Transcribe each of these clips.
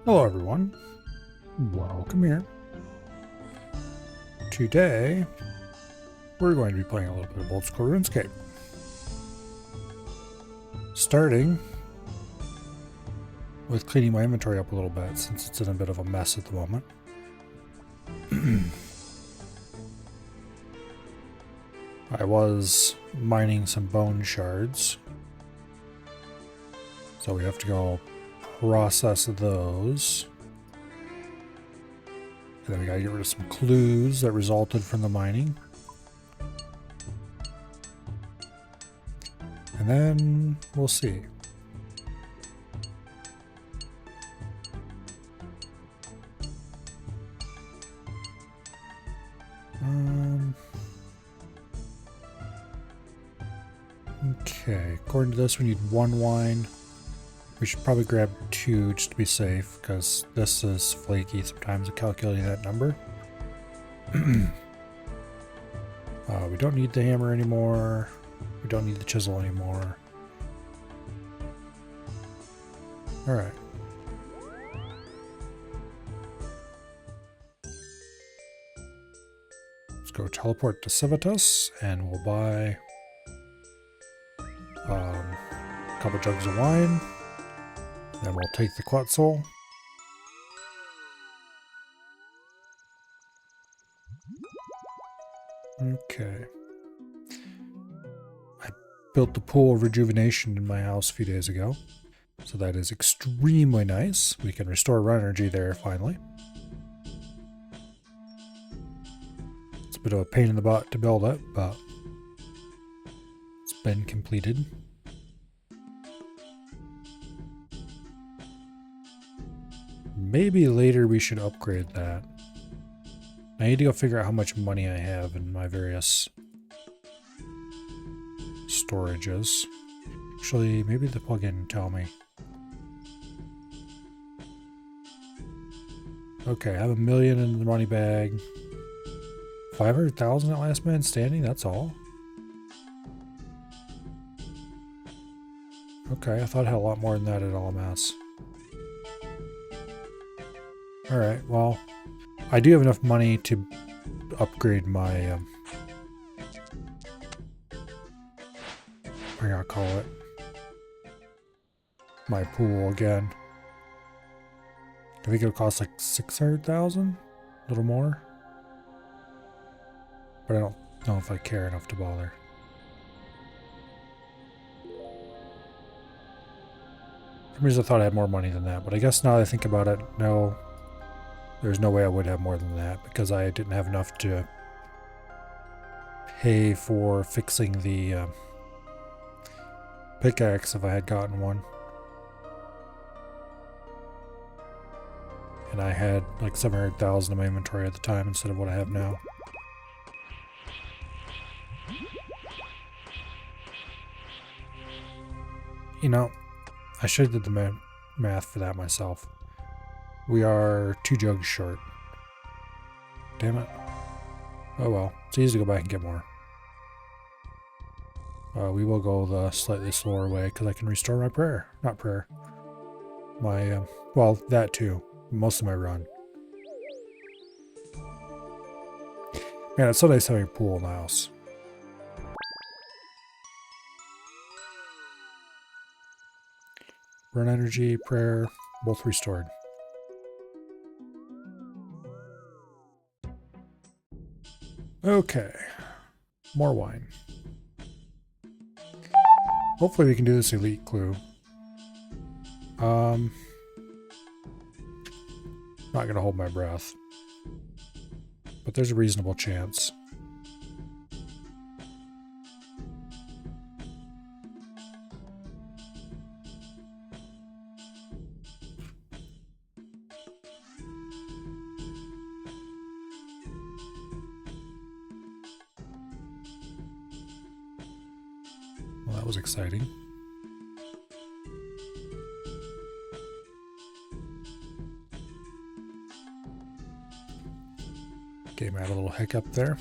Hello everyone, welcome here. Today, we're going to be playing a little bit of old school RuneScape. Starting with cleaning my inventory up a little bit since it's in a bit of a mess at the moment. I was mining some bone shards, so we have to go process those. And then we gotta get rid of some clues that resulted from the mining. And then we'll see. Okay, according to this we need 1 wine. We should probably grab 2 just to be safe, because this is flaky sometimes at calculating that number. We don't need the hammer anymore. We don't need the chisel anymore. Alright. Let's go teleport to Civitas, and we'll buy a couple jugs of wine. Then we'll take the Quetzal. Okay. I built the pool of rejuvenation in my house a few days ago, so that is extremely nice. We can restore run energy there finally. It's a bit of a pain in the butt to build it, but it's been completed. Maybe later we should upgrade that. I need to go figure out how much money I have in my various storages. Actually, maybe the plugin can tell me. Okay, I have $1 million in the money bag. 500,000 at last man standing, that's all. Okay, I thought I had a lot more than that at LMS. Alright, well, I do have enough money to upgrade my, I gotta call it, my pool again. I think it'll cost like 600,000, a little more. But I don't know if I care enough to bother. For some reason I thought I had more money than that, but I guess now that I think about it, no. There's no way I would have more than that, because I didn't have enough to pay for fixing the pickaxe if I had gotten one. And I had like 700,000 in my inventory at the time instead of what I have now. You know, I should have did the math for that myself. We are 2 jugs short. Damn it. Oh well, it's easy to go back and get more. We will go the slightly slower way because I can restore my prayer. Not prayer. My, well, that too. Most of my run. Man, it's so nice having a pool in the house. Run energy, prayer, both restored. Okay, more wine. Hopefully we can do this elite clue. Not gonna hold my breath, but there's a reasonable chance. Well, that was exciting. Game had a little hiccup there.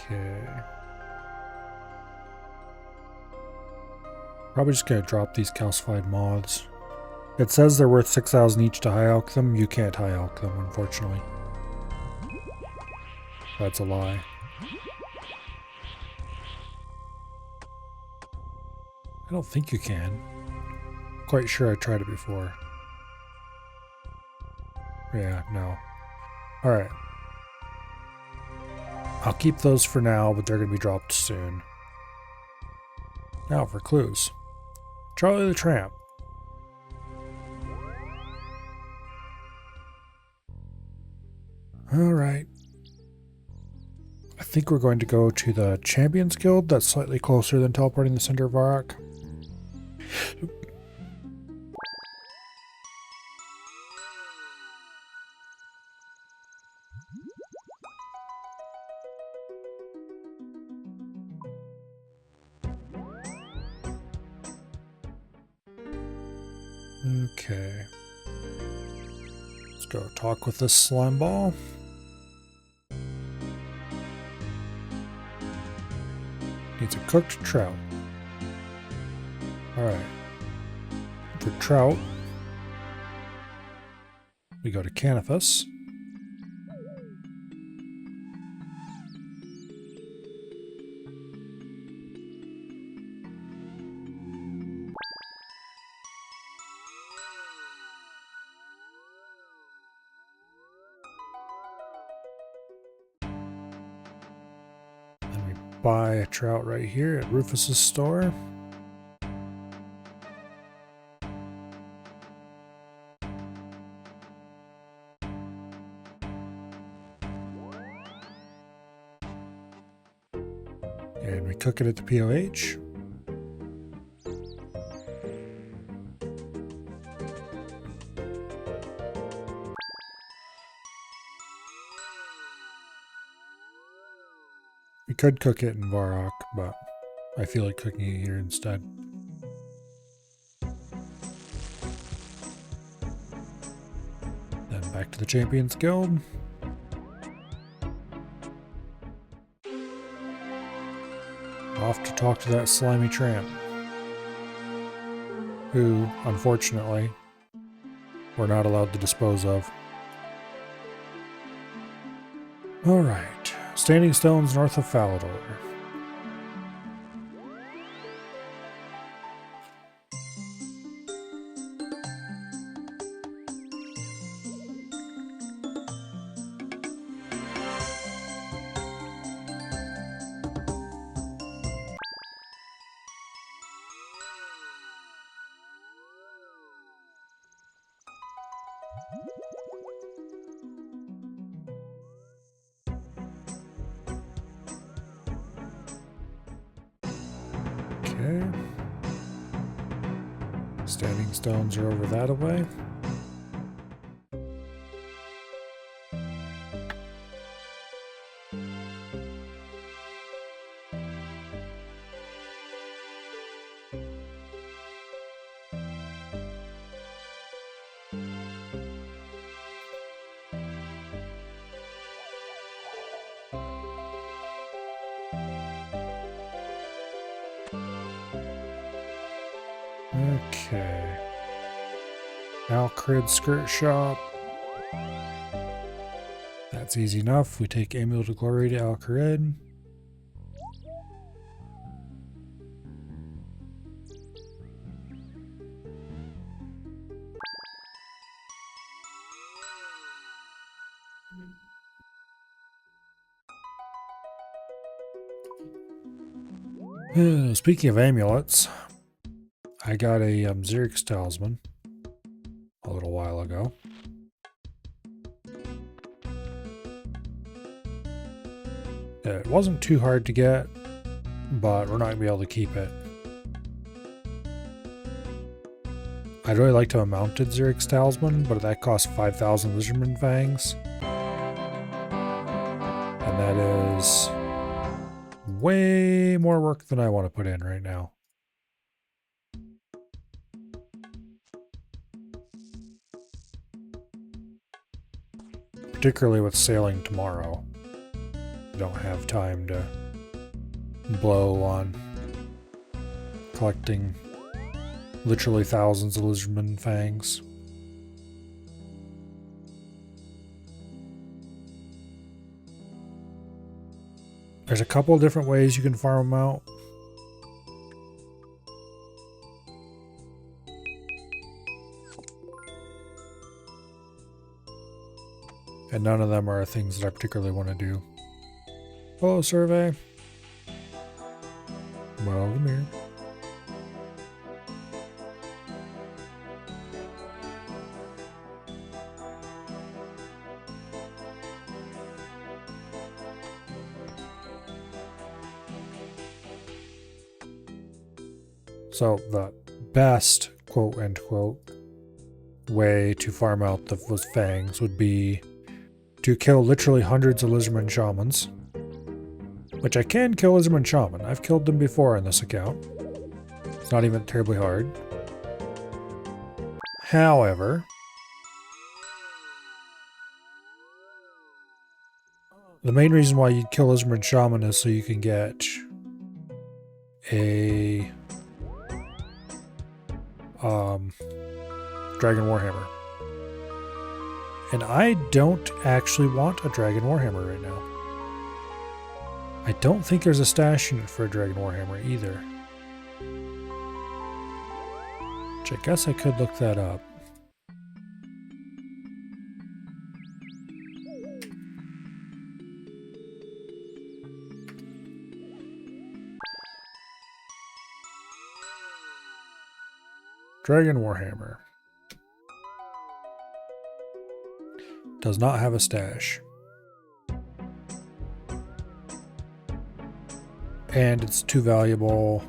Okay. Probably just gonna drop these calcified moths. It says they're worth 6,000 each to high elk them. You can't high elk them, unfortunately. That's a lie. I don't think you can. Quite sure I tried it before. Yeah, no. Alright. I'll keep those for now, but they're going to be dropped soon. Now for clues. Charlie the Tramp. Alright. I think we're going to go to the Champions Guild. That's slightly closer than teleporting the center of Varrock. Okay. Let's go talk with this slime ball. Needs a cooked trout. Alright. For trout, we go to Canithus. And we buy a trout right here at Rufus's store. And we cook it at the POH. We could cook it in Varrock, but I feel like cooking it here instead. Then back to the Champions Guild. Off to talk to that slimy tramp, who, unfortunately, we're not allowed to dispose of. Alright, Standing Stones north of Falador. Okay. Standing Stones are over that way. Okay. Alcrid Skirt Shop. That's easy enough. We take Amulet of Glory to Alcrid. Speaking of amulets, I got a Xerix Talisman a little while ago. It wasn't too hard to get, but we're not going to be able to keep it. I'd really like to have a mounted Xerix Talisman, but that costs 5,000 Lizardman Fangs. And that is way more work than I want to put in right now. Particularly with sailing tomorrow. don't have time to blow on collecting literally thousands of lizardman fangs. There's a couple of different ways you can farm them out. And none of them are things that I particularly want to do. Hello, survey. Welcome here. So the best, quote unquote, way to farm out those fangs would be to kill literally hundreds of lizardman shamans. Which I can kill lizardman shaman. I've killed them before on this account. It's not even terribly hard. However, the main reason why you'd kill lizardman shaman is so you can get a Dragon Warhammer. And I don't actually want a Dragon Warhammer right now. I don't think there's a stash unit for a Dragon Warhammer either. Which I guess I could look that up. Dragon Warhammer. Does not have a stash. And it's too valuable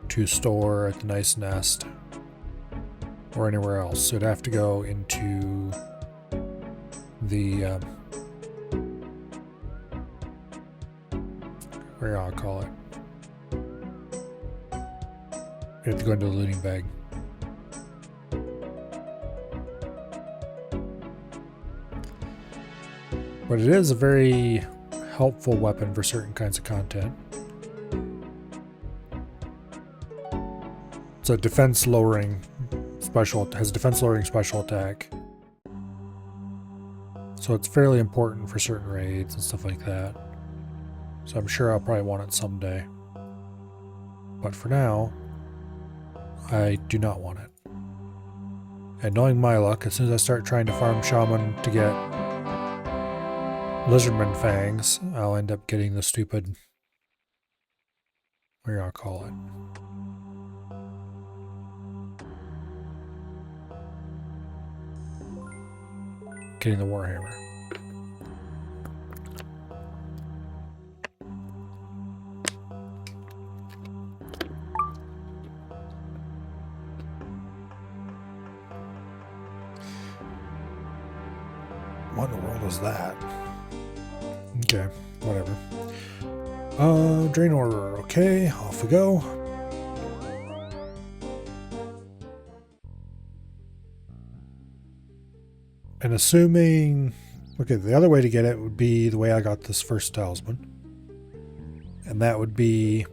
to store at the Nice Nest or anywhere else. So it'd have to go into the where I'll call it. You have to go into the looting bag. But it is a very helpful weapon for certain kinds of content. It's a defense lowering special, has defense lowering special attack. So it's fairly important for certain raids and stuff like that. So I'm sure I'll probably want it someday. But for now, I do not want it. And knowing my luck, as soon as I start trying to farm shaman to get lizardman fangs, I'll end up getting the stupid, what do y'all call it? Getting the Warhammer. What in the world is that? Okay, whatever. Drain order. Okay, off we go. And assuming, okay, the other way to get it would be the way I got this first talisman. And that would be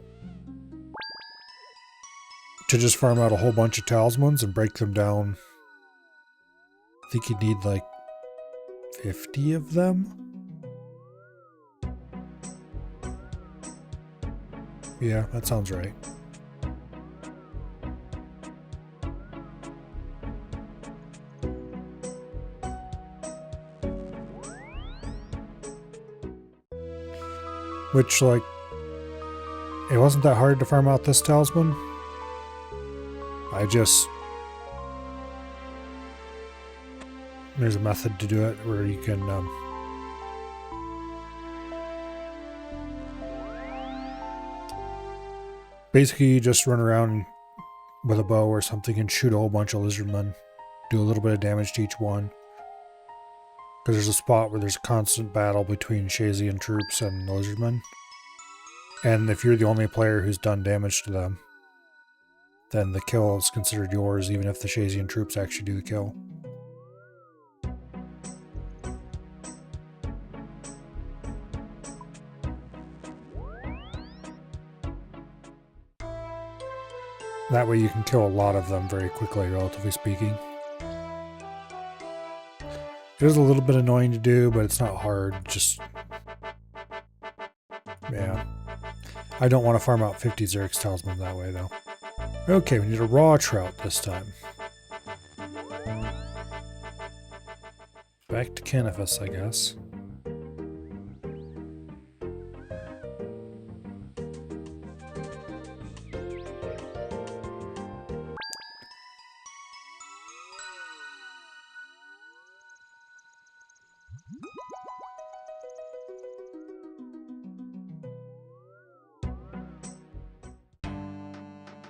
to just farm out a whole bunch of talismans and break them down. I think you'd need like 50 of them. Yeah, that sounds right. Which, like, it wasn't that hard to farm out this talisman. There's a method to do it where you can, basically you just run around with a bow or something and shoot a whole bunch of lizardmen. Do a little bit of damage to each one. Because there's a spot where there's a constant battle between Shazian troops and lizardmen. And if you're the only player who's done damage to them, then the kill is considered yours, even if the Shazian troops actually do the kill. That way you can kill a lot of them very quickly, relatively speaking. It is a little bit annoying to do, but it's not hard. Just, yeah. I don't want to farm out 50 Xerix Talisman that way, though. Okay, we need a raw trout this time. Back to Canifus, I guess.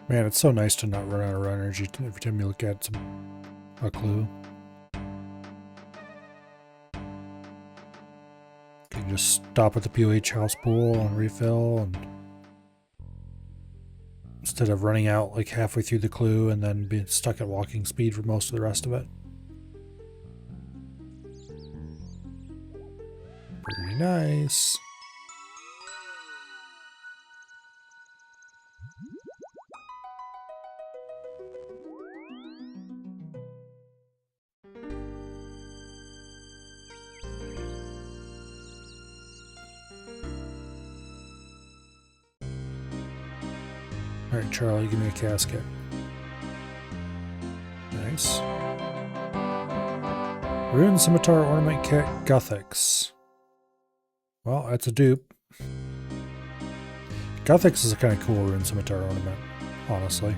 Man, it's so nice to not run out of energy every time you look at a clue. You can just stop at the POH house pool and refill, and instead of running out like halfway through the clue and then being stuck at walking speed for most of the rest of it. Pretty nice. Alright, Charlie, give me a casket. Nice. Rune Scimitar Ornament Kit Gothics. Well, that's a dupe. Gothics is a kind of cool Rune Scimitar ornament, honestly.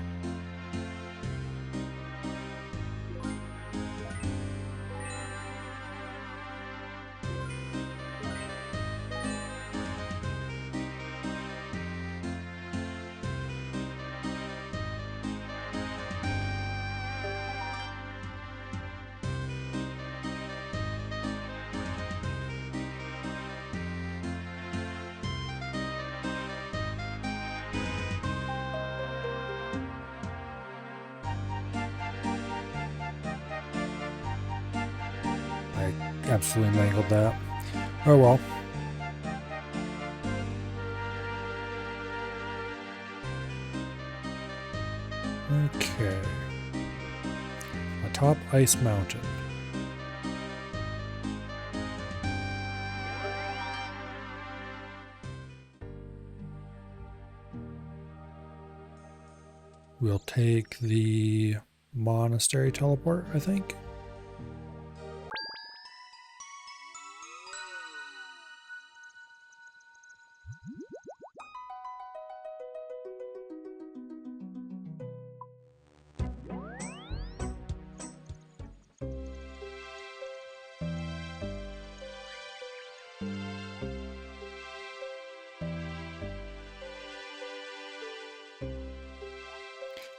Absolutely mangled that. Oh well. Okay. Atop Ice Mountain. We'll take the monastery teleport, I think.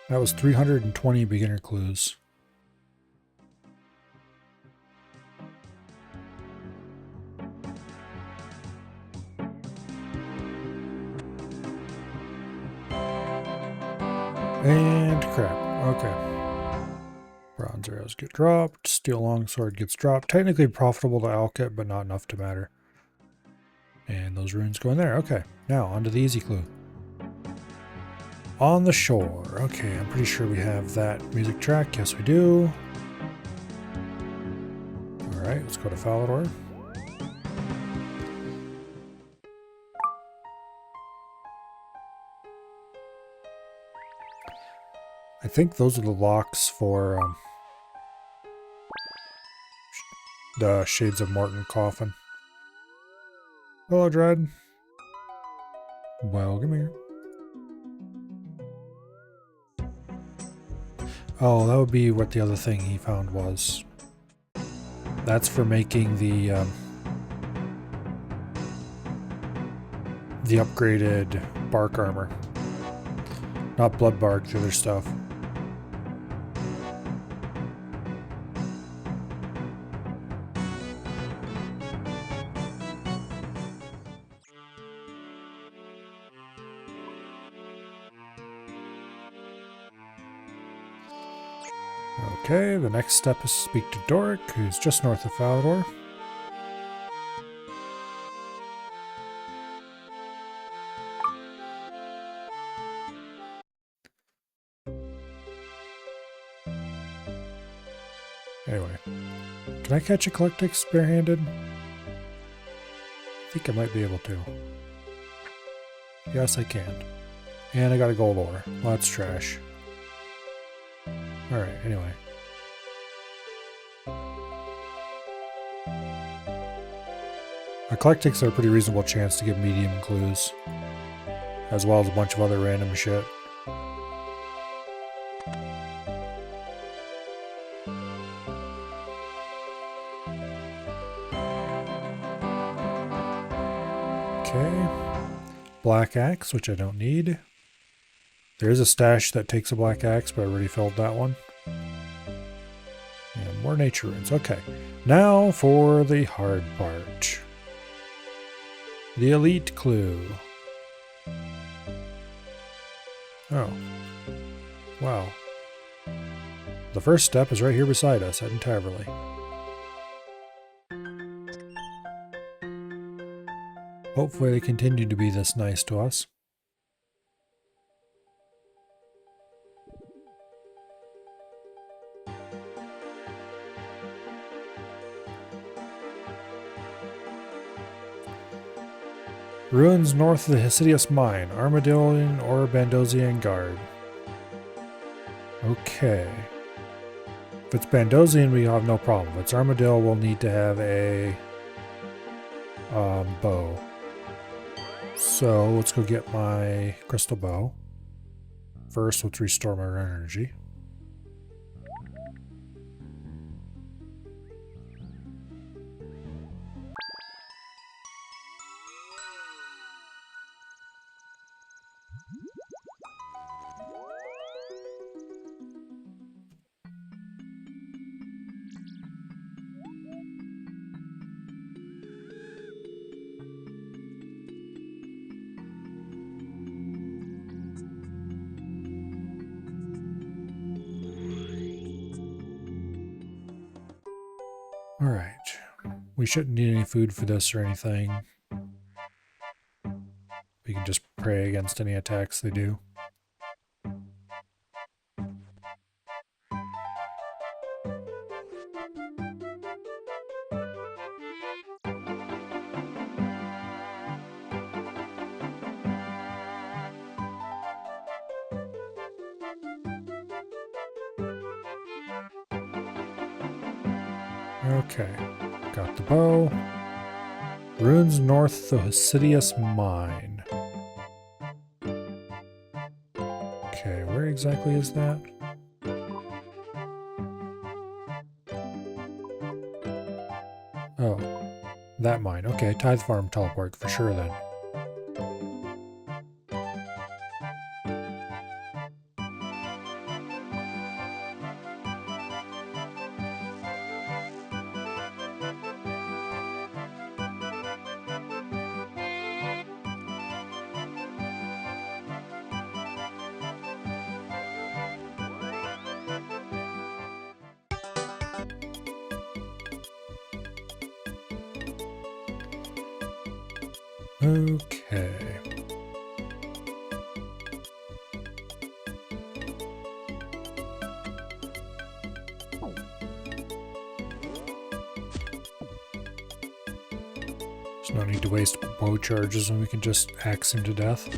That was 320 beginner clues. And crap. Okay. Bronze arrows get dropped. Steel longsword gets dropped. Technically profitable to Alkit, but not enough to matter. And those runes go in there. Okay. Now, on to the easy clue. On the shore. Okay, I'm pretty sure we have that music track. Yes, we do. Alright, let's go to Falador. I think those are the locks for the Shades of Morton coffin. Hello, Dread. Welcome here. Oh, that would be what the other thing he found was. That's for making the upgraded bark armor. Not blood bark, the other stuff. Okay, the next step is to speak to Doric, who's just north of Falador. Anyway. Can I catch eclectics barehanded? I think I might be able to. Yes, I can. And I got a gold ore. Well, that's trash. Alright, anyway. Eclectics are a pretty reasonable chance to get medium clues. As well as a bunch of other random shit. Okay. Black axe, which I don't need. There is a stash that takes a black axe, but I already filled that one. And more nature runes. Okay. Now for the hard part. The elite clue. Oh. Wow. The first step is right here beside us at Entirely. Hopefully they continue to be this nice to us. Ruins north of the Hesidius Mine. Armadillion or Bandosian Guard. Okay. If it's Bandosian, we have no problem. If it's Armadillo, we'll need to have a bow. So let's go get my crystal bow. First, let's restore my energy. Alright. We shouldn't need any food for this or anything. We can just pray against any attacks they do. Okay, got the bow. Ruins north of the Hesidius Mine. Okay, where exactly is that? Oh, that mine. Okay, Tithe Farm teleport for sure then. Okay. There's no need to waste bow charges and we can just axe him to death.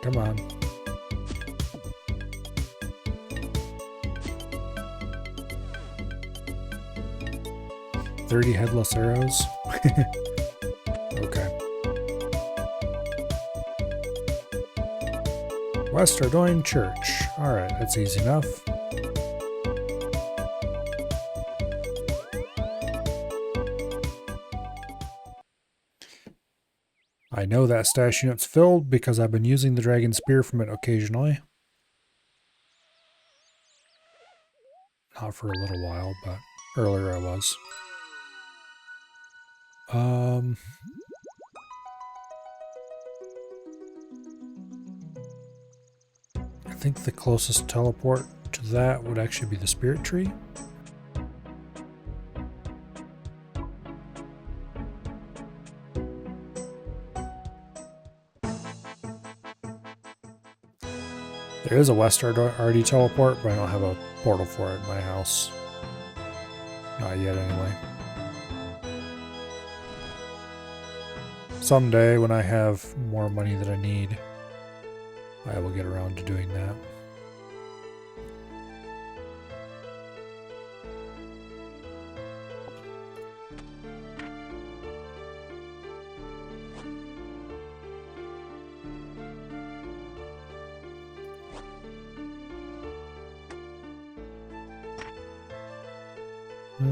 Come on. $30 headless arrows? Okay. West Ardoin Church. Alright, that's easy enough. I know that stash unit's filled because I've been using the dragon spear from it occasionally. Not for a little while, but earlier I was. I think the closest teleport to that would actually be the spirit tree. There is a west RD teleport, but I don't have a portal for it in my house. Not yet, anyway. Someday, when I have more money than I need, I will get around to doing that.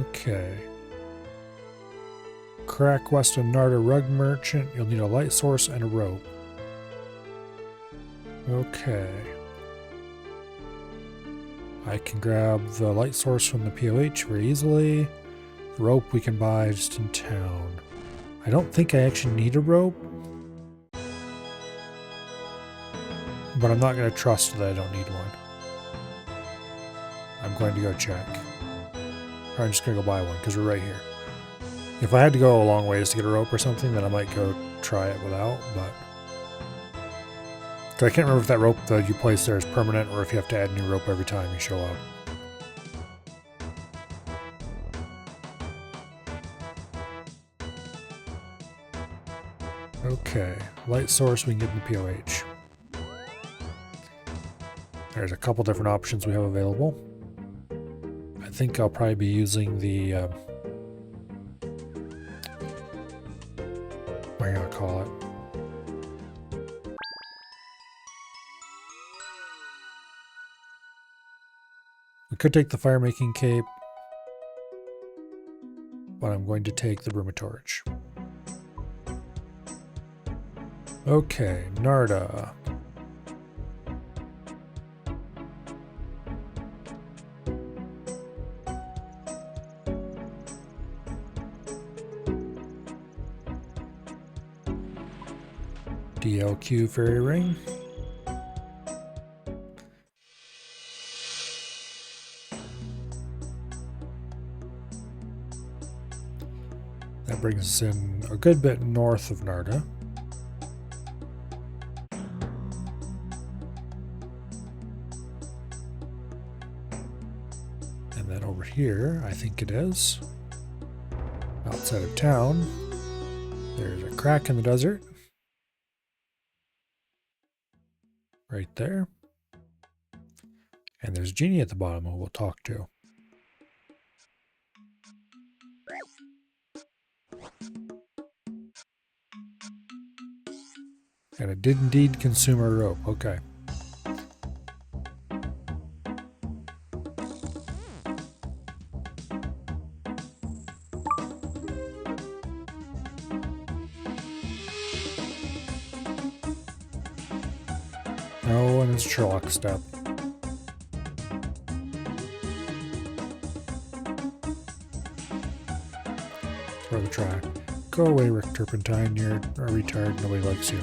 Okay. Crack West and Narda Rug Merchant. You'll need a light source and a rope. Okay. I can grab the light source from the POH very easily. The rope we can buy just in town. I don't think I actually need a rope. But I'm not going to trust that I don't need one. I'm going to go check. Or I'm just going to go buy one because we're right here. If I had to go a long ways to get a rope or something, then I might go try it without, but... I can't remember if that rope that you place there is permanent or if you have to add new rope every time you show up. Okay, light source we can get in the POH. There's a couple different options we have available. I think I'll probably be using the... what am I going to call it? We could take the fire-making cape, but I'm going to take the Bruma Torch. Okay, Narda. DLQ Fairy Ring. That brings us in a good bit north of Narda. And then over here, I think it is, outside of town, there's a crack in the desert. Right there. And there's Genie at the bottom who we'll talk to. And it did indeed consume our rope. Okay. Oh, and it's Sherlock step. Throw the track. Go away, Rick Turpentine. You're a retard. Nobody likes you.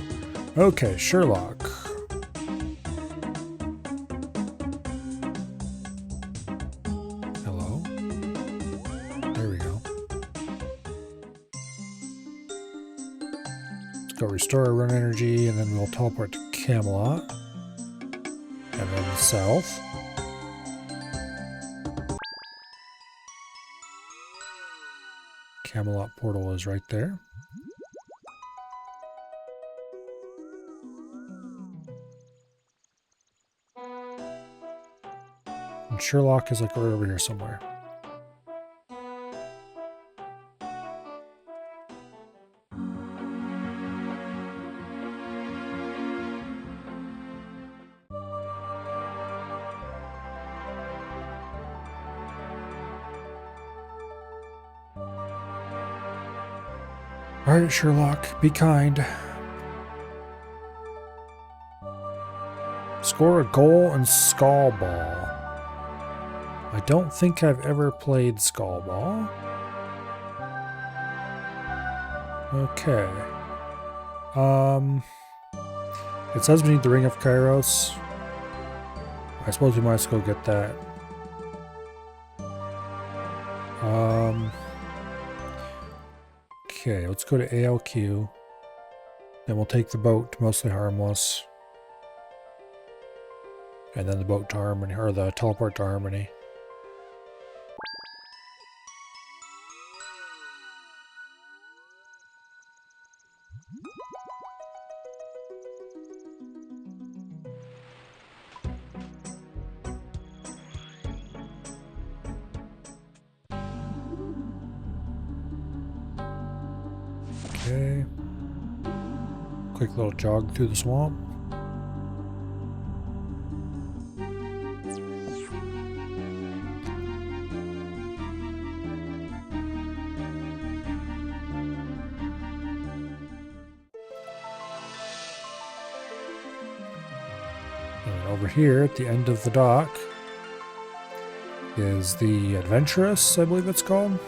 Okay, Sherlock. Hello? There we go. Let's go restore our run energy, and then we'll teleport to Camelot. And then south. Camelot portal is right there. And Sherlock is like right over here somewhere. Alright, Sherlock, be kind. Score a goal and skull ball. I don't think I've ever played Skull Ball. Okay. It says we need the Ring of Kairos. I suppose we might as well go get that. Okay, let's go to ALQ. Then we'll take the boat to Mostly Harmless. And then the boat to Harmony, or the teleport to Harmony. Okay. Quick little jog through the swamp. And over here at the end of the dock is the Adventurous, I believe it's called.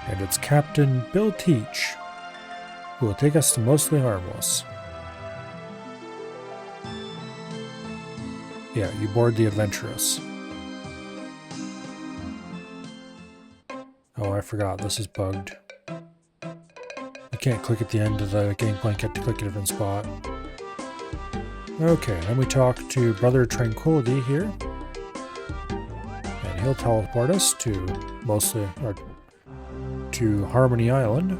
And it's Captain Bill Teach, who will take us to Mostly Harmless. Yeah, you board the Adventurous. Oh, I forgot, this is bugged. You can't click at the end of the gangplank, you have to click a different spot. Okay, then we talk to Brother Tranquility here. And he'll teleport us to to Harmony Island.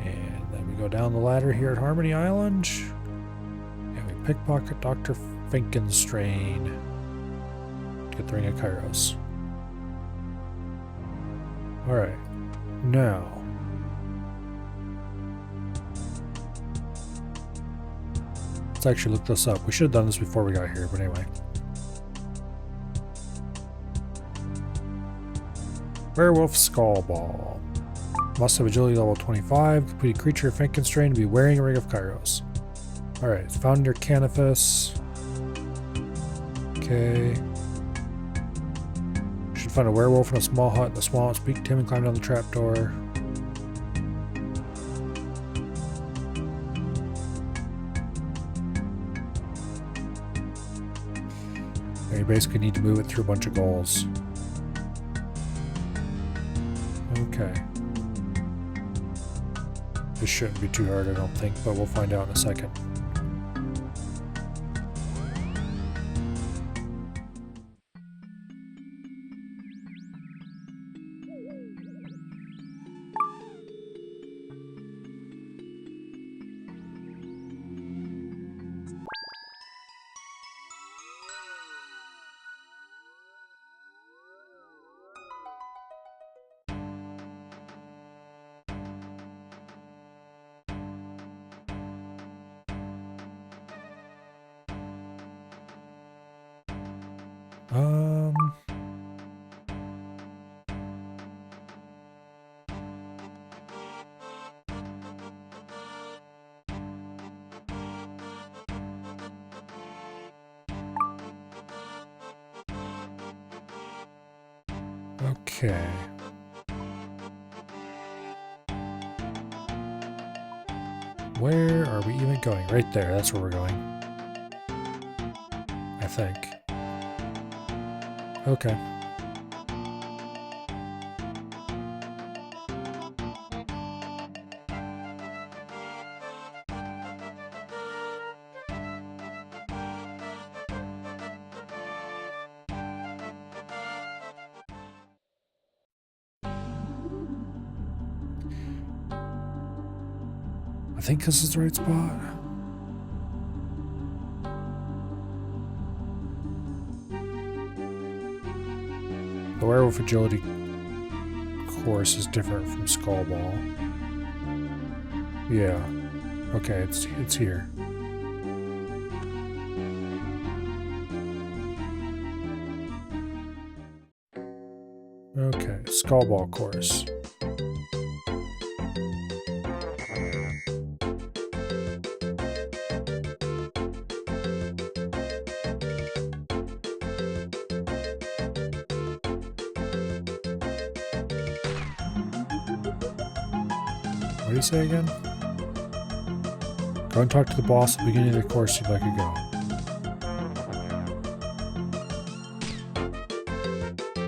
And then we go down the ladder here at Harmony Island. And we pickpocket Dr. Finkenstrain to get the Ring of Kairos. Alright, now let's actually look this up. We should have done this before we got here, but anyway. Werewolf Skull Ball. Must have agility level 25. Complete creature Finkenstrain to be wearing a Ring of Kairos. Alright, it's found in your canvas. Okay. Should find a werewolf in a small hut in the swamp. Speak to him and climb down the trapdoor. You basically need to move it through a bunch of goals. Okay. This shouldn't be too hard, I don't think, but we'll find out in a second. Okay. Where are we even going? Right there, that's where we're going. I think. Okay. I think this is the right spot. The werewolf agility course is different from Skull Ball. Yeah. Okay, it's here. Okay, Skull Ball course. What do you say again? Go and talk to the boss at the beginning of the course you'd like to go.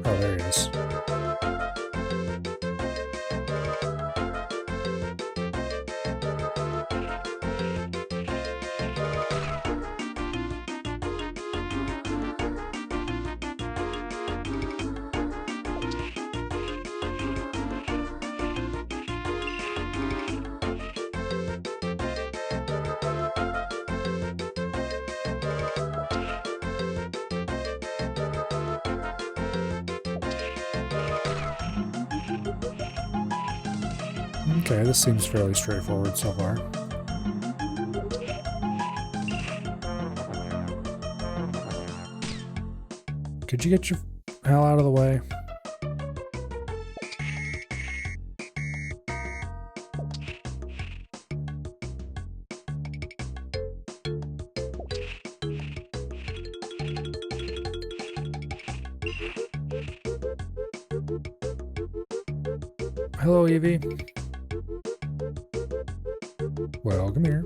Oh, there he is. Okay, this seems fairly straightforward so far. Could you get your hell out of the way? Hello, Evie. Welcome here.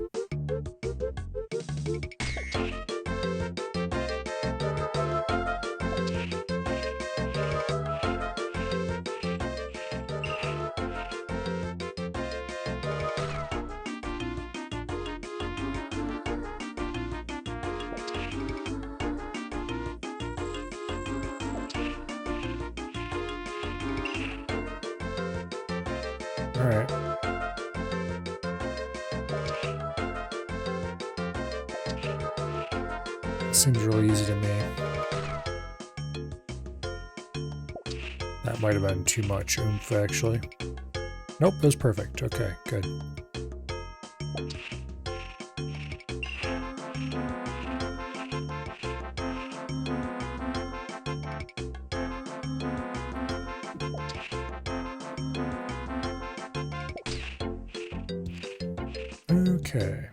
All right. Seems really easy to me. That might have been too much oomph, actually. Nope, that was perfect. Okay, good. Okay.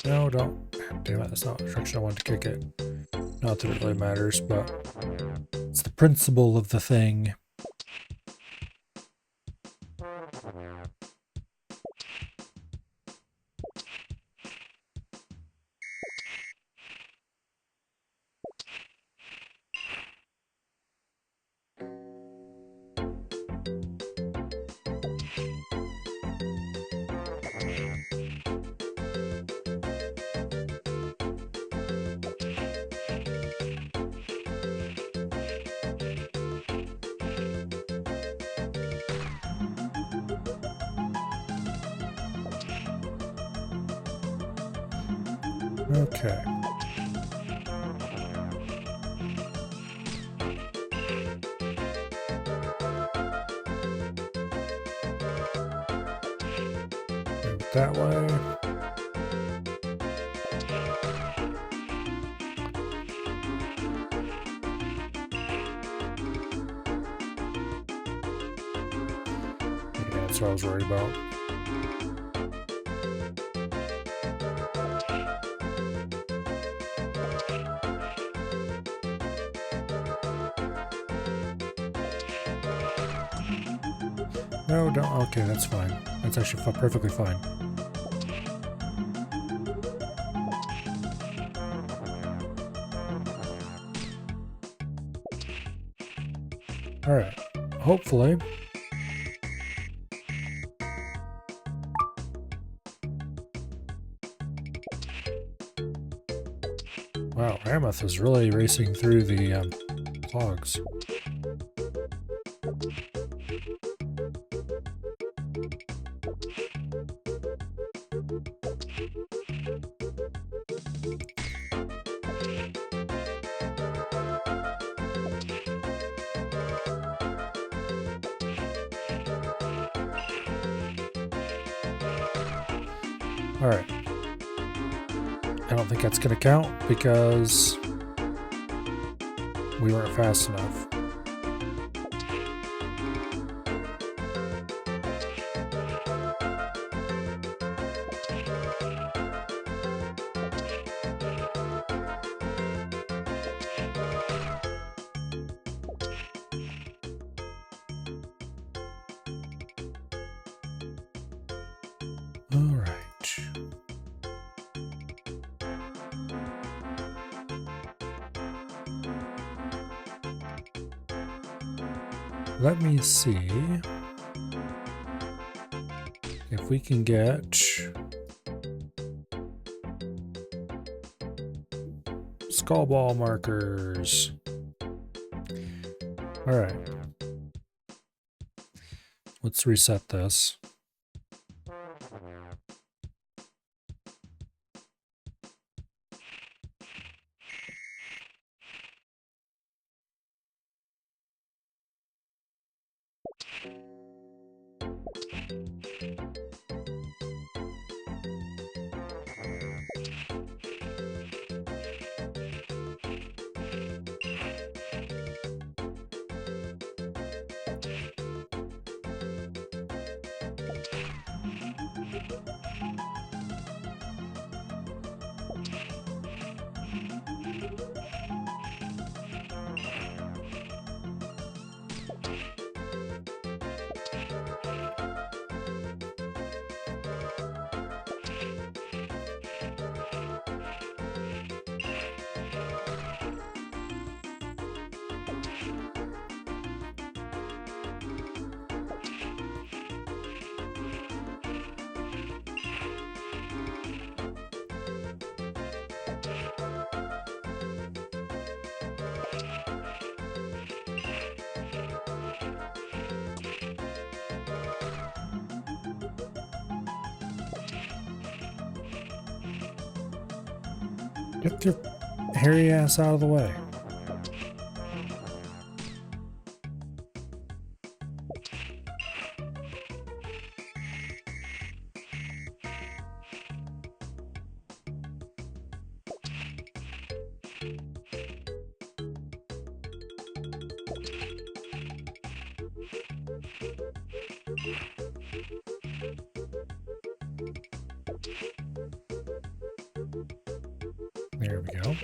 No, don't. Damn it, that's not the direction I wanted to kick it. Not that it really matters, but it's the principle of the thing. Okay. Move it that way. Yeah, that's what I was worried about. No, don't. Okay, that's fine. That's actually perfectly fine. Alright. Hopefully. Wow, Mammoth is really racing through the clogs. Alright. I don't think that's going to count because we weren't fast enough. All right. Let me see if we can get skull ball markers. All right. Let's reset this. Get your hairy ass out of the way. There we go.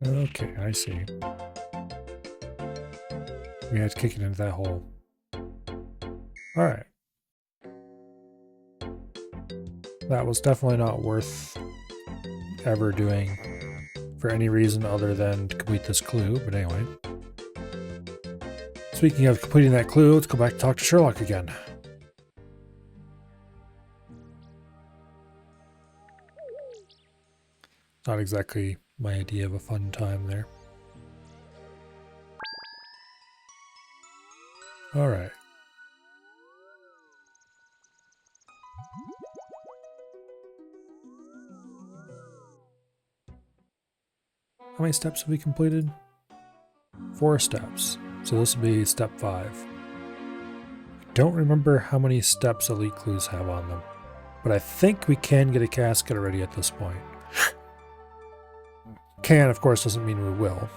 Okay, I see. We had to kick it into that hole. All right. That was definitely not worth ever doing for any reason other than to complete this clue, but anyway. Speaking of completing that clue, let's go back and talk to Sherlock again. Not exactly my idea of a fun time there. All right. How many steps have we completed? 4 steps. So this will be step 5. Don't remember how many steps elite clues have on them, but I think we can get a casket already at this point. Can, of course, doesn't mean we will.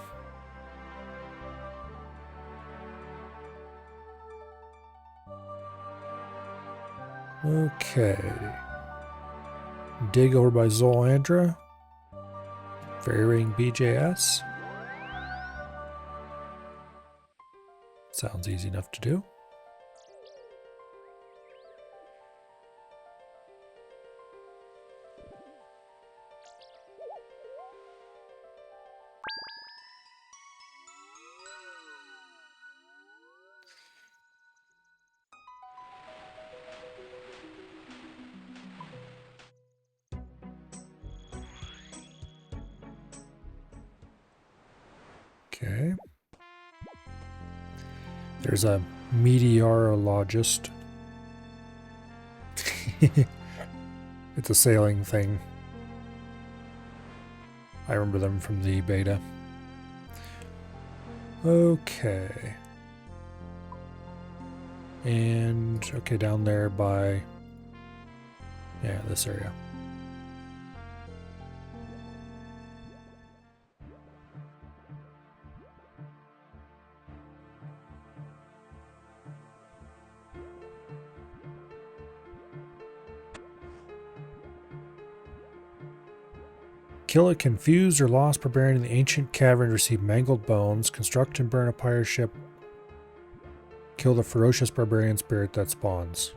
Okay. Dig over by Zolandra. Fairy Ring BJS. Sounds easy enough to do. Okay. There's a meteorologist. It's a sailing thing. I remember them from the beta. Okay. And, okay, down there by, yeah, this area. Kill a confused or lost barbarian in the ancient cavern to receive mangled bones. Construct and burn a pirate ship. Kill the ferocious barbarian spirit that spawns.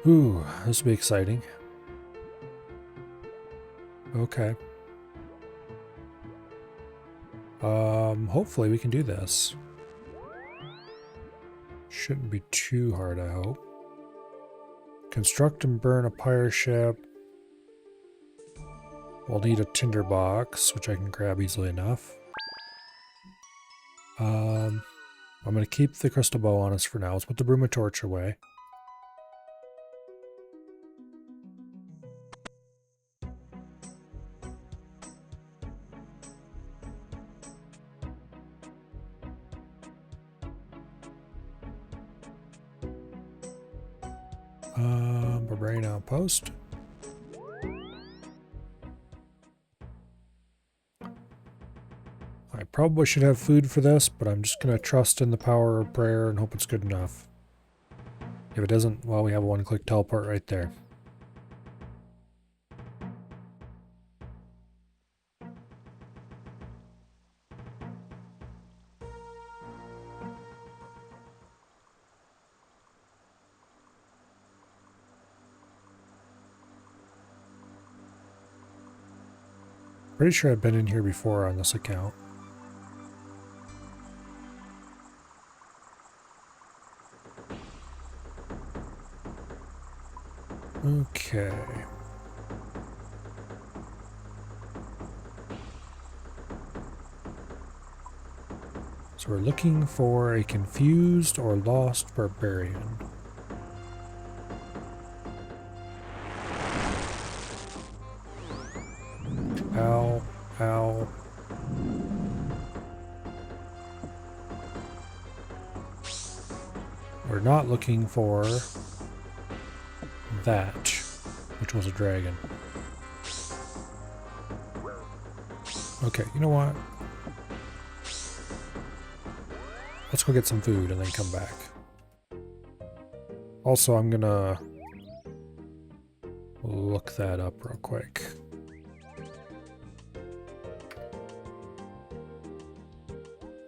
Ooh, this will be exciting. Okay. Hopefully we can do this. Shouldn't be too hard, I hope. Construct and burn a pirate ship. We'll need a tinderbox, which I can grab easily enough. I'm going to keep the crystal bow on us for now. Let's put the broom of torch away. Barbarian outpost. I probably should have food for this, but I'm just going to trust in the power of prayer and hope it's good enough. If it doesn't, well, we have a one-click teleport right there. Pretty sure I've been in here before on this account. Okay. So we're looking for a confused or lost barbarian. Ow, ow. We're not looking for that, which was a dragon. Okay, you know what? Let's go get some food and then come back. Also, I'm gonna look that up real quick.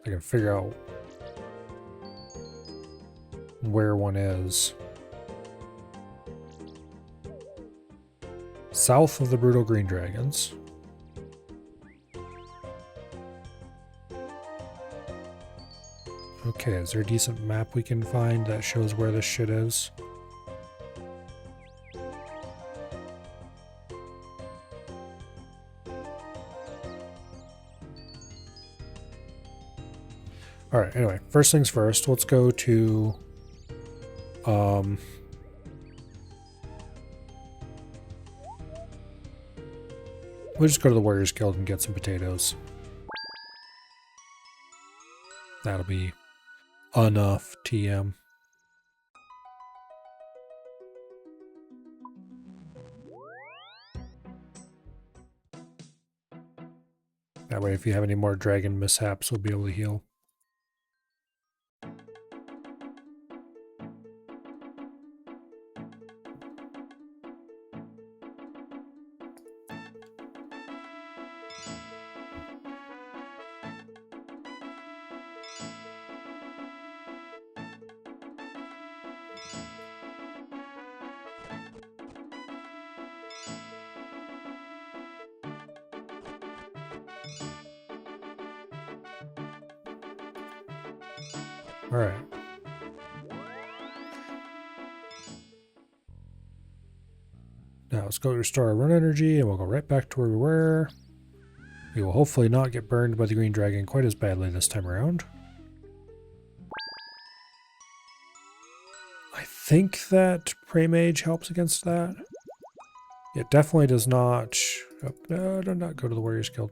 I can figure out where one is. South of the Brutal Green Dragons. Okay, is there a decent map we can find that shows where this shit is? Alright, anyway, first things first, let's go to we'll just go to the Warriors Guild and get some potatoes. That'll be enough TM. That way if you have any more dragon mishaps, we'll be able to heal. Alright. Now let's go restore our run energy and we'll go right back to where we were. We will hopefully not get burned by the green dragon quite as badly this time around. I think that Prey Mage helps against that. It definitely does not... Oh, no, do not go to the Warriors Guild.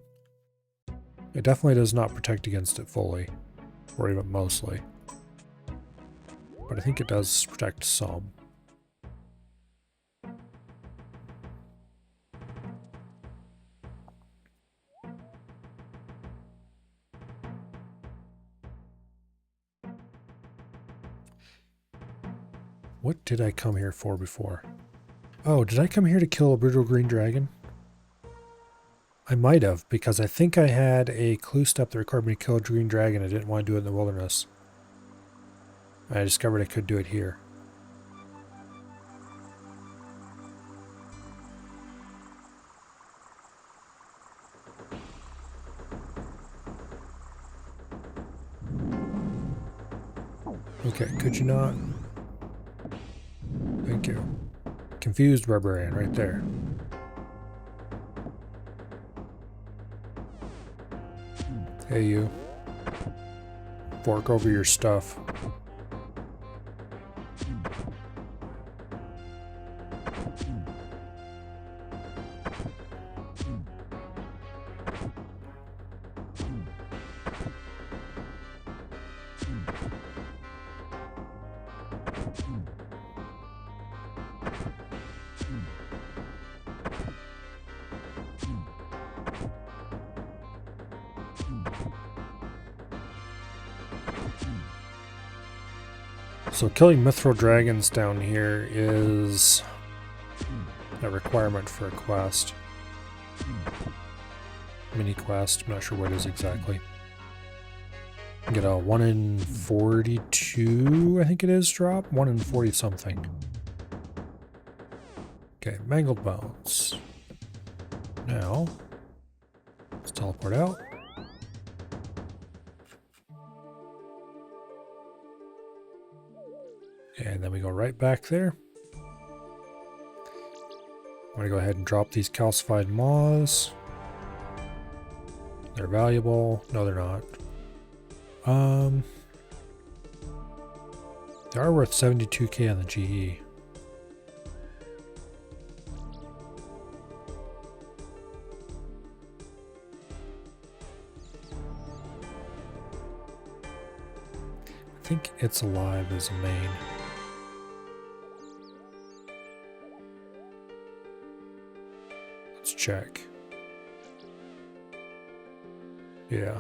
It definitely does not protect against it fully, or even mostly. But I think it does protect some. What did I come here for before? Oh, did I come here to kill a brutal green dragon? I might have, because I think I had a clue step that required me to kill a green dragon. I didn't want to do it in the wilderness. I discovered I could do it here. Okay, could you not? Thank you. Confused barbarian right there. Hey you. Fork over your stuff. So killing mithril dragons down here is a requirement for a quest. Mini quest, I'm not sure what it is exactly. Get a 1 in 42, I think it is, drop? 1 in 40 something. Okay, mangled bones. Now, let's teleport out. And then we go right back there. I'm going to go ahead and drop these calcified maws. They're valuable. No, they're not. They are worth 72k on the GE. I think It's Alive is a main. Let's check. Yeah.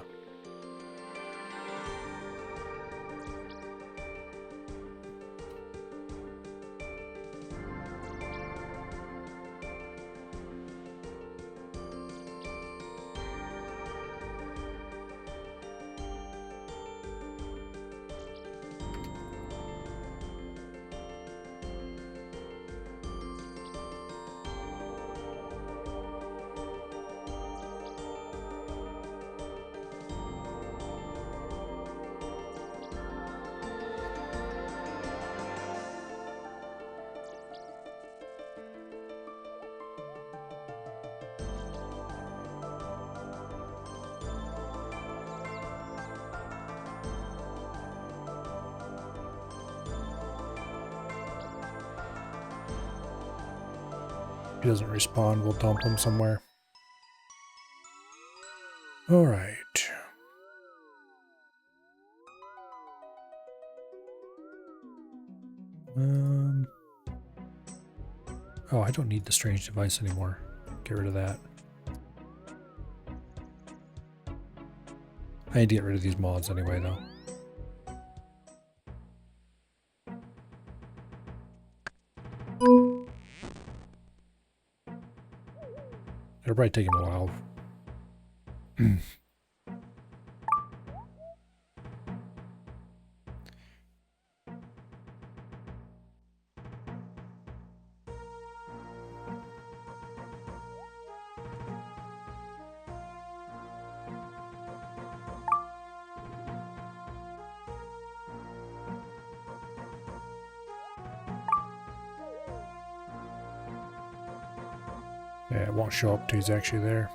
If he doesn't respond, we'll dump him somewhere. Alright. Oh, I don't need the strange device anymore. Get rid of that. I need to get rid of these mods anyway, though. It'll probably take him a while. Yeah, it won't show up till he's actually there.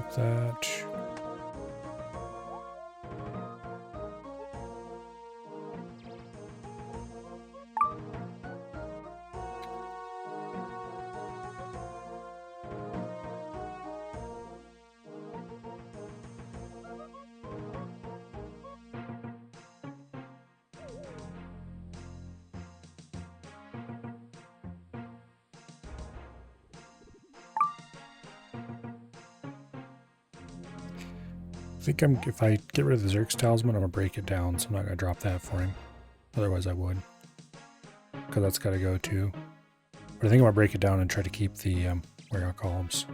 Fuck that. I think if I get rid of the Zerk's Talisman, I'm going to break it down, so I'm not going to drop that for him. Otherwise I would. Because that's got to go too. But I think I'm going to break it down and try to keep the warehouse columns.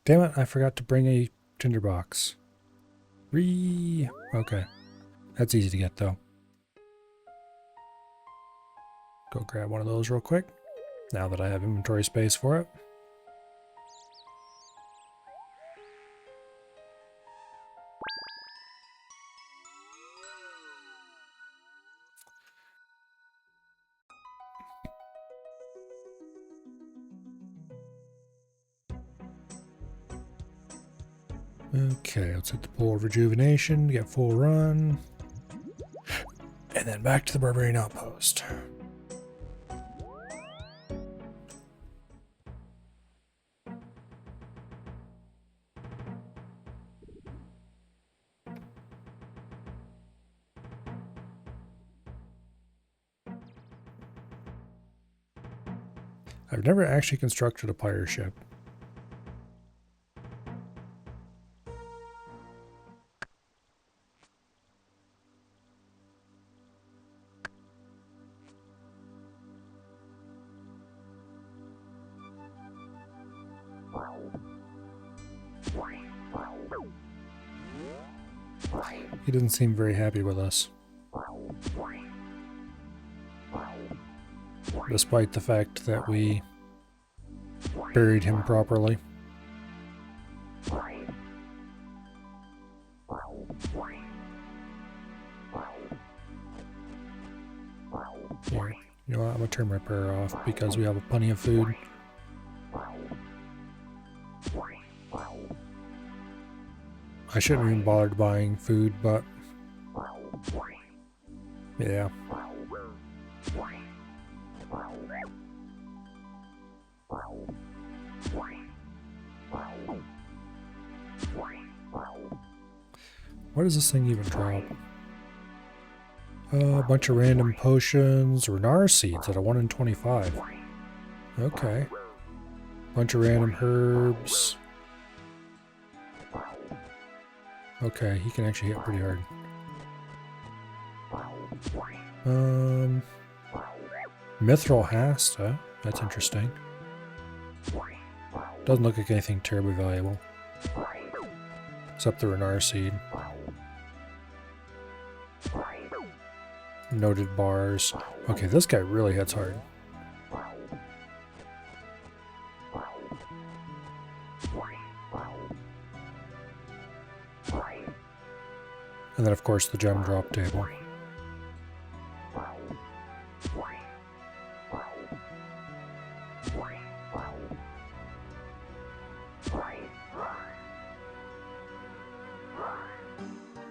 Damn it, I forgot to bring a tinderbox. Okay. That's easy to get though. Go grab one of those real quick. Now that I have inventory space for it. Okay, let's hit the pool of rejuvenation, get full run, and then back to the barbarian outpost. I've never actually constructed a pirate ship. He doesn't seem very happy with us. Despite the fact that we buried him properly. Here, you know what? I'm gonna turn my prayer off because we have plenty of food. I shouldn't have even bothered buying food, but yeah. What does this thing even drop? A bunch of random potions, Renar seeds at a 1 in 25. Okay. Bunch of random herbs. Okay, he can actually hit pretty hard. Mithril Hasta. That's interesting. Doesn't look like anything terribly valuable. Except the Renar seed. Noted bars. Okay, this guy really hits hard. And then of course the gem drop table.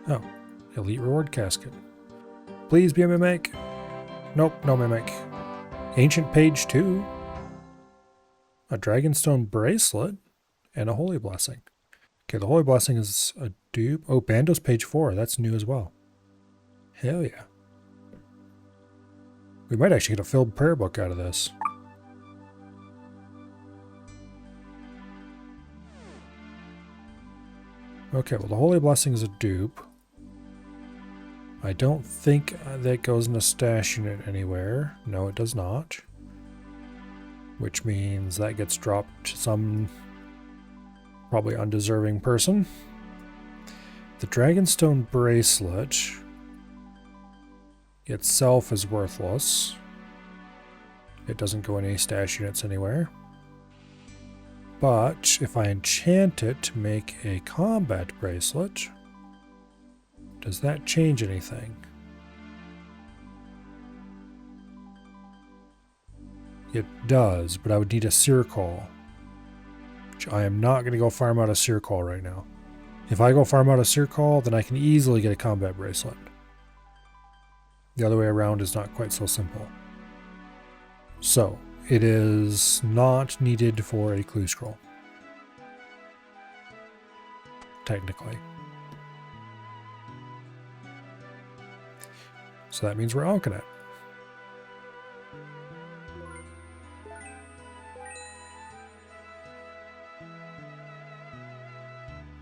Oh, elite reward casket. Please be a mimic. Nope, no mimic. Ancient page 2. A dragonstone bracelet. And a holy blessing. Okay, the holy blessing is a dupe. Oh, Bandos page 4. That's new as well. Hell yeah. We might actually get a filled prayer book out of this. Okay, well the Holy Blessing is a dupe. I don't think that goes in a stash unit anywhere. No, it does not. Which means that gets dropped to some probably undeserving person. The Dragonstone Bracelet itself is worthless. It doesn't go in any stash units anywhere. But if I enchant it to make a combat bracelet, does that change anything? It does, but I would need a Circle, which I am not going to go farm out a Circle right now. If I go farm out a Circle, then I can easily get a combat bracelet. The other way around is not quite so simple. So, it is not needed for a clue scroll. Technically. So that means we're alking it.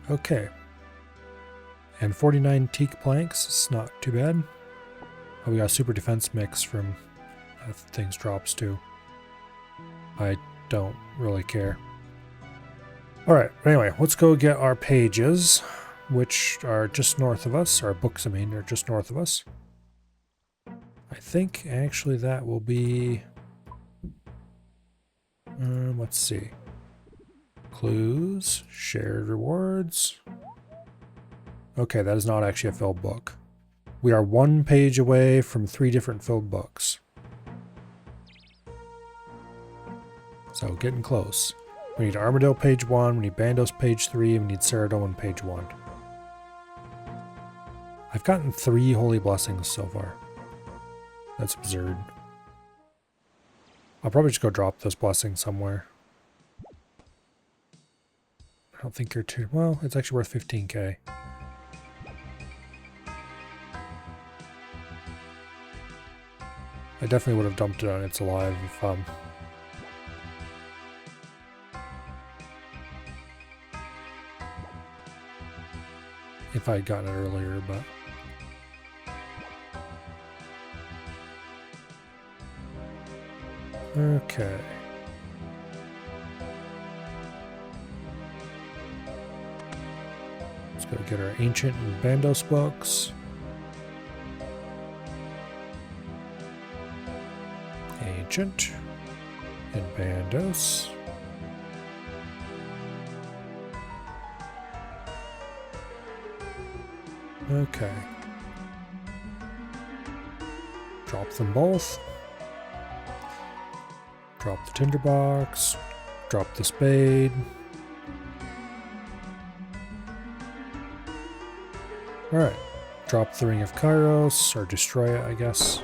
Okay. And 49 teak planks. It's not too bad. Oh, we got a super defense mix from things drops too. I don't really care. Alright, anyway, let's go get our pages, which are just north of us. Our books, I mean, are just north of us. I think actually that will be... let's see. Clues, shared rewards. Okay, that is not actually a filled book. We are 1 page away from 3 different filled books. So getting close. We need Armadillo page 1, we need Bandos page 3, and we need Ceridon page 1. I've gotten 3 Holy Blessings so far. That's absurd. I'll probably just go drop this blessing somewhere. I don't think you're too... Well, it's actually worth 15k. I definitely would have dumped it on It's Alive if I had gotten it earlier, but... Okay. Let's go get our Ancient and Bandos books. Ancient and Bandos. Okay. Drop them both. Drop the tinderbox. Drop the spade. Alright. Drop the Ring of Kairos, or destroy it, I guess.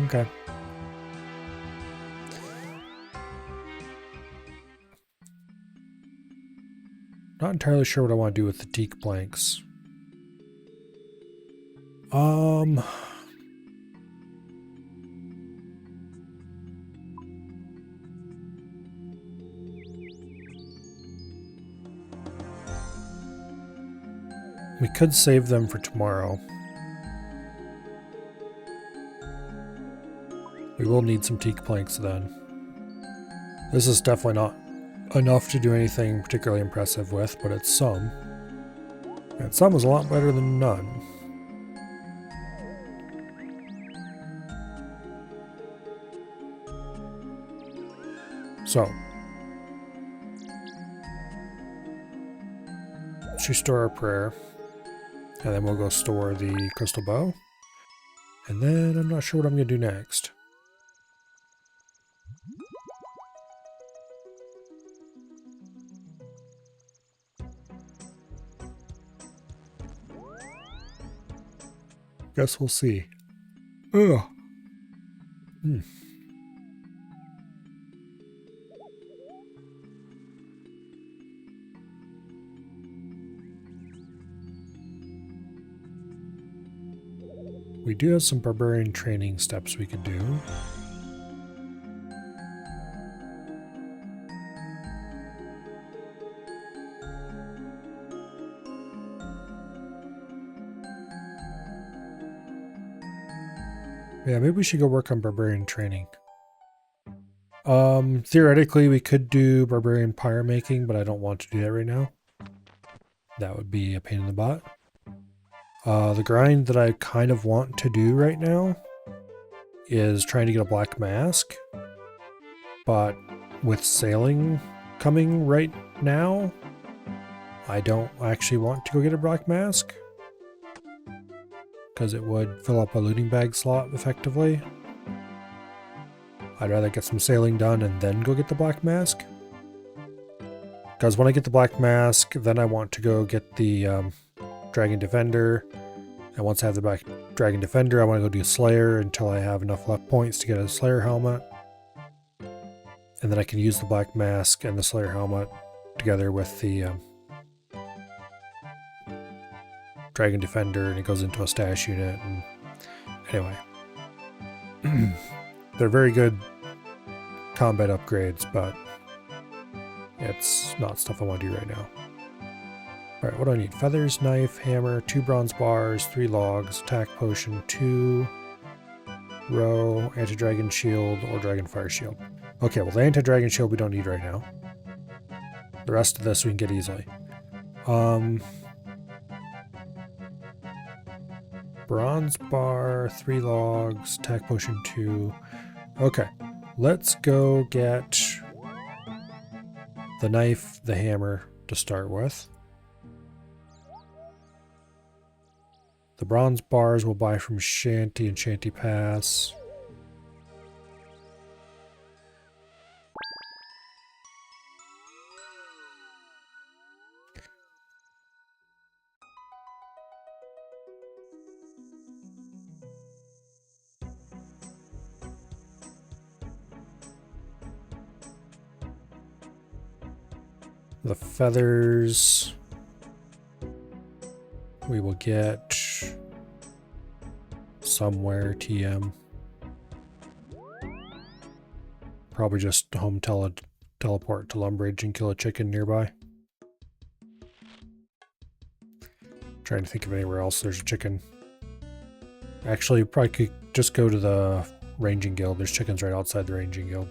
Okay. Not entirely sure what I want to do with the teak planks. We could save them for tomorrow. We will need some teak planks then. This is definitely not enough to do anything particularly impressive with, but it's some. And some is a lot better than none. So, let's restore our prayer, and then we'll go store the crystal bow. And then I'm not sure what I'm going to do next. Guess we'll see. Ugh. We do have some barbarian training steps we could do. Yeah, maybe we should go work on barbarian training. Theoretically, we could do barbarian pyre making, but I don't want to do that right now. That would be a pain in the butt. The grind that I kind of want to do right now is trying to get a black mask. But with sailing coming right now, I don't actually want to go get a black mask. Because it would fill up a looting bag slot effectively. I'd rather get some sailing done and then go get the black mask. Because when I get the black mask, then I want to go get the Dragon Defender. And once I have the black Dragon Defender, I want to go do Slayer until I have enough luck points to get a Slayer helmet. And then I can use the black mask and the Slayer helmet together with the Dragon Defender, and it goes into a stash unit. And anyway, they're very good combat upgrades, but it's not stuff I want to do right now. Alright, what do I need? Feathers, knife, hammer, 2 bronze bars, 3 logs, attack potion, 2 row, anti-dragon shield, or dragon fire shield. Okay, well the anti-dragon shield we don't need right now. The rest of this we can get easily. Bronze bar, 3 logs, attack potion 2. Okay, let's go get the knife, the hammer to start with. The bronze bars we'll buy from Shanty and Shanty Pass. The feathers we will get somewhere, TM. Probably just home teleport to Lumbridge and kill a chicken nearby. Trying to think of anywhere else there's a chicken. Actually, you probably could just go to the Ranging Guild. There's chickens right outside the Ranging Guild.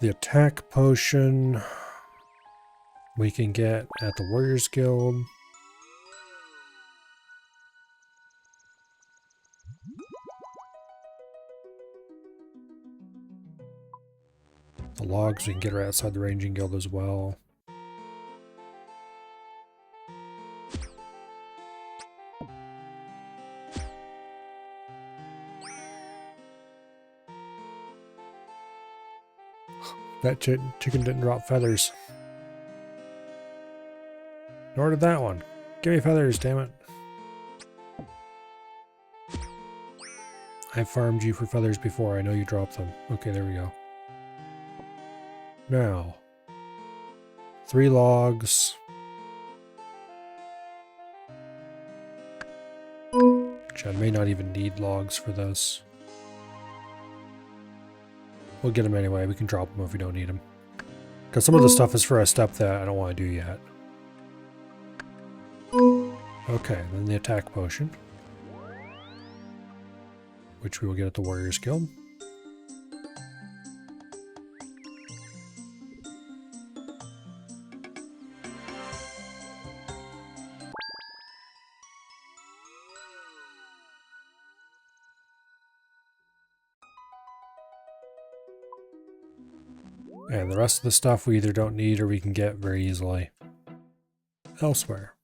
The attack potion we can get at the Warriors Guild. The logs we can get right outside the Ranging Guild as well. That chicken didn't drop feathers. Nor did that one. Give me feathers, damn it. I farmed you for feathers before. I know you dropped them. Okay, there we go. Now, 3 logs. Which I may not even need logs for this. We'll get them anyway. We can drop them if we don't need them. Because some of the stuff is for a step that I don't want to do yet. Okay, then the attack potion. Which we will get at the Warriors Guild. And the rest of the stuff we either don't need or we can get very easily elsewhere.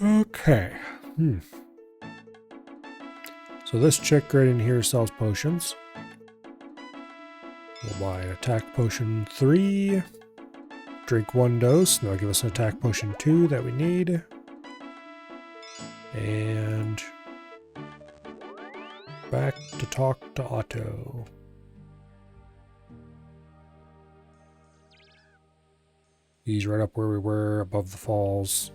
Okay. So this chick right in here sells potions. We'll buy an attack potion 3. Drink 1 dose, and that'll give us an attack potion 2 that we need. And Back to talk to Otto. He's right up where we were, above the falls.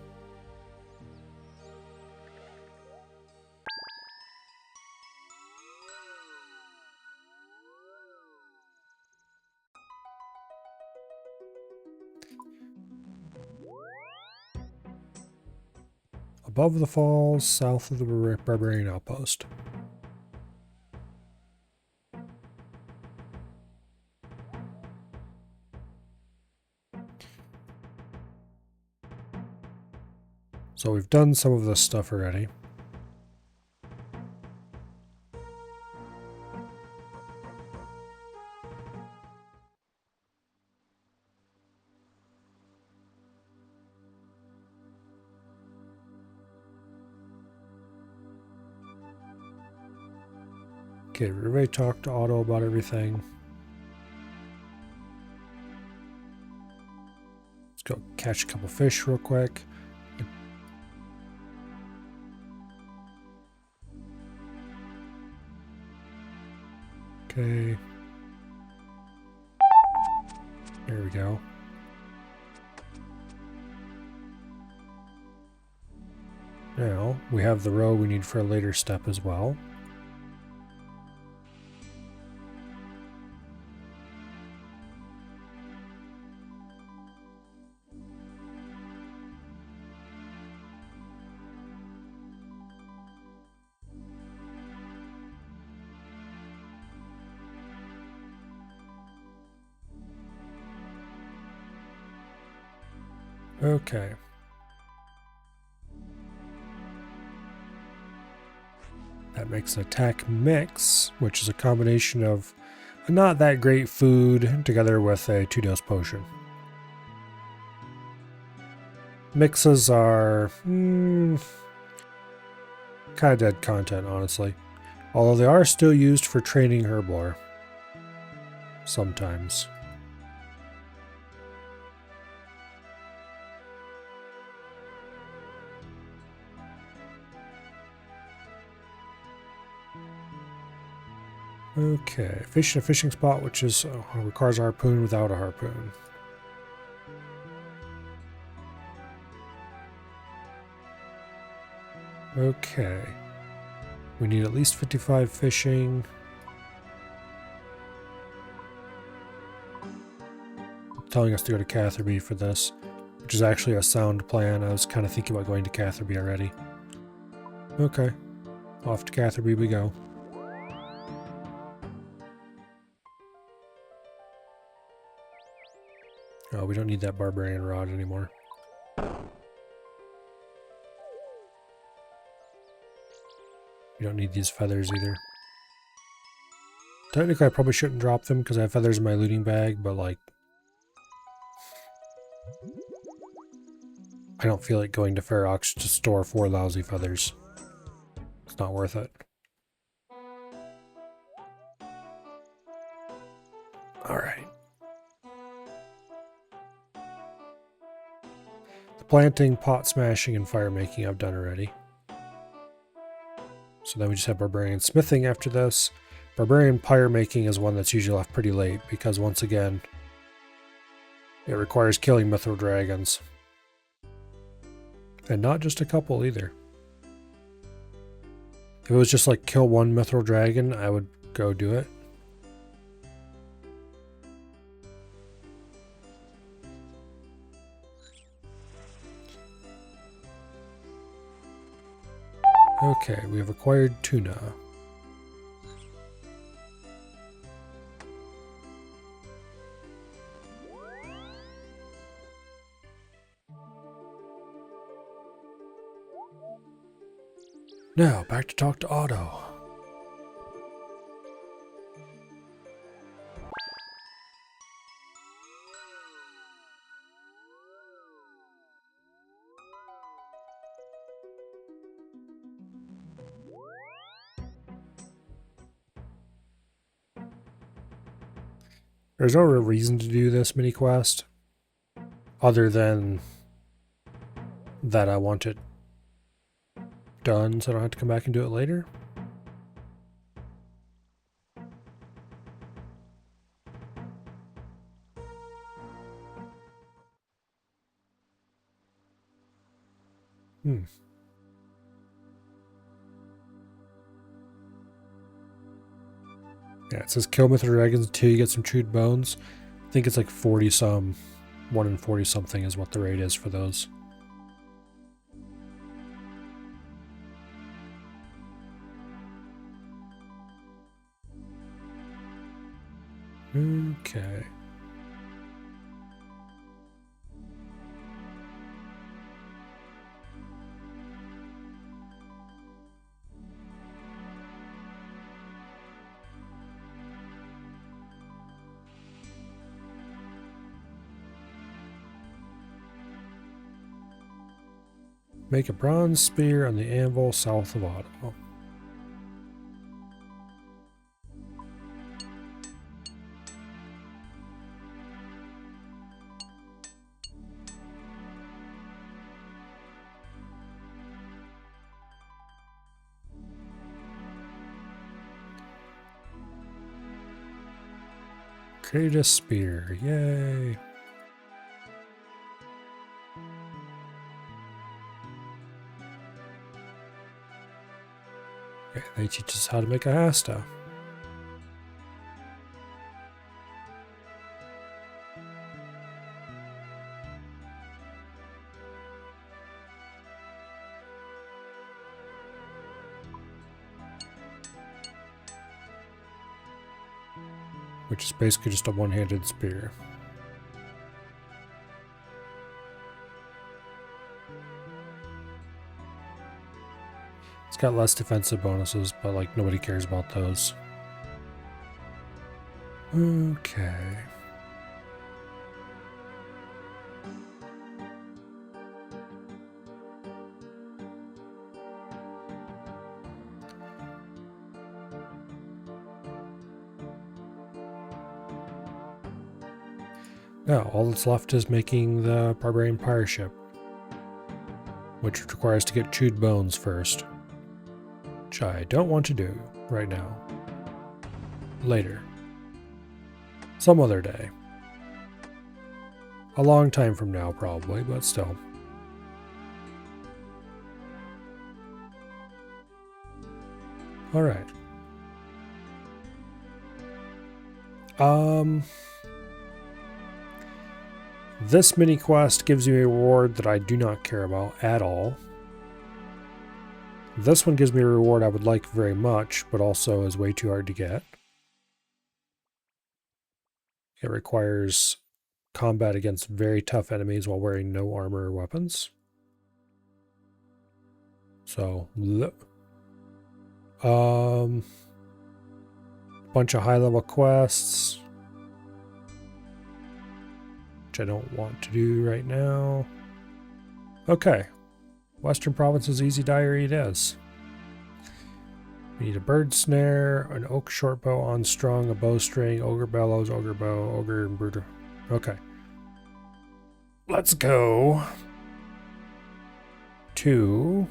Above the falls, south of the Barbarian Outpost. So we've done some of this stuff already. Okay, everybody talked to Otto about everything. Let's go catch a couple fish real quick. Okay. There we go. Now, we have the row we need for a later step as well. Okay. That makes an attack mix, which is a combination of a not that great food together with a 2-dose potion. Mixes are kind of dead content, honestly. Although they are still used for training herblore. Sometimes. Okay, fish in a fishing spot, which is requires a harpoon without a harpoon. Okay. We need at least 55 fishing. Telling us to go to Catherby for this, which is actually a sound plan. I was kind of thinking about going to Catherby already. Okay. Off to Catherby we go. Oh, we don't need that barbarian rod anymore. We don't need these feathers either. Technically, I probably shouldn't drop them because I have feathers in my looting bag, but like... I don't feel like going to Ferox to store 4 lousy feathers. It's not worth it. Alright. The planting, pot smashing, and fire making I've done already. So then we just have Barbarian Smithing after this. Barbarian Pyre Making is one that's usually left pretty late because, once again, it requires killing Mithril Dragons. And not just a couple either. If it was just like kill one Mithril Dragon, I would go do it. Okay, we have acquired tuna. Now, back to talk to Otto. There's no real reason to do this mini quest, other than that I want it done so I don't have to come back and do it later. Hmm. Yeah, it says kill mythic dragons until you get some chewed bones. I think it's like 40 some. 1 in 40 something is what the rate is for those. Okay. Make a bronze spear on the anvil south of Ottawa. Create a spear. Yay. Okay, they teach us how to make a hasta. Which is basically just a one-handed spear. It's got less defensive bonuses, but like nobody cares about those. Okay. Now, all that's left is making the Barbarian Pirate Ship, which requires to get chewed bones first, which I don't want to do right now. Later. Some other day. A long time from now, probably, but still. Alright. This mini quest gives you a reward that I do not care about at all. This one gives me a reward I would like very much, but also is way too hard to get. It requires combat against very tough enemies while wearing no armor or weapons. So, bunch of high-level quests, which I don't want to do right now. Okay, Western Province's Easy Diary it is. We need a bird snare, an oak shortbow unstrung, a bowstring, ogre bellows, ogre bow, ogre and brooder. Okay. Let's go to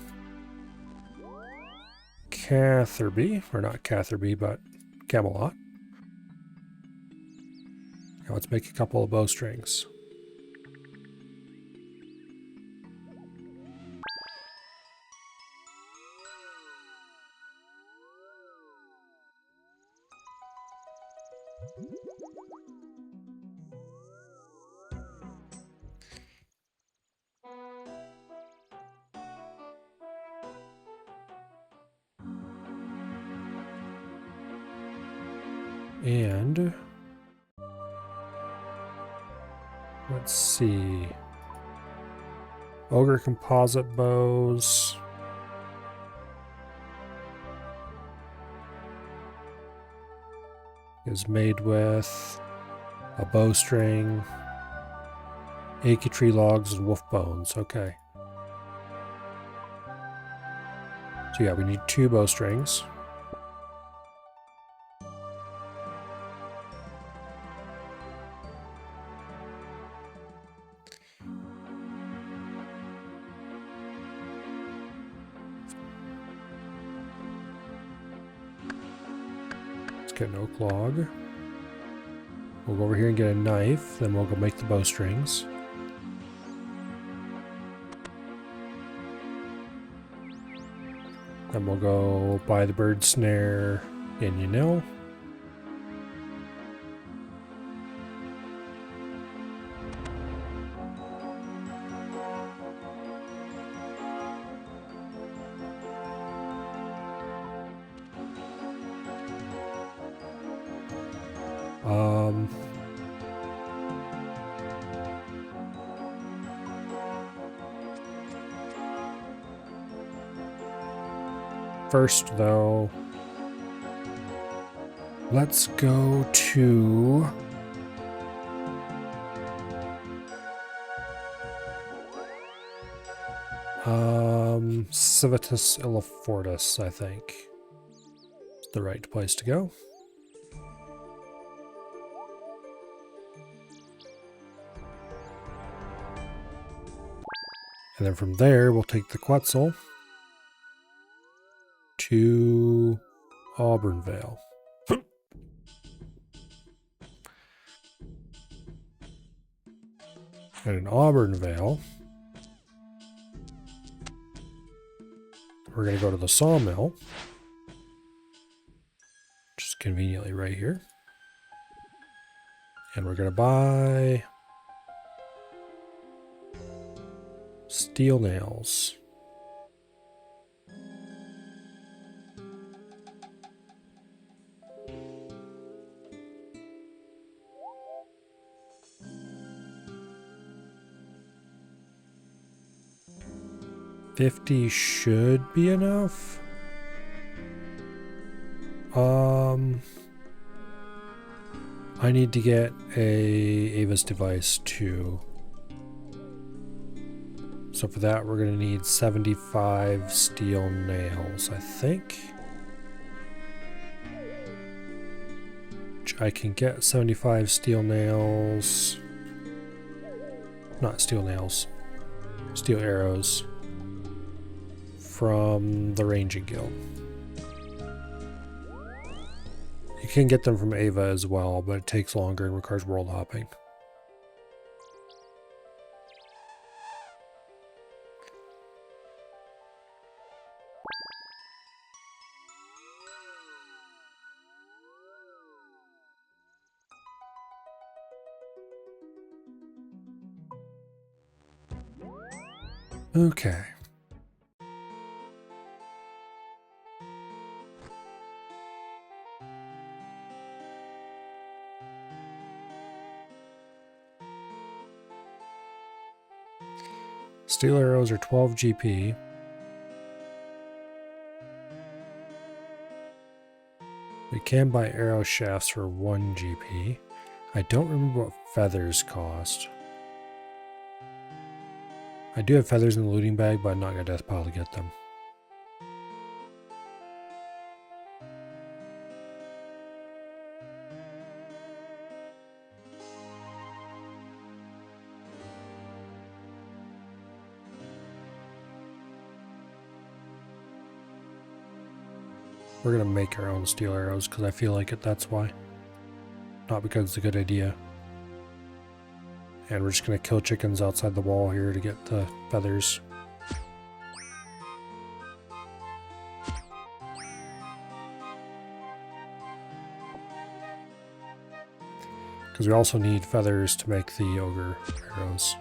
Catherby, or not Catherby, but Camelot. Now let's make a couple of bowstrings. And let's see. Ogre composite bows. Is made with a bowstring, achy tree logs, and wolf bones. Okay. So yeah, we need 2 bowstrings. Get an oak log. We'll go over here and get a knife, then we'll go make the bowstrings. Then we'll go buy the bird snare in Yanil. First, though, let's go to Civitas Illifortis, I think. It's the right place to go. And then from there, we'll take the Quetzal to Auburnvale. And in Auburnvale, we're going to go to the sawmill, which is conveniently right here. And we're going to buy steel nails. $50 should be enough. I need to get Ava's device too. So for that, we're going to need 75 steel nails, I think. Which I can get 75 steel nails. Not steel nails. Steel arrows. From the Ranging Guild. You can get them from Ava as well, but it takes longer and requires world hopping. Okay. Steel arrows are 12 GP. We can buy arrow shafts for 1 GP. I don't remember what feathers cost. I do have feathers in the looting bag, but I'm not going to death pile to get them. We're going to make our own steel arrows because I feel like it, that's why. Not because it's a good idea. And we're just going to kill chickens outside the wall here to get the feathers. Because we also need feathers to make the ogre arrows.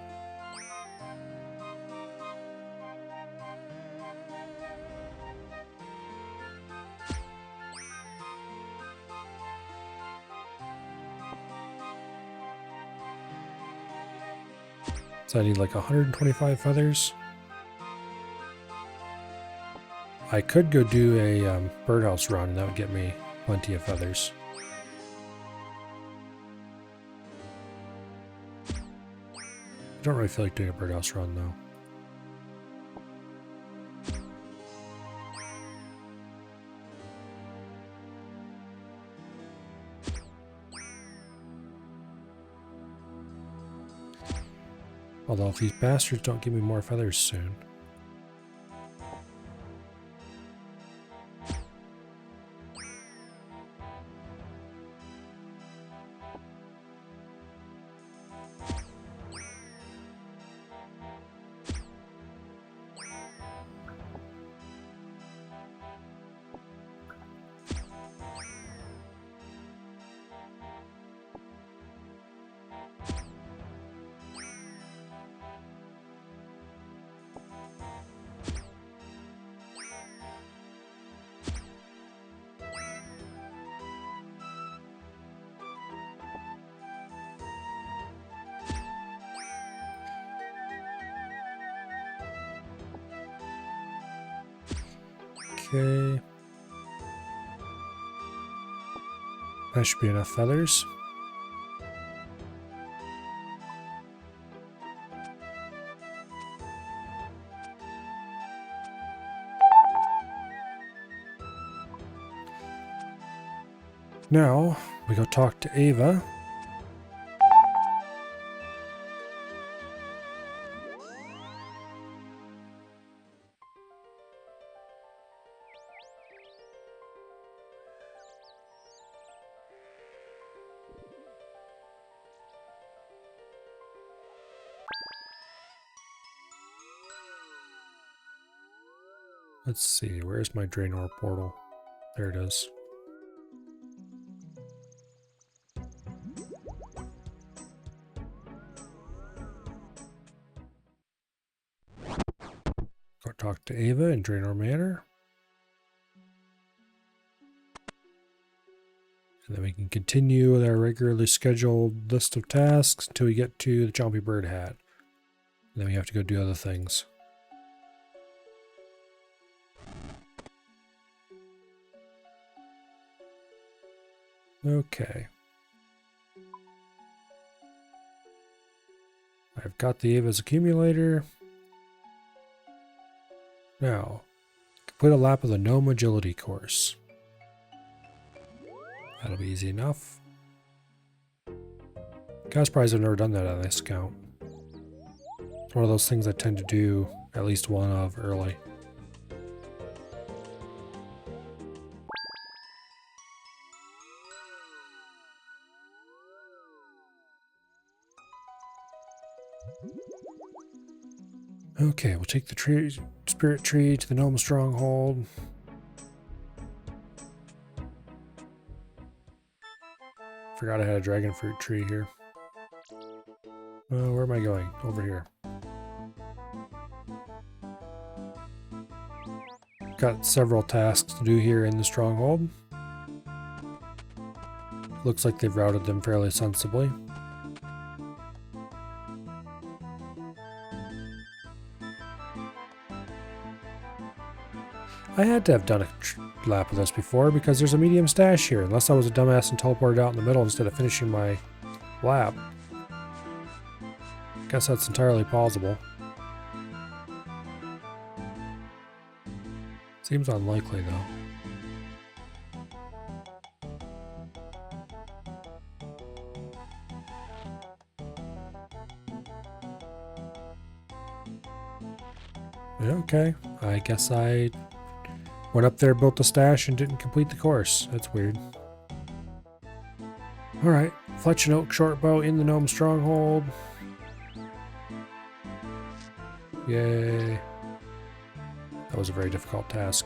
So I need like 125 feathers. I could go do a birdhouse run and that would get me plenty of feathers. I don't really feel like doing a birdhouse run though. Although if these bastards don't give me more feathers soon. Okay. That should be enough feathers. Now, we go talk to Ava. Let's see, where's my Draenor portal? There it is. Go talk to Ava in Draenor Manor. And then we can continue with our regularly scheduled list of tasks until we get to the Chompy Bird hat. And then we have to go do other things. Okay. I've got the Ava's accumulator. Now, complete a lap of the Gnome Agility course. That'll be easy enough. I'm surprised I've never done that on this account. It's one of those things I tend to do at least one of early. Okay, we'll take the spirit tree to the gnome stronghold. Forgot I had a dragon fruit tree here. Where am I going? Over here. Got several tasks to do here in the stronghold. Looks like they've routed them fairly sensibly. I had to have done a lap of this before because there's a medium stash here, unless I was a dumbass and teleported out in the middle instead of finishing my lap. Guess that's entirely plausible. Seems unlikely though. Okay, I guess I went up there, built the stash, and didn't complete the course. That's weird. Alright, Fletch and Oak Shortbow in the Gnome Stronghold. Yay. That was a very difficult task.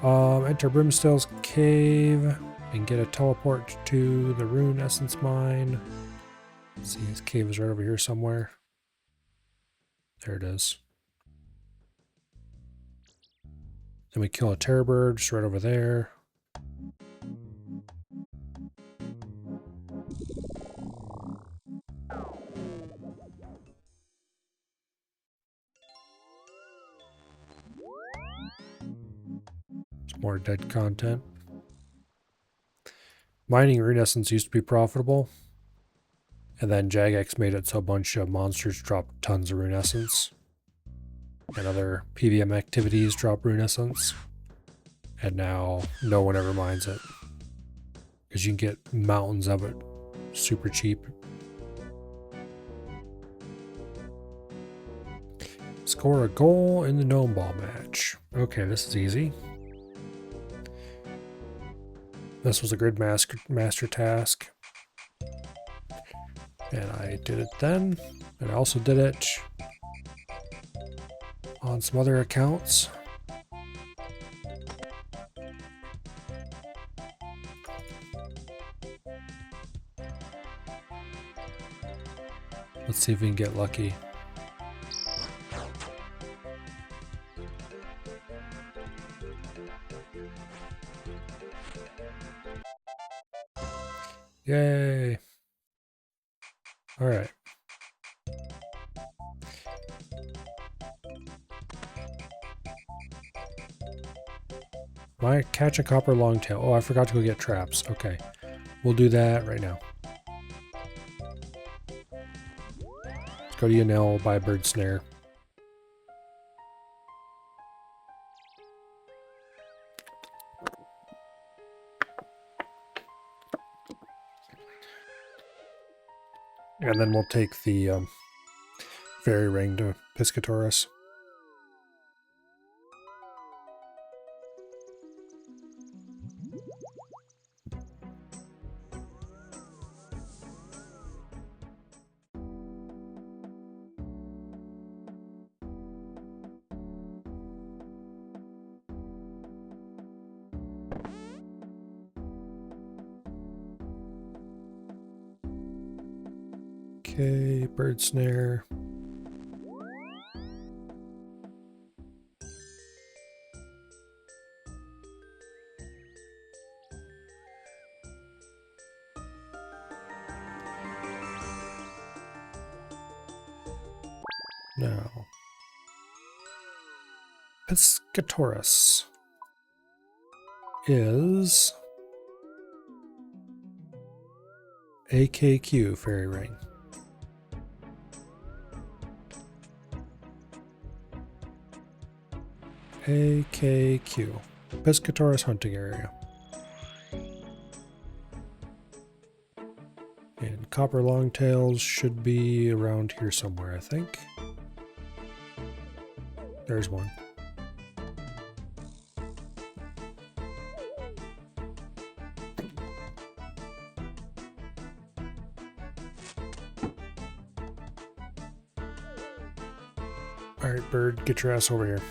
Enter Brimstill's Cave and get a teleport to the Rune Essence Mine. Let's see, his cave is right over here somewhere. There it is. Then we kill a terror bird just right over there. Some more dead content. Mining rune essence used to be profitable. And then Jagex made it so a bunch of monsters dropped tons of rune essence. And other PVM activities drop rune essence. And now no one ever mines it. Because you can get mountains of it super cheap. Score a goal in the gnome ball match. Okay, this is easy. This was a grid master task. And I did it then. And I also did it on some other accounts. Let's see if we can get lucky. Yay! All right. Why catch a copper longtail? Oh, I forgot to go get traps. Okay. We'll do that right now. Let's go to Yanel, buy a bird snare. And then we'll take the fairy ring to Piscatoris. Okay, bird snare. Now, Piscatoris is AKQ fairy ring. AKQ, Piscatoris hunting area. And copper longtails should be around here somewhere, I think. There's one. Alright, bird, get your ass over here.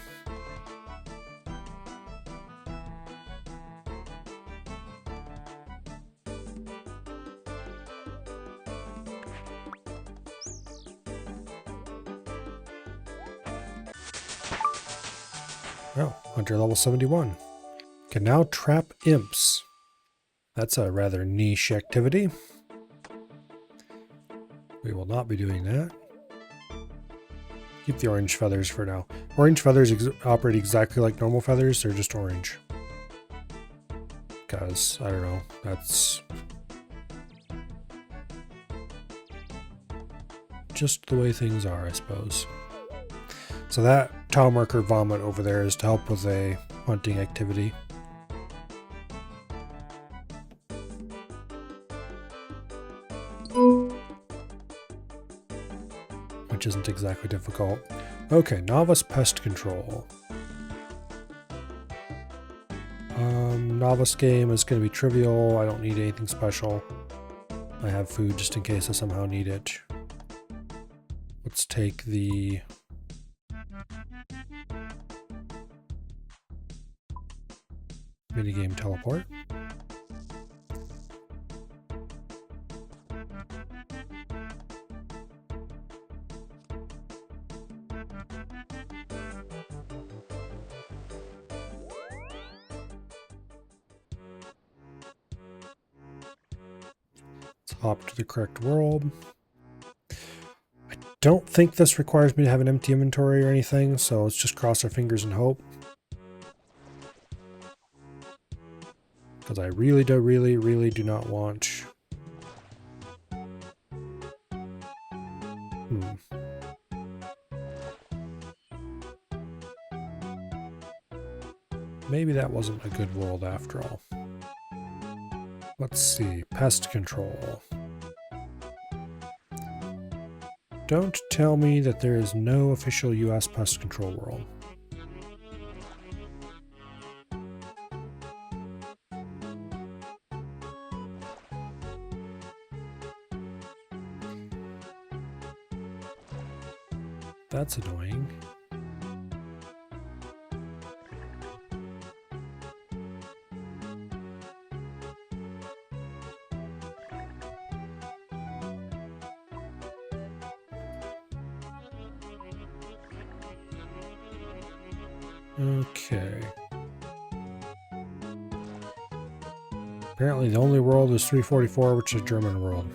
Oh, Hunter level 71. Can now trap imps. That's a rather niche activity. We will not be doing that. Keep the orange feathers for now. Orange feathers operate exactly like normal feathers, they're just orange. Because, I don't know, that's just the way things are, I suppose. So that tile marker vomit over there is to help with a hunting activity. Which isn't exactly difficult. Okay, novice pest control. Novice game is going to be trivial. I don't need anything special. I have food just in case I somehow need it. Let's take the minigame teleport. Let's hop to the correct world. I don't think this requires me to have an empty inventory or anything, so let's just cross our fingers and hope. Because I really do not want... Maybe that wasn't a good world after all. Let's see. Pest control. Don't tell me that there is no official US pest control world. That's annoying. Okay. Apparently the only world is 344, which is German world.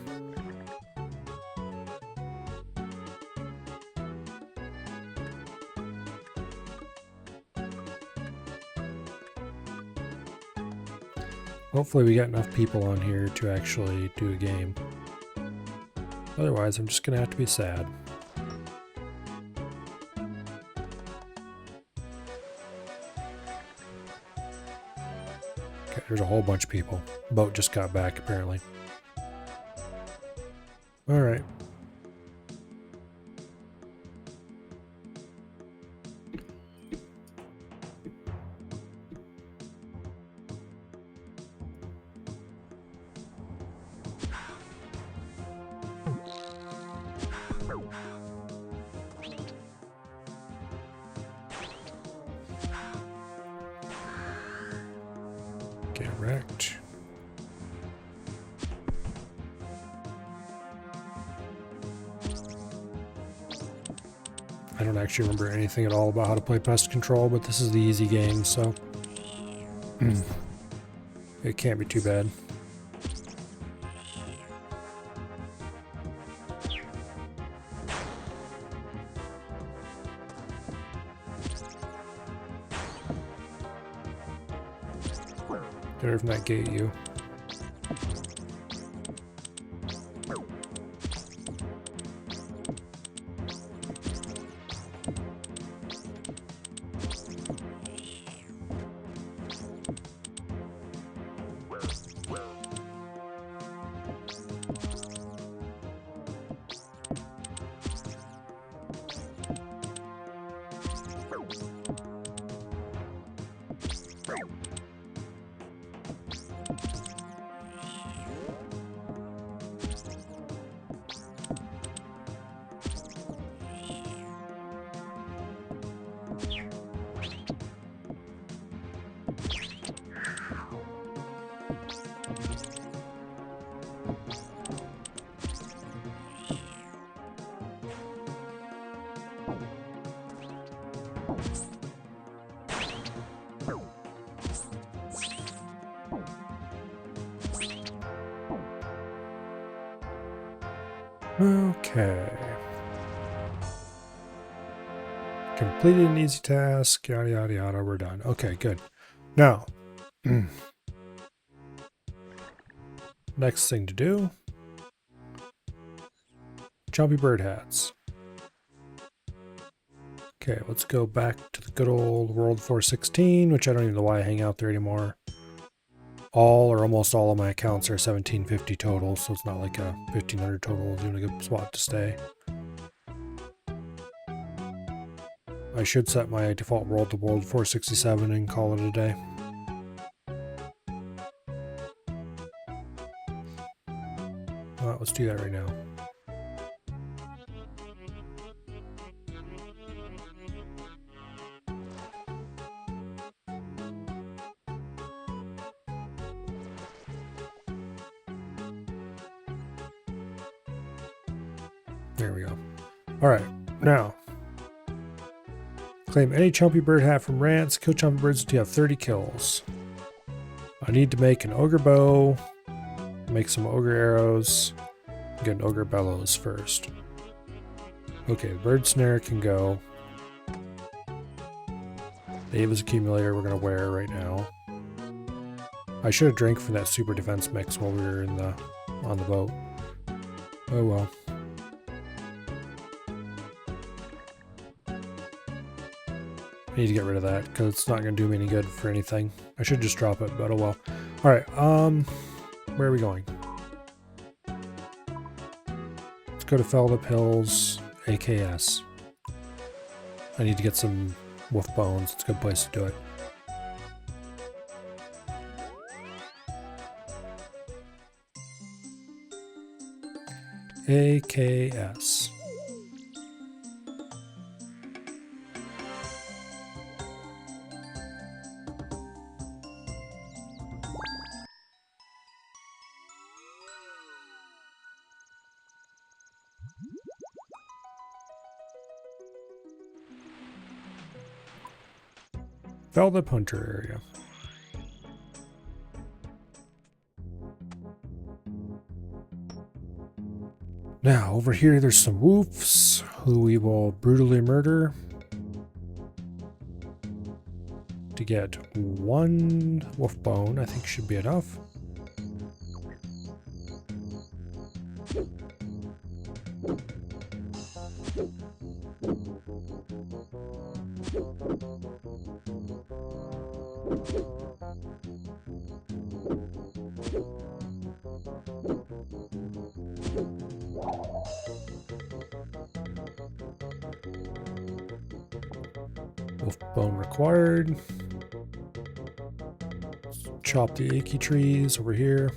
Hopefully we got enough people on here to actually do a game. Otherwise, I'm just gonna have to be sad. Okay, there's a whole bunch of people. Boat just got back, apparently. Alright. Get wrecked. I don't actually remember anything at all about how to play pest control, but this is the easy game, so it can't be too bad. Get her from that gate, you. Okay. Completed an easy task, yada yada yada, we're done. Okay, good. Now, next thing to do, jumpy bird hats. Okay, let's go back to the good old World 416, which I don't even know why I hang out there anymore. All or almost all of my accounts are 1750 total, so it's not like a 1500 total is even a good spot to stay. I should set my default world to World 467 and call it a day. Well, let's do that right now. There we go. Alright, now. Claim any Chumpy Bird hat from rants. Kill Chumpy Birds until you have 30 kills. I need to make an Ogre Bow, make some Ogre Arrows, get an Ogre Bellows first. Okay, the Bird Snare can go. The Ava's Accumulator we're going to wear right now. I should have drank from that Super Defense mix while we were on the boat. Oh well. I need to get rid of that because it's not going to do me any good for anything. I should just drop it, but oh well. Alright, where are we going? Let's go to Feldip Hills, AKS. I need to get some wolf bones. It's a good place to do it. AKS. Feldip Hunter area. Now, over here there's some wolves who we will brutally murder to get 1 wolf bone, I think should be enough. Wolf bone required. Chop the achy trees over here.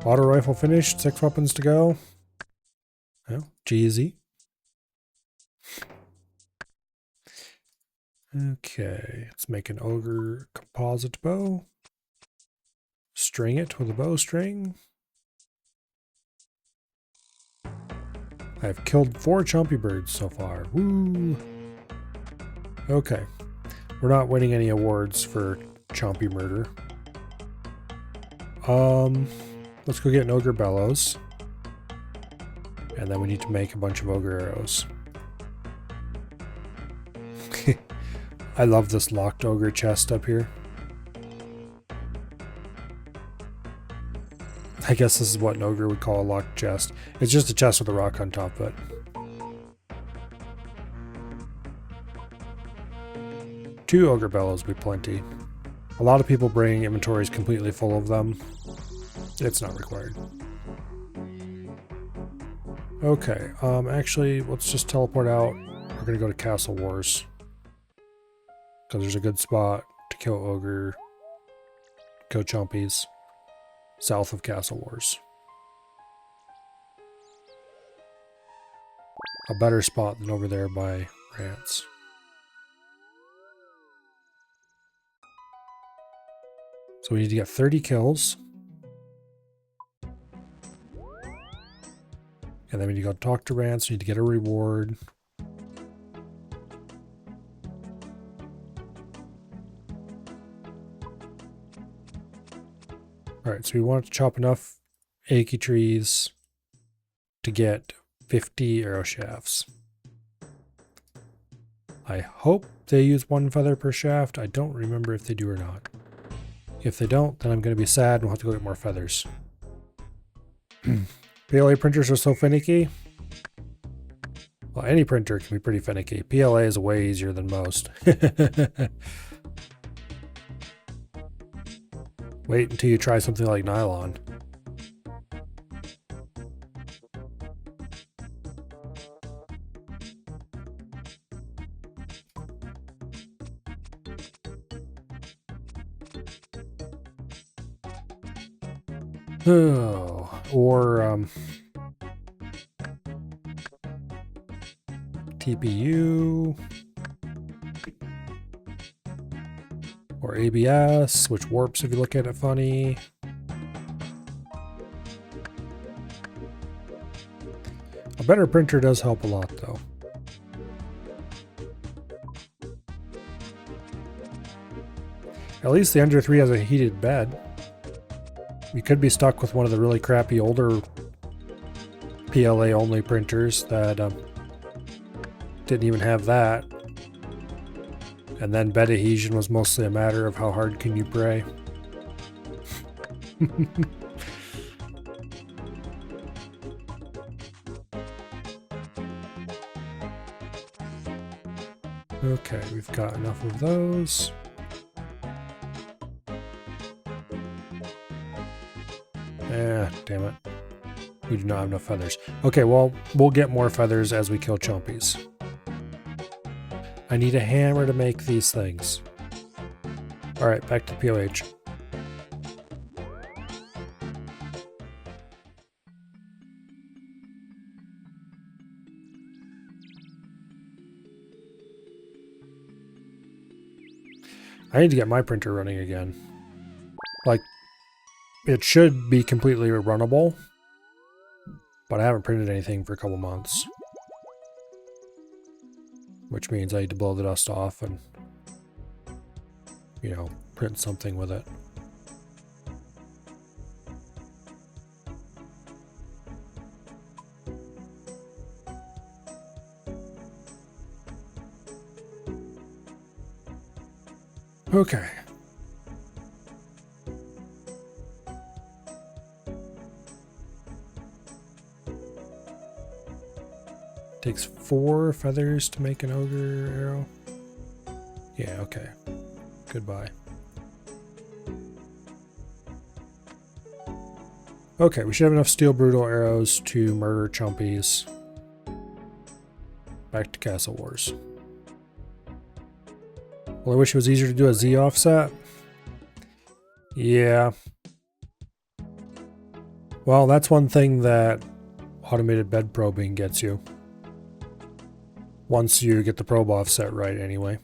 Auto rifle finished, 6 weapons to go. Oh, Jeezy. Okay, let's make an ogre composite bow. String it with a bowstring. I've killed 4 chompy birds so far. Woo! Okay, we're not winning any awards for chompy murder. Let's go get an ogre bellows. And then we need to make a bunch of ogre arrows. I love this locked ogre chest up here. I guess this is what an ogre would call a locked chest. It's just a chest with a rock on top of it. Two ogre bellows would be plenty. A lot of people bring inventories completely full of them. It's not required. Okay, actually, let's just teleport out. We're gonna go to Castle Wars. Because there's a good spot to kill ogre, kill chompies, south of Castle Wars. A better spot than over there by Rants. So we need to get 30 kills. And then we need to go talk to Rants, we need to get a reward. Alright, so we want to chop enough achy trees to get 50 arrow shafts. I hope they use 1 feather per shaft. I don't remember if they do or not. If they don't, then I'm going to be sad and we'll have to go get more feathers. PLA printers are so finicky. Well, any printer can be pretty finicky. PLA is way easier than most. Wait until you try something like nylon. Oh, or TPU, or ABS, which warps if you look at it funny. A better printer does help a lot, though. At least the Ender 3 has a heated bed. You could be stuck with one of the really crappy older PLA only printers that didn't even have that. And then bed adhesion was mostly a matter of how hard can you pray. Okay, we've got enough of those. Damn it. We do not have enough feathers. Okay, well, we'll get more feathers as we kill chompies. I need a hammer to make these things. Alright, back to POH. I need to get my printer running again. Like, it should be completely runnable, but I haven't printed anything for a couple months. Which means I need to blow the dust off and, you know, print something with it. Okay. Takes 4 feathers to make an ogre arrow. Yeah, okay. Goodbye. Okay, we should have enough steel brutal arrows to murder chumpies. Back to Castle Wars. Well, I wish it was easier to do a Z offset. Yeah. Well, that's one thing that automated bed probing gets you. Once you get the probe offset right, anyway.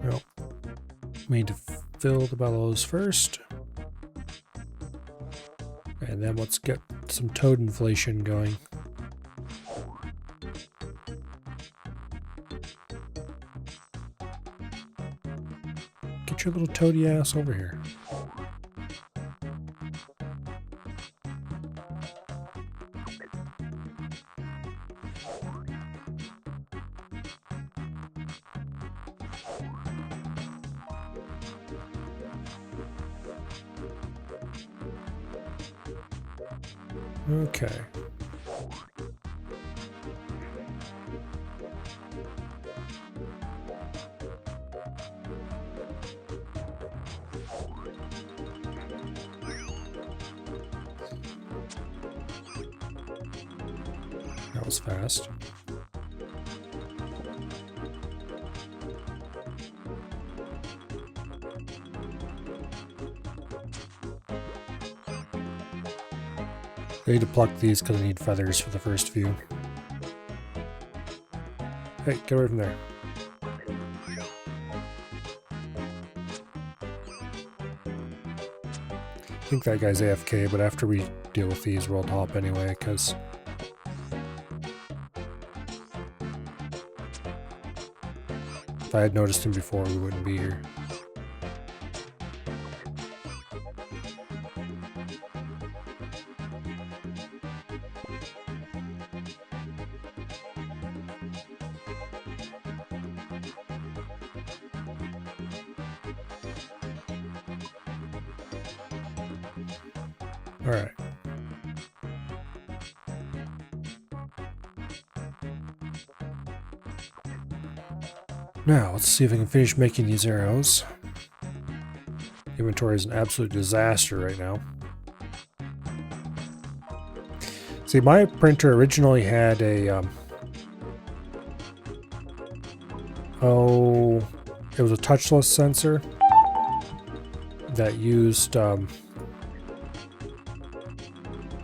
Well, we need to fill the bellows first. And then let's get some toad inflation going. Get your little toady ass over here. Okay. That was fast. I need to pluck these because I need feathers for the first few. Hey, get away from there. I think that guy's AFK, but after we deal with these, we'll hop anyway, because if I had noticed him before, we wouldn't be here. All right. Now, let's see if I can finish making these arrows. Inventory is an absolute disaster right now. See, my printer originally had a, it was a touchless sensor that used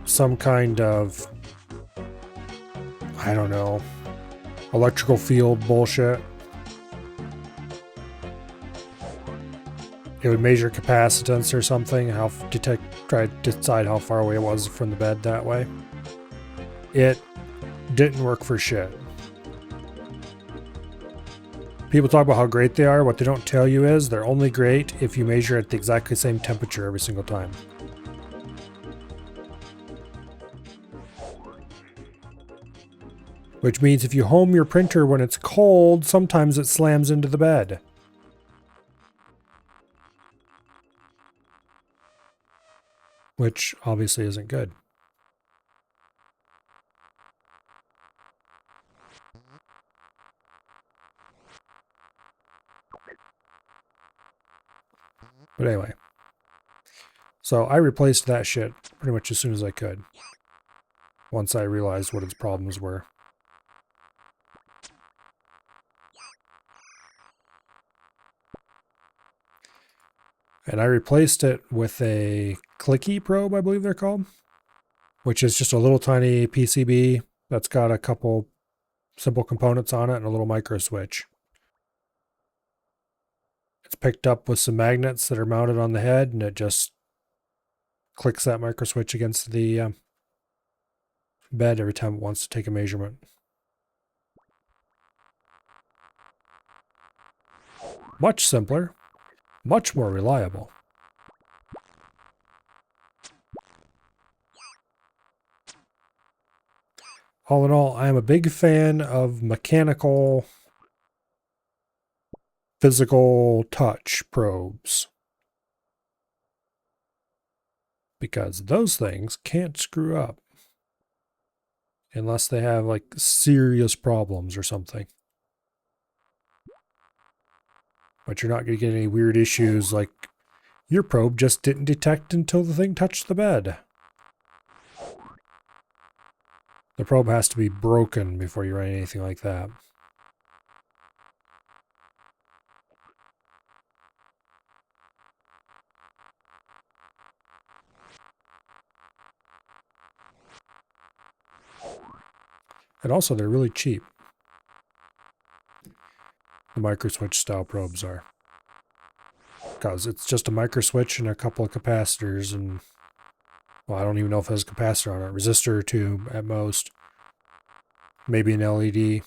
some kind of, I don't know, electrical field bullshit. It would measure capacitance or something, try to decide how far away it was from the bed that way. It didn't work for shit. People talk about how great they are. What they don't tell you is they're only great if you measure at the exactly same temperature every single time. Which means if you home your printer when it's cold, sometimes it slams into the bed. Which obviously isn't good. But anyway. So I replaced that shit pretty much as soon as I could. Once I realized what its problems were. And I replaced it with a clicky probe, I believe they're called. Which is just a little tiny PCB that's got a couple simple components on it and a little micro switch. It's picked up with some magnets that are mounted on the head, and it just clicks that micro switch against the bed every time it wants to take a measurement. Much simpler, much more reliable. All in all, I am a big fan of mechanical, physical touch probes. Because those things can't screw up. Unless they have like serious problems or something. But you're not going to get any weird issues like your probe just didn't detect until the thing touched the bed. The probe has to be broken before you run anything like that. And also, they're really cheap. The microswitch style probes are. Because it's just a microswitch and a couple of capacitors and, well, I don't even know if it has a capacitor on it. Resistor or two at most. Maybe an LED.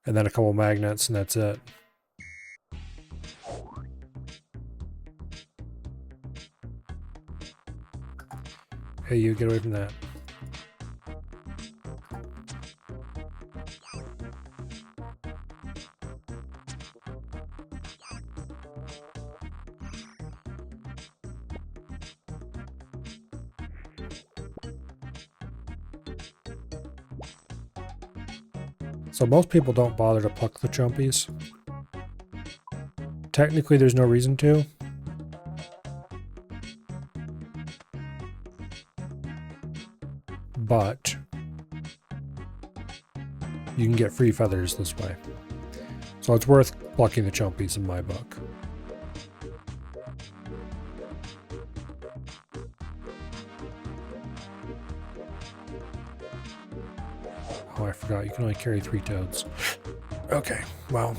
And then a couple magnets and that's it. Hey, you get away from that. So most people don't bother to pluck the chumpies. Technically, there's no reason to. But you can get free feathers this way. So it's worth plucking the chumpies in my book. Oh, I forgot. You can only carry 3 toads. Okay, well.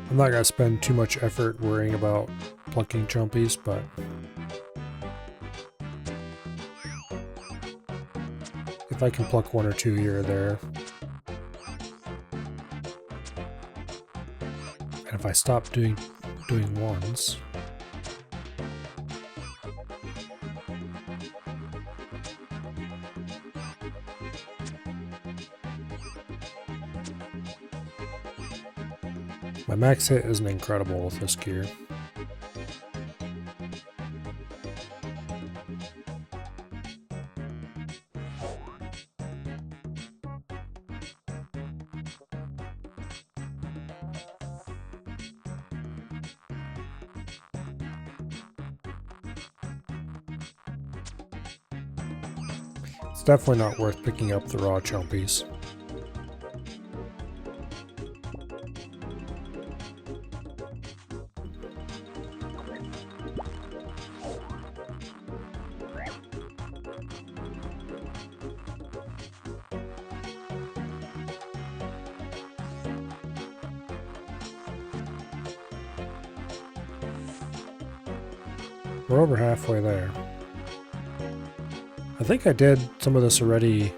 I'm not going to spend too much effort worrying about plucking chumpies, but if I can pluck 1 or 2 here or there, and if I stop doing ones, my max hit isn't incredible with this gear. It's definitely not worth picking up the raw chumpies. We're over halfway there. I think I did some of this already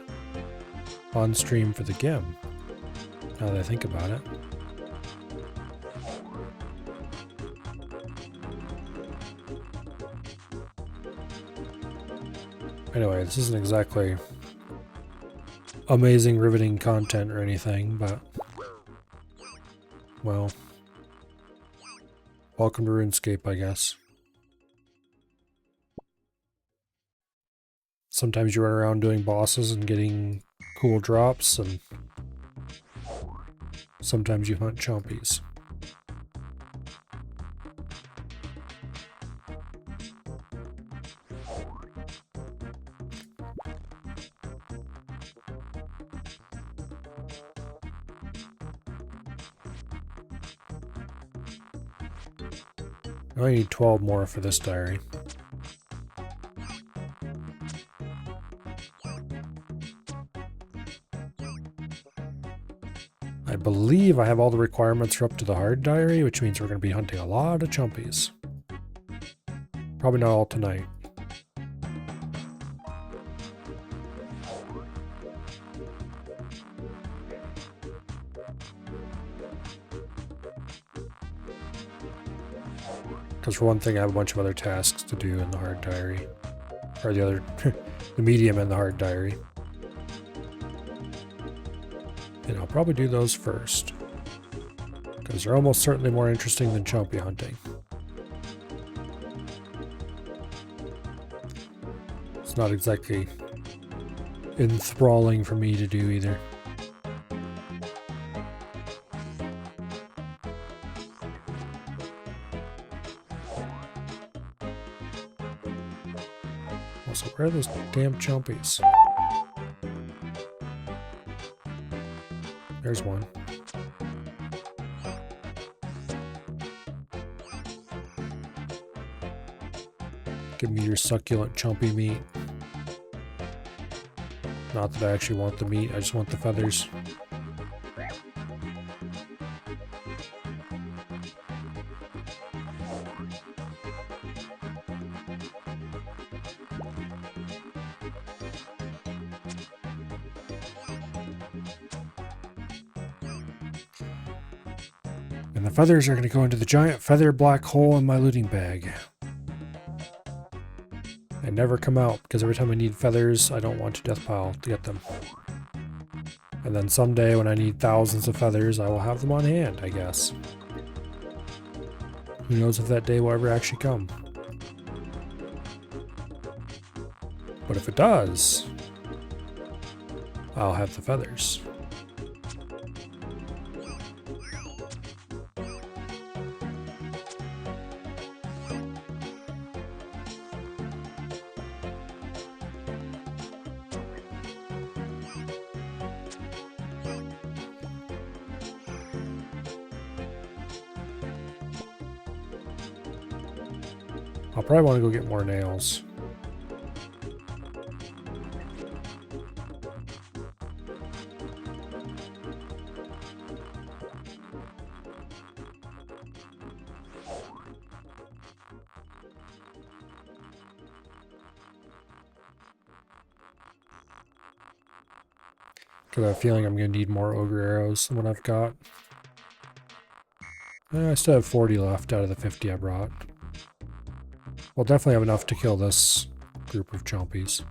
on stream for the GIM, now that I think about it. Anyway, this isn't exactly amazing, riveting content or anything, but, well, welcome to RuneScape, I guess. Sometimes you run around doing bosses and getting cool drops, and sometimes you hunt chompies. I only need 12 more for this diary. I believe I have all the requirements for up to the hard diary, which means we're going to be hunting a lot of chumpies. Probably not all tonight. Because for one thing, I have a bunch of other tasks to do in the hard diary. Or the other, the medium and the hard diary. And I'll probably do those first. Because they're almost certainly more interesting than chumpy hunting. It's not exactly enthralling for me to do either. Also, where are those damn chumpies? There's one. Give me your succulent chumpy meat. Not that I actually want the meat, I just want the feathers. And the feathers are going to go into the giant feather black hole in my looting bag. And never come out, because every time I need feathers, I don't want to death pile to get them. And then someday when I need thousands of feathers, I will have them on hand, I guess. Who knows if that day will ever actually come. But if it does, I'll have the feathers. I'll probably want to go get more nails. Because I have a feeling I'm going to need more ogre arrows than what I've got. I still have 40 left out of the 50 I brought. We'll definitely have enough to kill this group of chompies.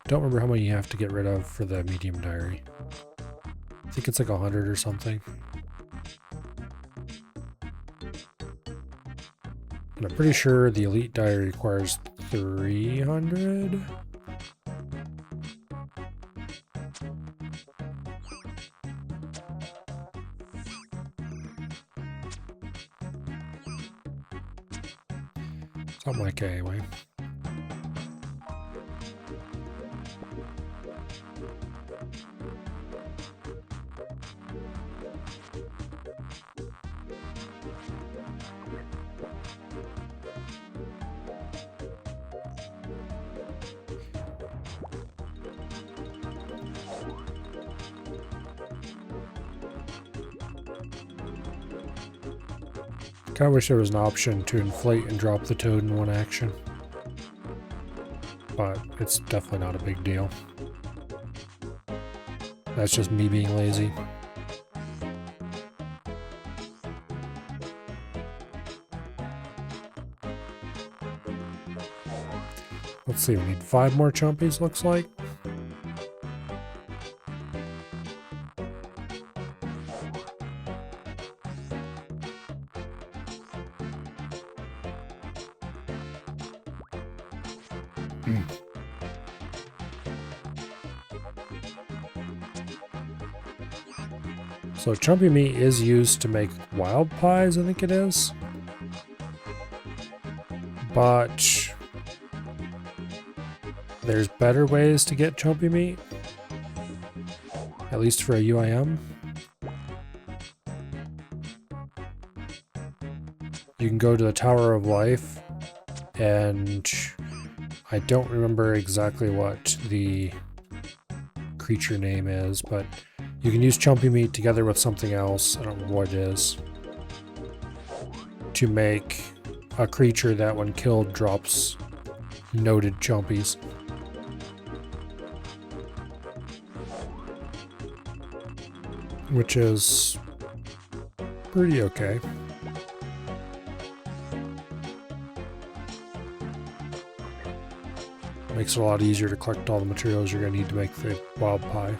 Don't remember how many you have to get rid of for the medium diary. I think it's like 100 or something. And I'm pretty sure the elite diary requires 300? Something like that anyway. I wish there was an option to inflate and drop the toad in one action. But it's definitely not a big deal. That's just me being lazy. Let's see, we need 5 more chumpies, looks like. So chumpy meat is used to make wild pies, I think it is. But there's better ways to get chumpy meat. At least for a UIM. You can go to the Tower of Life and I don't remember exactly what the creature name is, but you can use chumpy meat together with something else, I don't remember what it is, to make a creature that when killed drops noted chumpies. Which is pretty okay. Makes it a lot easier to collect all the materials you're going to need to make the wild pie.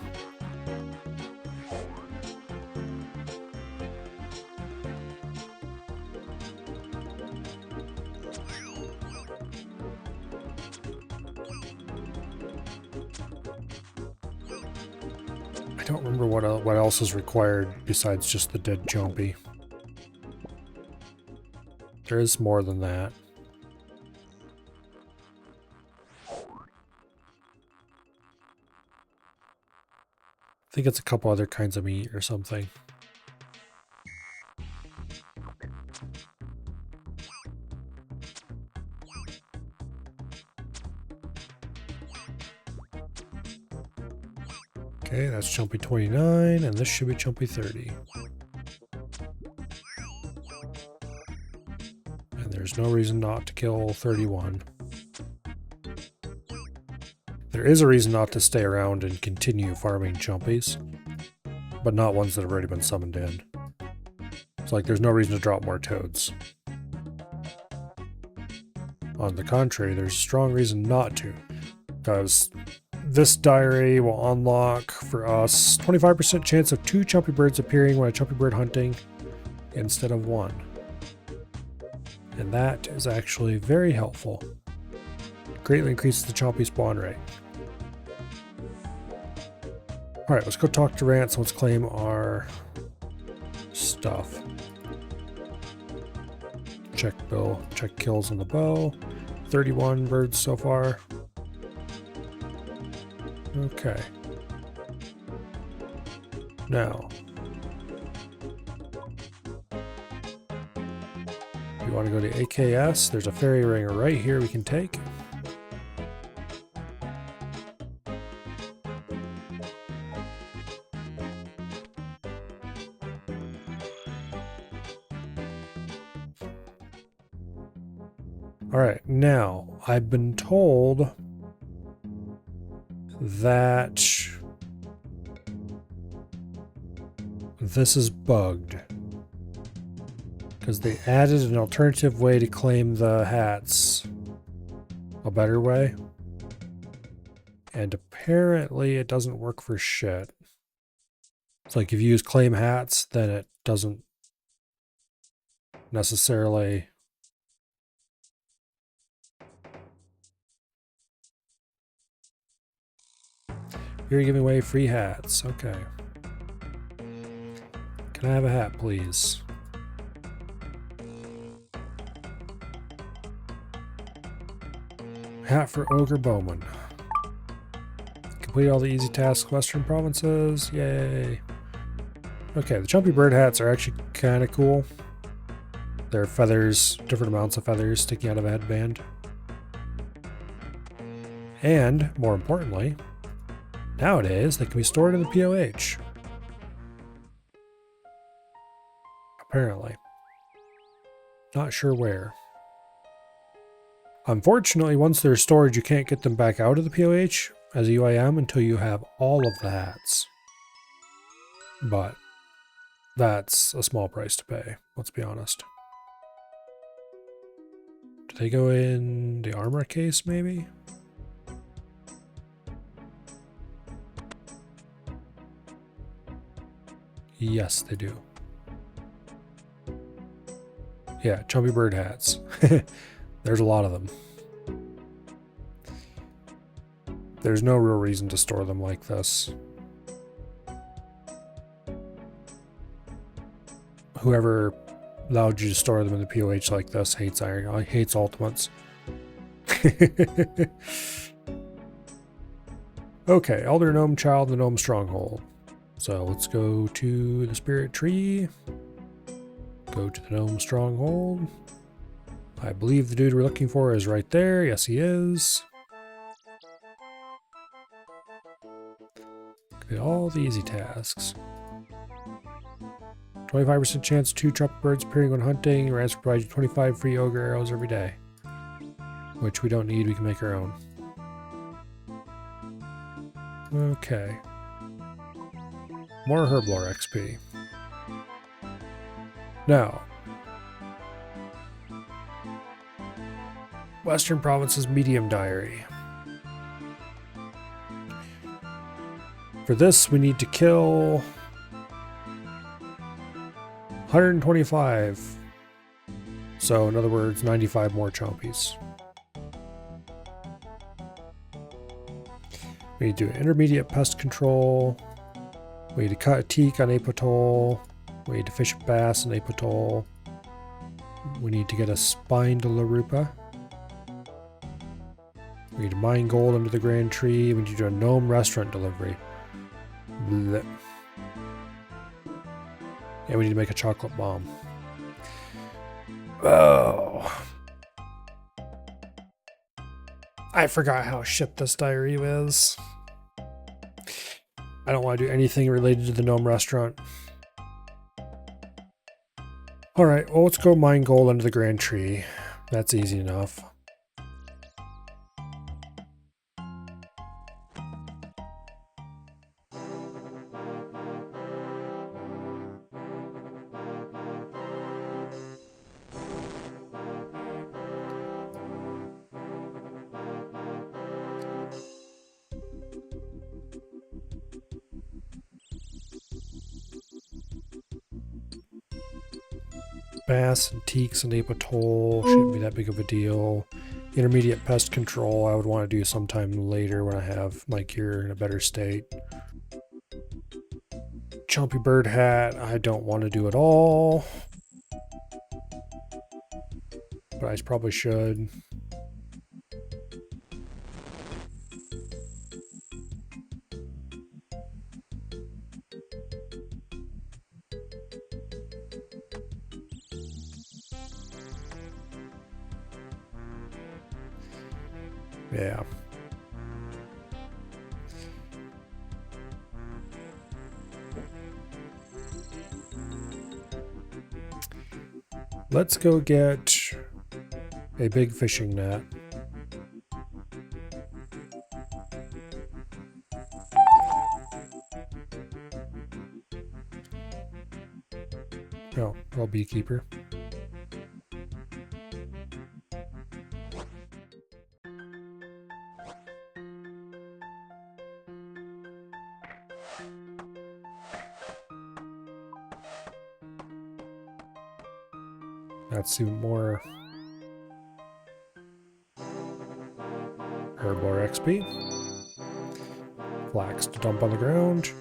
I don't remember what else is required besides just the dead chompy. There is more than that. I think it's a couple other kinds of meat or something. Okay, that's chumpy 29, and this should be chumpy 30. And there's no reason not to kill 31. There is a reason not to stay around and continue farming chumpies, but not ones that have already been summoned in. It's like there's no reason to drop more toads. On the contrary, there's a strong reason not to, because this diary will unlock for us 25% chance of 2 chumpy birds appearing when a chumpy bird hunting instead of 1. And that is actually very helpful. Greatly increases the chompy spawn rate. Alright, let's go talk to Rance and let's claim our stuff. Check bill, check kills on the bow. 31 birds so far. Okay. Now, you want to go to AKS, there's a fairy ring right here we can take. Alright, now, I've been told that this is bugged because they added an alternative way to claim the hats, a better way, and apparently it doesn't work for shit. It's like if you use claim hats, then it doesn't necessarily You're giving away free hats. Okay. Can I have a hat, please? Hat for Ogre Bowman. Complete all the easy tasks, Western provinces. Yay. Okay, the Chumpy Bird hats are actually kind of cool. They're feathers, different amounts of feathers sticking out of a headband. And, more importantly, nowadays they can be stored in the POH. Apparently. Not sure where. Unfortunately, once they're stored, you can't get them back out of the POH as a UIM until you have all of the hats. But that's a small price to pay, let's be honest. Do they go in the armor case, maybe? Yes, they do. Yeah, Chumpy Bird hats. There's a lot of them. There's no real reason to store them like this. Whoever allowed you to store them in the POH like this hates hates ultimates. Okay, Elder Gnome Child, the Gnome Stronghold. So let's go to the Spirit Tree. Go to the Gnome Stronghold. I believe the dude we're looking for is right there. Yes, he is. Get all the easy tasks. 25% chance 2 trumpet birds appearing when hunting. Rats provide you 25 free ogre arrows every day. Which we don't need, we can make our own. Okay. More herblore XP. Now. Western Province's Medium Diary. For this, we need to kill 125. So, in other words, 95 more chompies. We need to do intermediate pest control. We need to cut a teak on Apatoll. We need to fish a bass on Apatoll. We need to get a spined Larupa. We need to mine gold under the Grand Tree. We need to do a gnome restaurant delivery. Blech. And we need to make a chocolate bomb. Oh. I forgot how shit this diary is. I don't want to do anything related to the gnome restaurant. Alright, well, let's go mine gold under the Grand Tree. That's easy enough. Bass and teaks and Apatoll shouldn't be that big of a deal. Intermediate pest control I would want to do sometime later when I have my gear in a better state. Chompy bird hat I don't want to do at all. But I probably should. Yeah. Let's go get a big fishing net. Oh, well, beekeeper. That's even more herblore XP. Flax to dump on the ground.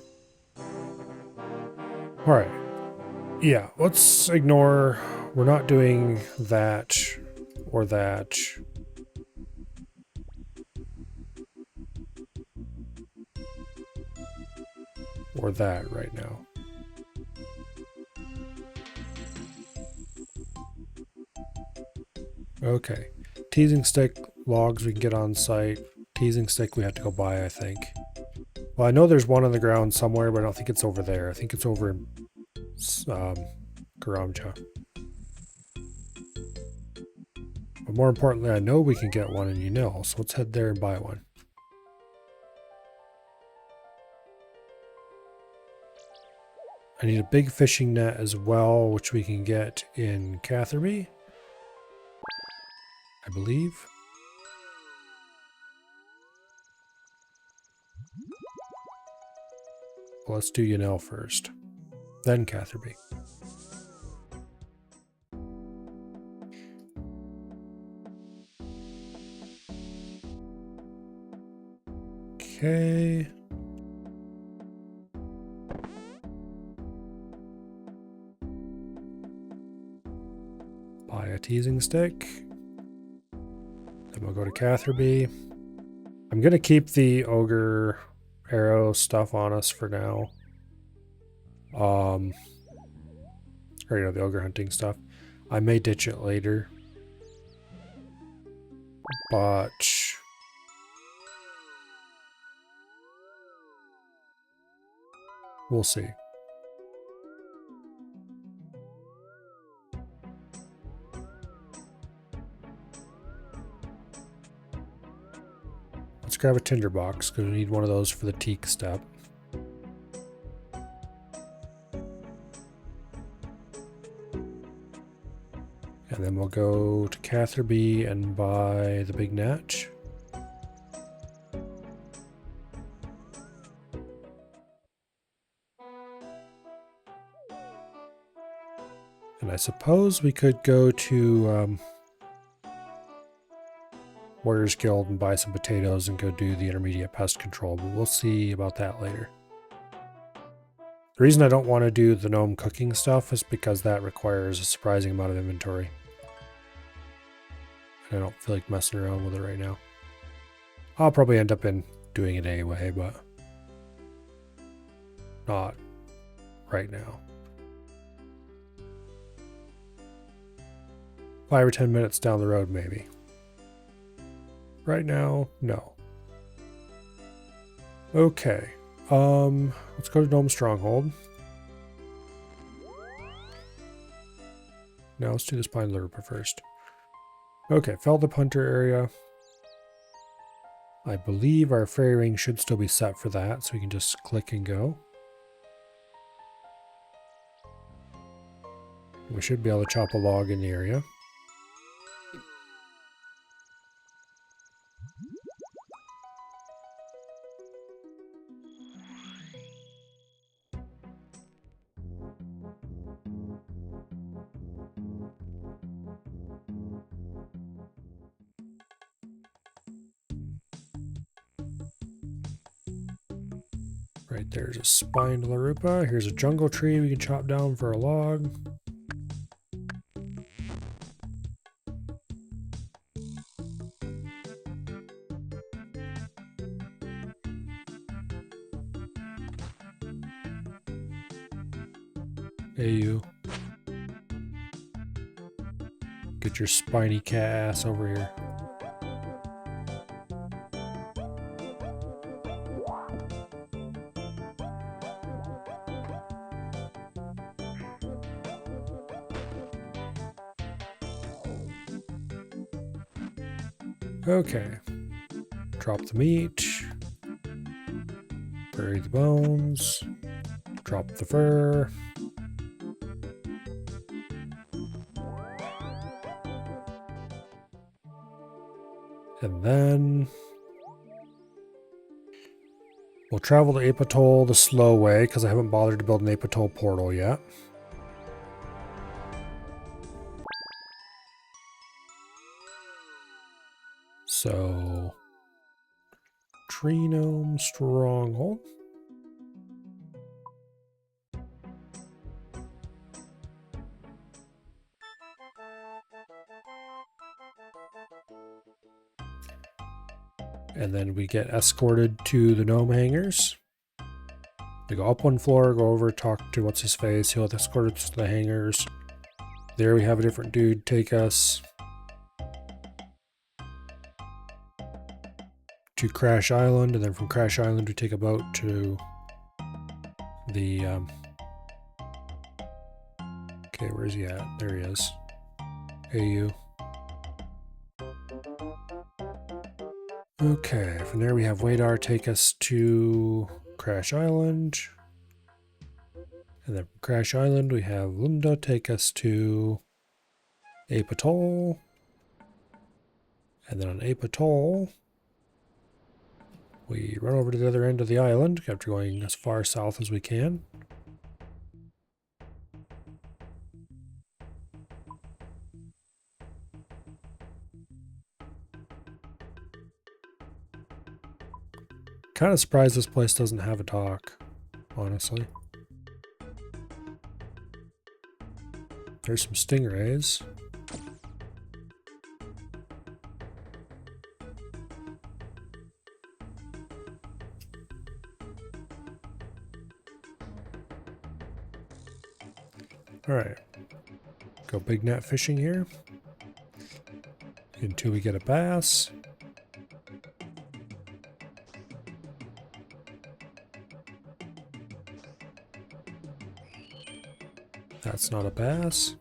Alright. Yeah, let's ignore. We're not doing that or that. Or that right now. Okay. Teasing stick logs we can get on site. Teasing stick we have to go buy, I think. Well, I know there's one on the ground somewhere, but I don't think it's over there. I think it's over in Karamja. But more importantly, I know we can get one in Unil, so let's head there and buy one. I need a big fishing net as well, which we can get in Catherby, I believe. Well, let's do Unil first, then Catherby. Okay. Buy a teasing stick. Then we'll go to Catherby. I'm going to keep the ogre arrow stuff on us for now. Or, you know, the ogre hunting stuff. I may ditch it later. But We'll see. Let's grab a tinderbox because we need one of those for the teak step. And then we'll go to Catherby and buy the big natch. And I suppose we could go to Warriors Guild and buy some potatoes and go do the intermediate pest control, but we'll see about that later. The reason I don't want to do the gnome cooking stuff is because that requires a surprising amount of inventory. And I don't feel like messing around with it right now. I'll probably end up doing it anyway, but not right now. 5 or 10 minutes down the road, maybe. Right now, no. Okay. Let's go to Gnome Stronghold. Now let's do the Spine Lurper first. Okay, Feldip Hunter area. I believe our fairy ring should still be set for that, so we can just click and go. We should be able to chop a log in the area. Right there's a spined Larupa. Here's a jungle tree we can chop down for a log. Hey you. Get your spiny cat ass over here. Okay. Drop the meat. Bury the bones. Drop the fur. And then we'll travel to Apatoll the slow way because I haven't bothered to build an Apatoll portal yet. So, Tree Gnome Stronghold. And then we get escorted to the gnome hangars. We go up one floor, go over, talk to what's his face. He'll escort us to the hangars. There we have a different dude take us to Crash Island, and then from Crash Island we take a boat to the okay, where's he at? There he is. Hey you. Okay, from there we have Wadar take us to Crash Island. And then from Crash Island we have Lunda take us to Apatoll. And then on Apatoll we run over to the other end of the island after going as far south as we can. Kind of surprised this place doesn't have a dock, honestly. There's some stingrays. Alright. Go big net fishing here until we get a bass. That's not a bass.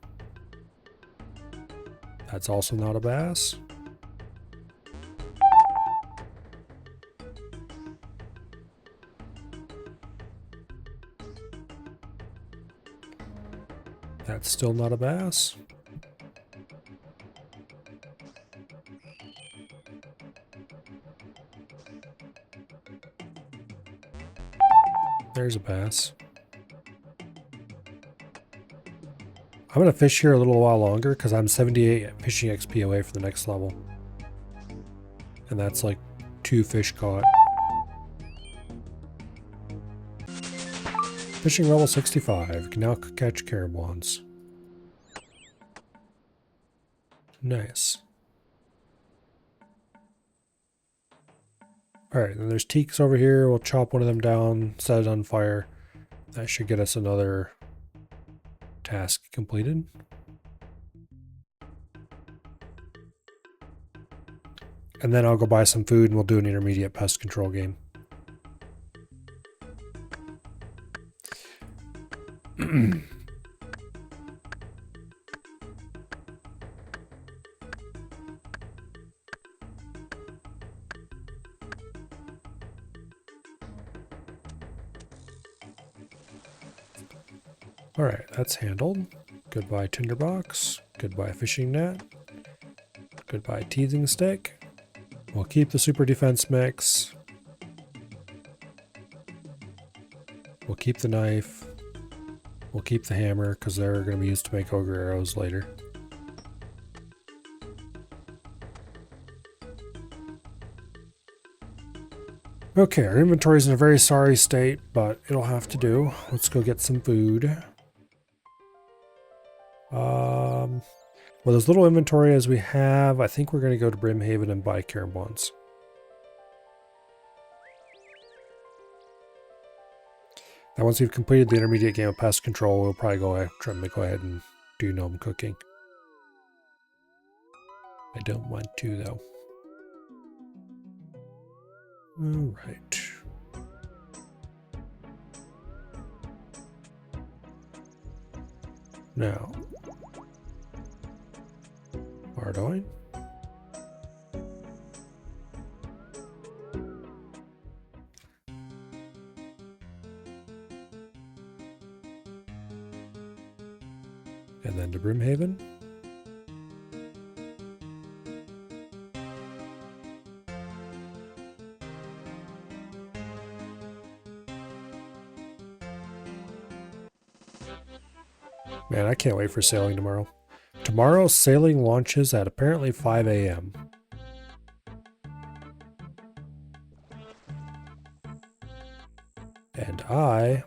That's also not a bass. That's still not a bass. There's a bass. I'm going to fish here a little while longer because I'm 78 fishing XP away from the next level. And that's like 2 fish caught. Fishing level 65. You can now catch caribons. Nice. Alright, then there's teaks over here. We'll chop one of them down, set it on fire. That should get us another task completed. And then I'll go buy some food and we'll do an intermediate pest control game. Alright, that's handled. Goodbye tinderbox. Goodbye fishing net. Goodbye teasing stick. We'll keep the super defense mix. We'll keep the knife. We'll keep the hammer because they're going to be used to make ogre arrows later. Okay, our inventory is in a very sorry state, but it'll have to do. Let's go get some food. With as little inventory as we have, I think we're going to go to Brimhaven and buy caribons. Now once we've completed the intermediate game of pest control, we'll probably go ahead and do gnome cooking. I don't want to though. Alright. Now, Ardoin. And then to Brimhaven. Man, I can't wait for sailing tomorrow. Tomorrow, sailing launches at apparently 5 a.m. And I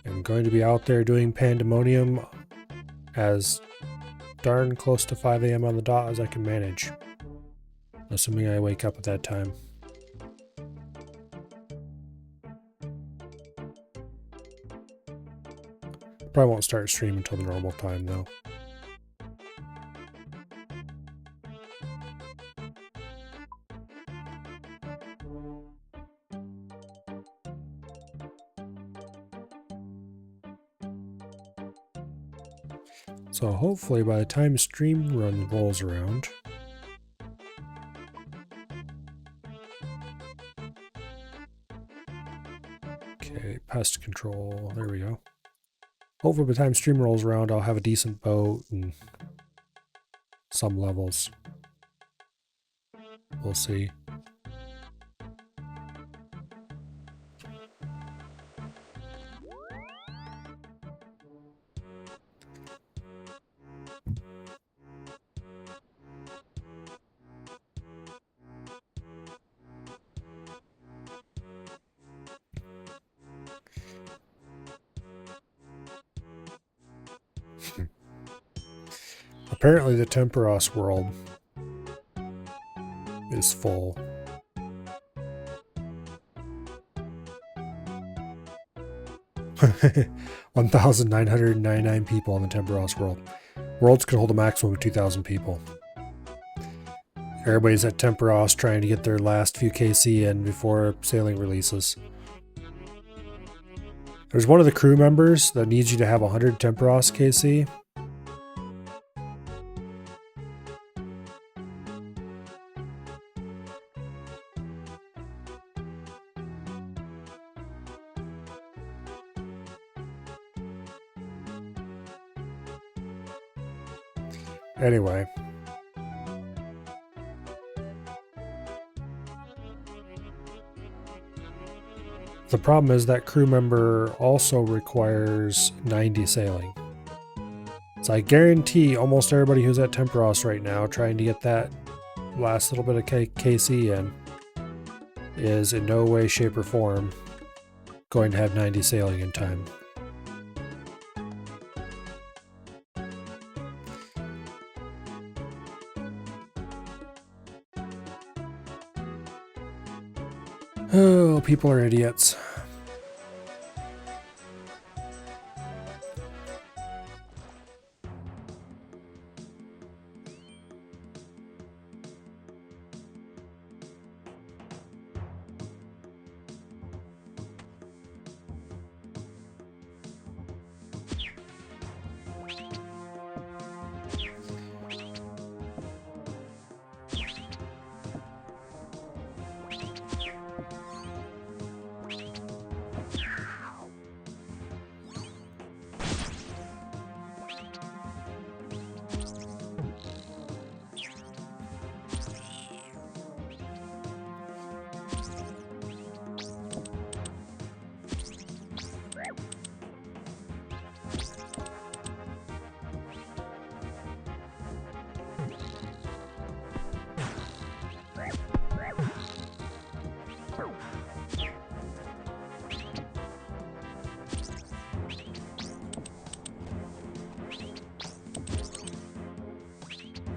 am going to be out there doing pandemonium as darn close to 5 a.m. on the dot as I can manage. Assuming I wake up at that time. Probably won't start stream until the normal time though. So hopefully by the time stream run rolls around, okay, pest control, there we go. Hopefully by the time stream rolls around, I'll have a decent boat and some levels. We'll see. Apparently the Temperos world is full. $1,999 people on the Temperos world. Worlds can hold a maximum of 2,000 people. Everybody's at Temperos trying to get their last few KC in before sailing releases. There's one of the crew members that needs you to have 100 Temperos KC. Anyway. The problem is that crew member also requires 90 sailing. So I guarantee almost everybody who's at Temperos right now trying to get that last little bit of KC in is in no way, shape, or form going to have 90 sailing in time. Oh, people are idiots.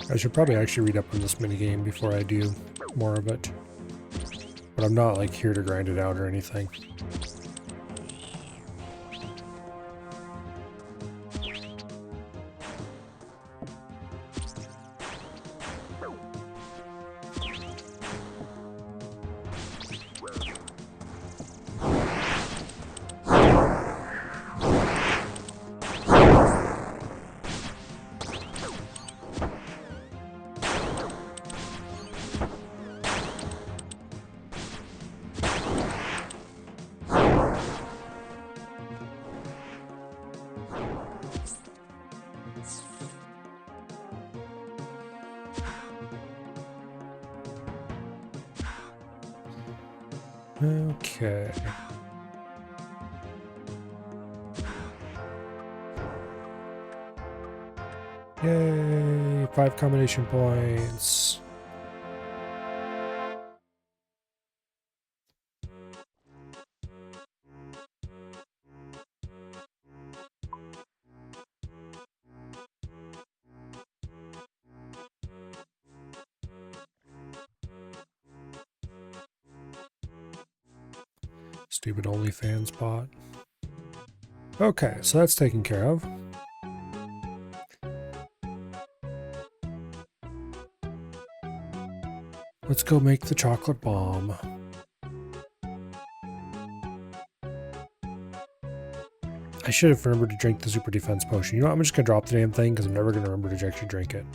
I should probably actually read up on this minigame before I do more of it. But I'm not like here to grind it out or anything. Okay. Yay! 5 combination points. Stupid OnlyFans bot. Okay, so that's taken care of. Let's go make the chocolate bomb. I should have remembered to drink the super defense potion. You know what? I'm just going to drop the damn thing because I'm never going to remember to actually drink it.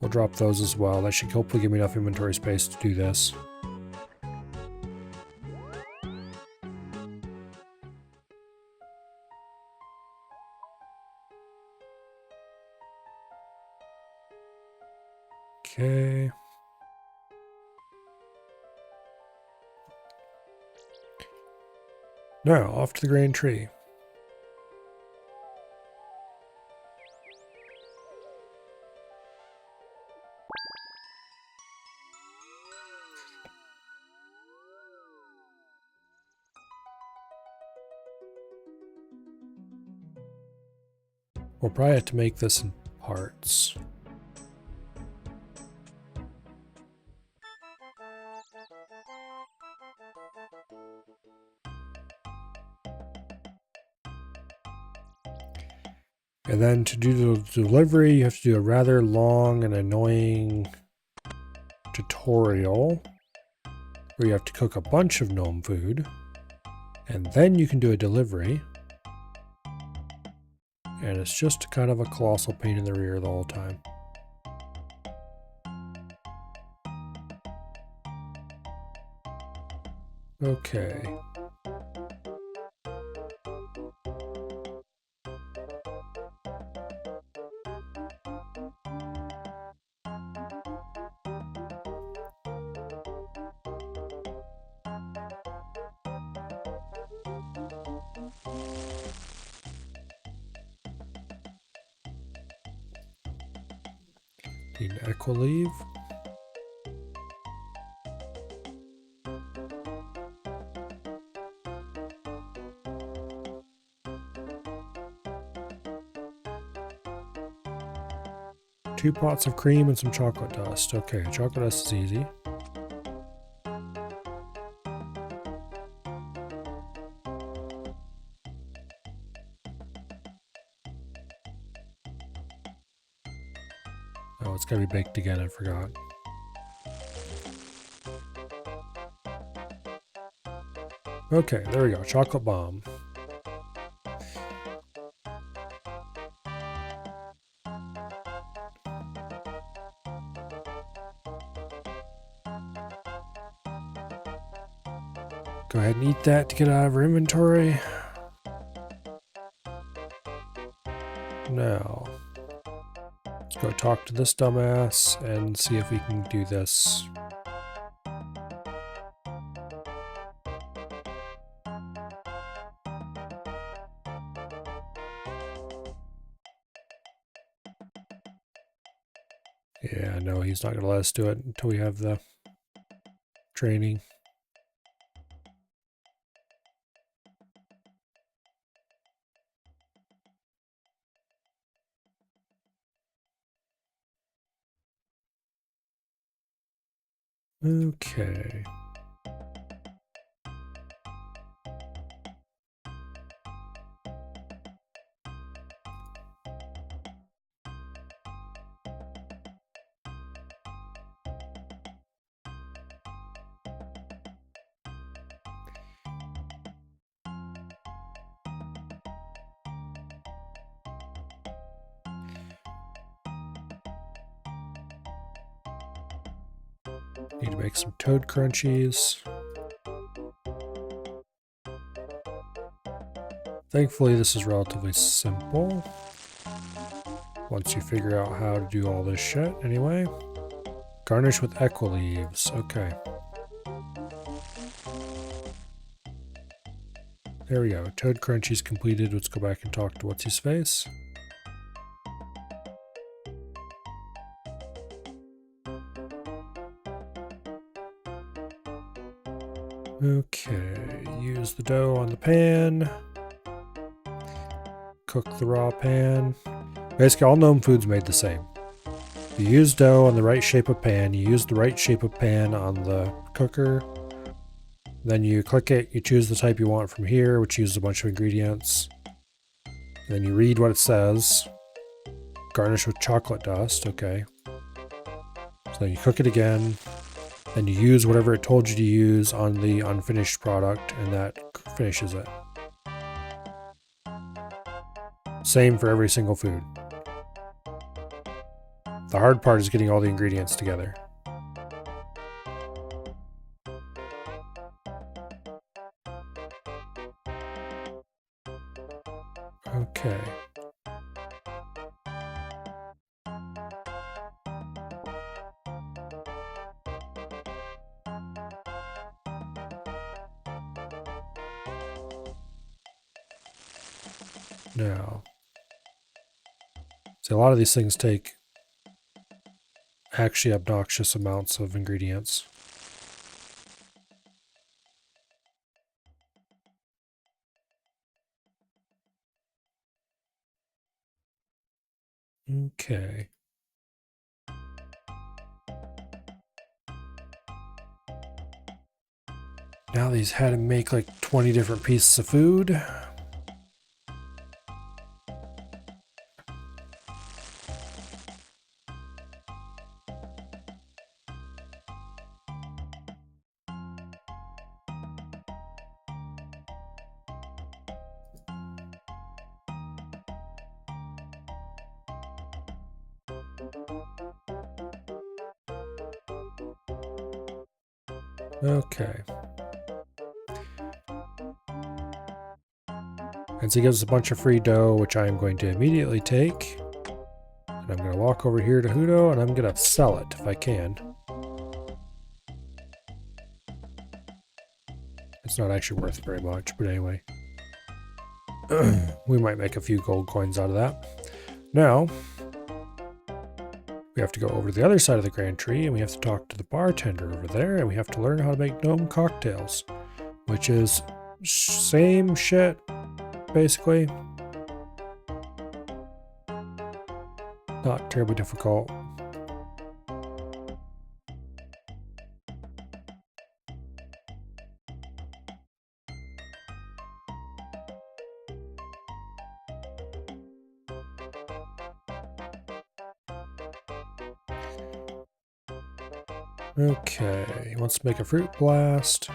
We'll drop those as well. That should hopefully give me enough inventory space to do this. Okay. Now, off to the Grand Tree. We'll probably have to make this in parts. And then to do the delivery, you have to do a rather long and annoying tutorial. where you have to cook a bunch of gnome food, and then you can do a delivery. And it's just kind of a colossal pain in the rear the whole time. Okay. Need Equileave. Two pots of cream and some chocolate dust. Okay, chocolate dust is easy. Oh, it's gotta be baked again, I forgot. Okay, there we go, chocolate bomb. Go ahead and eat that to get out of our inventory. Now, let's go talk to this dumbass and see if we can do this. Yeah, no, he's not going to let us do it until we have the training. Okay. Need to make some toad crunchies. Thankfully, this is relatively simple. Once you figure out how to do all this shit, anyway. Garnish with Equileaves. Okay. There we go. Toad crunchies completed. Let's go back and talk to What's-His-Face. Okay, use the dough on the pan. Cook the raw pan. Basically, all gnome food's made the same. You use dough on the right shape of pan. You use the right shape of pan on the cooker. Then you click it. You choose the type you want from here, which uses a bunch of ingredients. Then you read what it says. Garnish with chocolate dust. Okay. So then you cook it again. Then you use whatever it told you to use on the unfinished product, and that finishes it. Same for every single food. The hard part is getting all the ingredients together. Okay. Now, see, a lot of these things take actually obnoxious amounts of ingredients. Okay. Now these had to make like 20 different pieces of food. Okay. And so he gives us a bunch of free dough, which I am going to immediately take. And I'm going to walk over here to Hudo, and I'm going to sell it if I can. It's not actually worth very much, but anyway. We might make a few gold coins out of that. Now, we have to go over to the other side of the Grand Tree, and we have to talk to the bartender over there, and we have to learn how to make gnome cocktails, which is same shit, basically. Not terribly difficult. Okay, he wants to make a fruit blast.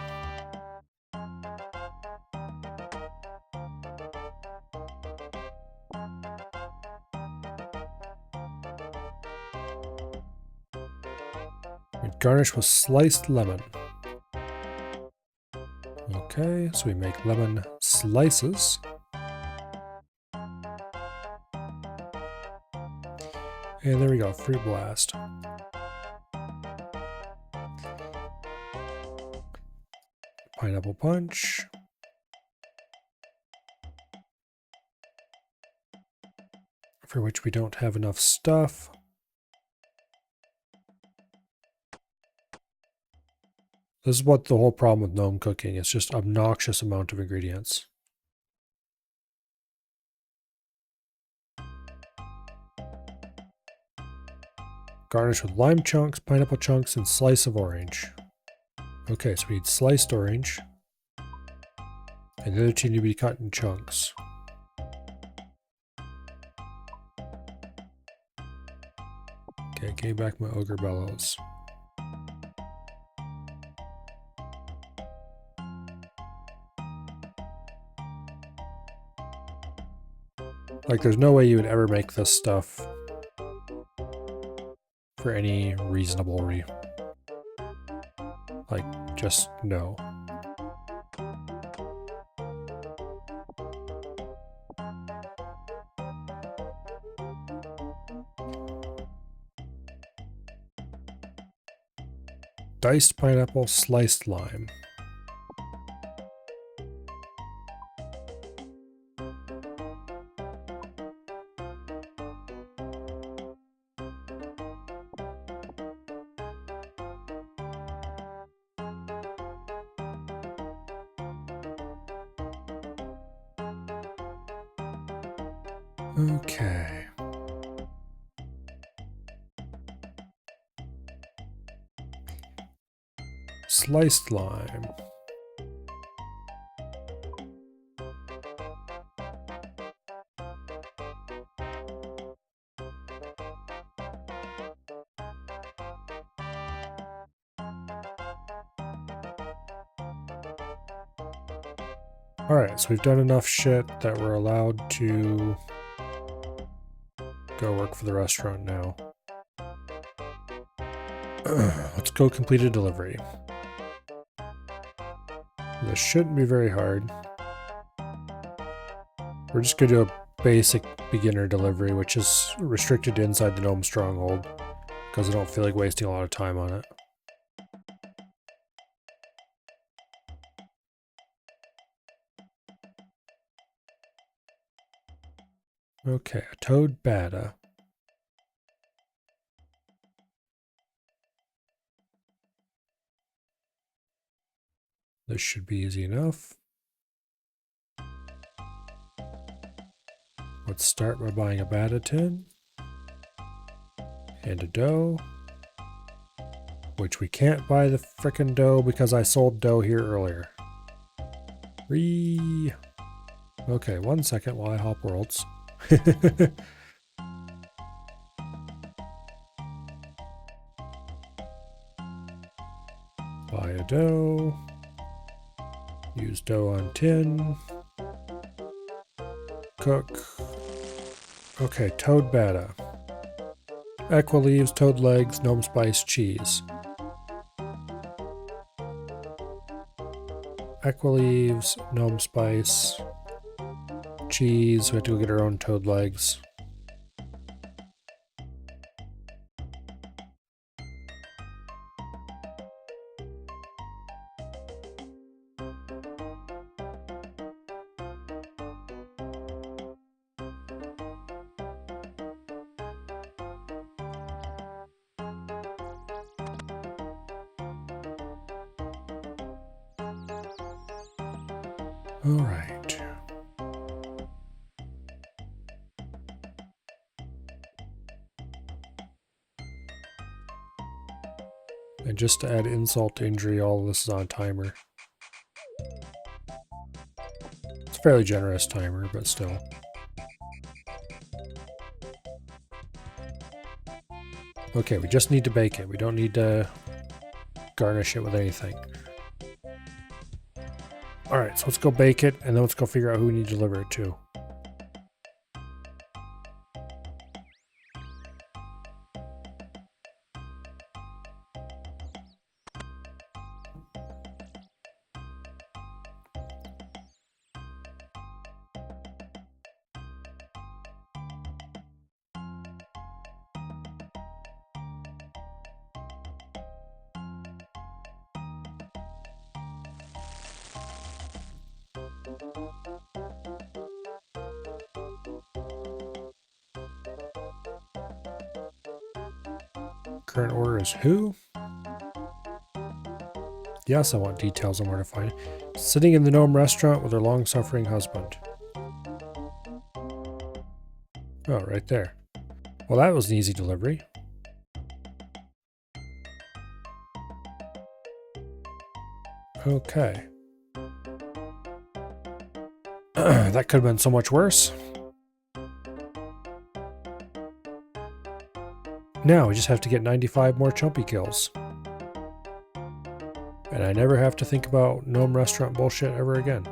We garnish with sliced lemon. Okay, so we make lemon slices. And there we go, fruit blast. Pineapple punch. For which we don't have enough stuff. This is what the whole problem with gnome cooking is, just obnoxious amount of ingredients. Garnish with lime chunks, pineapple chunks, and slice of orange. Okay, so we need sliced orange. And the other two need to be cut in chunks. Okay, give back my ogre bellows. Like, there's no way you would ever make this stuff for any reasonable like, just no. Diced pineapple, sliced lime. Okay. Sliced lime. Alright, so we've done enough shit that we're allowed to go work for the restaurant now. Let's go complete a delivery. This shouldn't be very hard. We're just going to do a basic beginner delivery, which is restricted to inside the gnome stronghold, because I don't feel like wasting a lot of time on it. Okay, a toad bada. This should be easy enough. Let's start by buying a bada tin. And a dough. Which we can't buy the frickin' dough because I sold dough here earlier. Okay, 1 second while I hop worlds. Buy a dough. Use dough on tin. Cook. Okay, toad bada. Equa leaves, toad legs, gnome spice, cheese. Equa leaves, gnome spice, cheese. We have to go get our own toad legs. All right. And just to add insult to injury, all of this is on a timer. It's a fairly generous timer, but still. Okay, we just need to bake it. We don't need to garnish it with anything. Alright, so let's go bake it, and then let's go figure out who we need to deliver it to. Current order is who? Yes, I want details on where to find it. Sitting in the gnome restaurant with her long-suffering husband. Oh, right there. Well, that was an easy delivery. Okay. That could have been so much worse. Now we just have to get 95 more chumpy kills. And I never have to think about gnome restaurant bullshit ever again.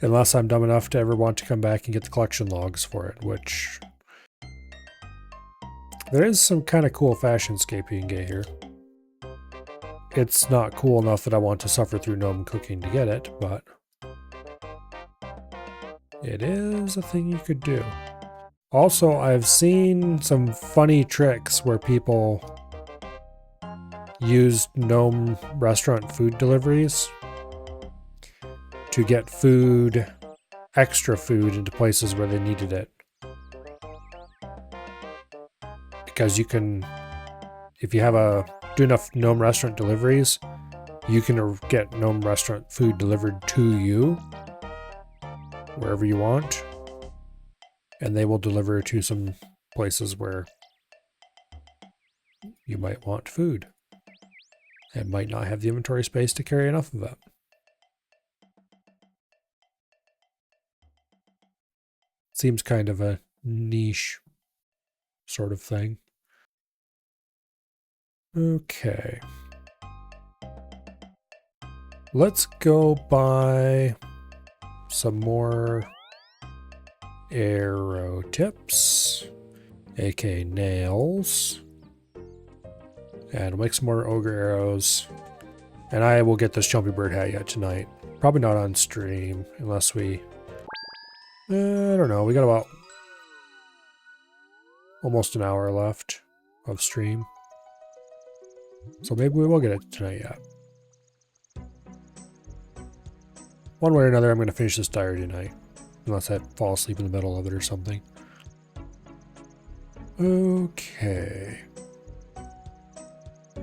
Unless I'm dumb enough to ever want to come back and get the collection logs for it, which... There is some kind of cool fashionscape you can get here. It's not cool enough that I want to suffer through gnome cooking to get it, but... it is a thing you could do. Also, I've seen some funny tricks where people used gnome restaurant food deliveries to get food, extra food, into places where they needed it. Because you can, if you have do enough gnome restaurant deliveries, you can get gnome restaurant food delivered to you wherever you want. And they will deliver to some places where you might want food and might not have the inventory space to carry enough of it. Seems kind of a niche sort of thing. Okay. Let's go buy some more arrow tips, aka nails, and we'll make some more ogre arrows. And I will get this jumpy bird hat yet tonight. Probably not on stream unless we... I don't know. We got about almost an hour left of stream. So maybe we will get it tonight yet. One way or another, I'm going to finish this diary tonight. Unless I fall asleep in the middle of it or something. Okay.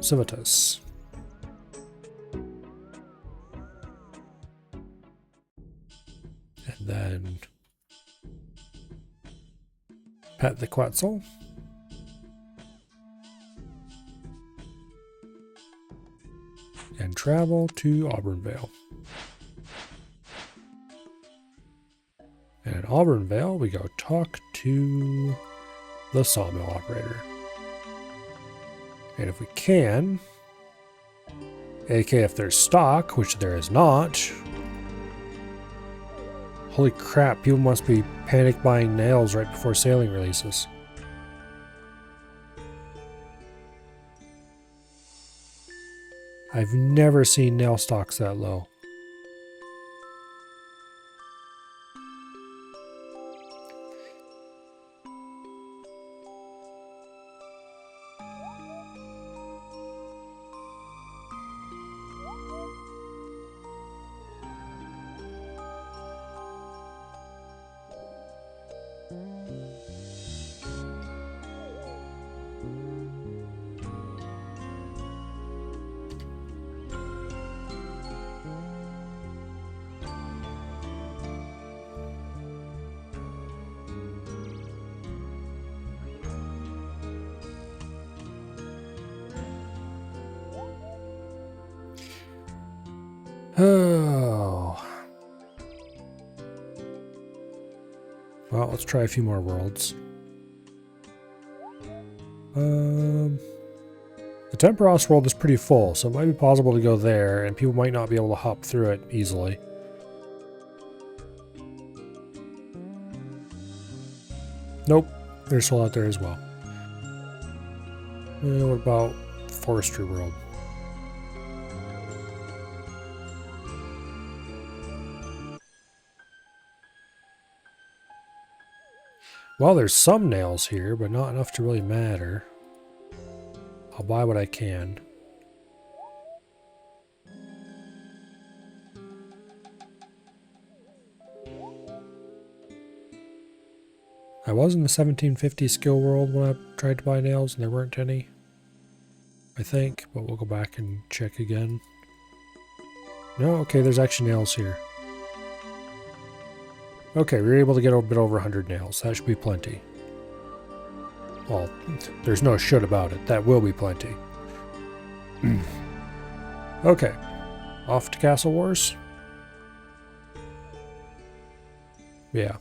Civitas. And then pet the Quetzal. And travel to Auburnvale. And in Auburnvale, we go talk to the sawmill operator. And if we can, aka if there's stock, which there is not, Holy crap, people must be panic buying nails right before sailing releases. I've never seen nail stocks that low. Oh. Well, let's try a few more worlds. The Temperos world is pretty full, so it might be possible to go there, and people might not be able to hop through it easily. Nope, they're still out there as well. What about Forestry World? Well, there's some nails here, but not enough to really matter. I'll buy what I can. I was in the 1750 skill world when I tried to buy nails and there weren't any, I think, but we'll go back and check again. No, okay, there's actually nails here. Okay, we were able to get a bit over 100 nails. That should be plenty. Well, there's no shit about it. That will be plenty. Okay, off to Castle Wars? Yeah.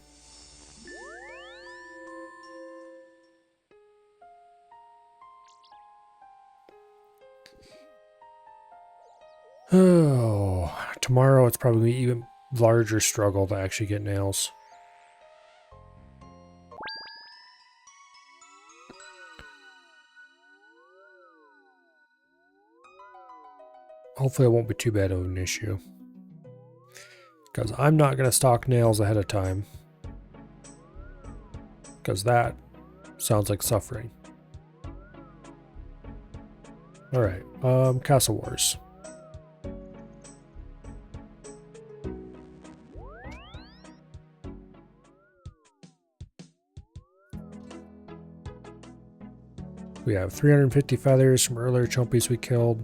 Oh, tomorrow it's probably even larger struggle to actually get nails. Hopefully it won't be too bad of an issue. Because I'm not going to stock nails ahead of time. Because that sounds like suffering. Alright, Castle Wars. We have 350 feathers from earlier chumpies we killed.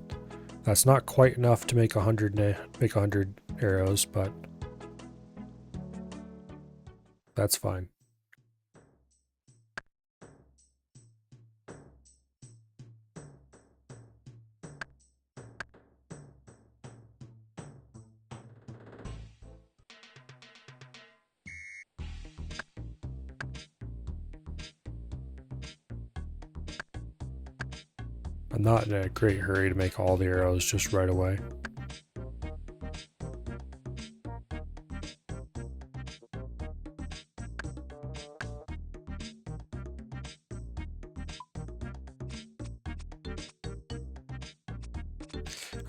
That's not quite enough to make 100 arrows, but that's fine. I'm not in a great hurry to make all the arrows just right away.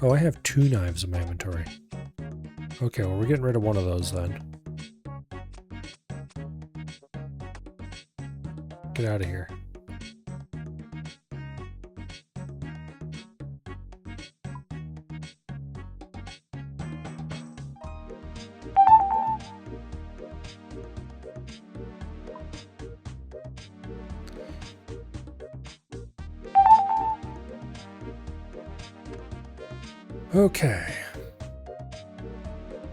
Oh, I have 2 knives in my inventory. Okay, well, we're getting rid of one of those then. Get out of here. Okay.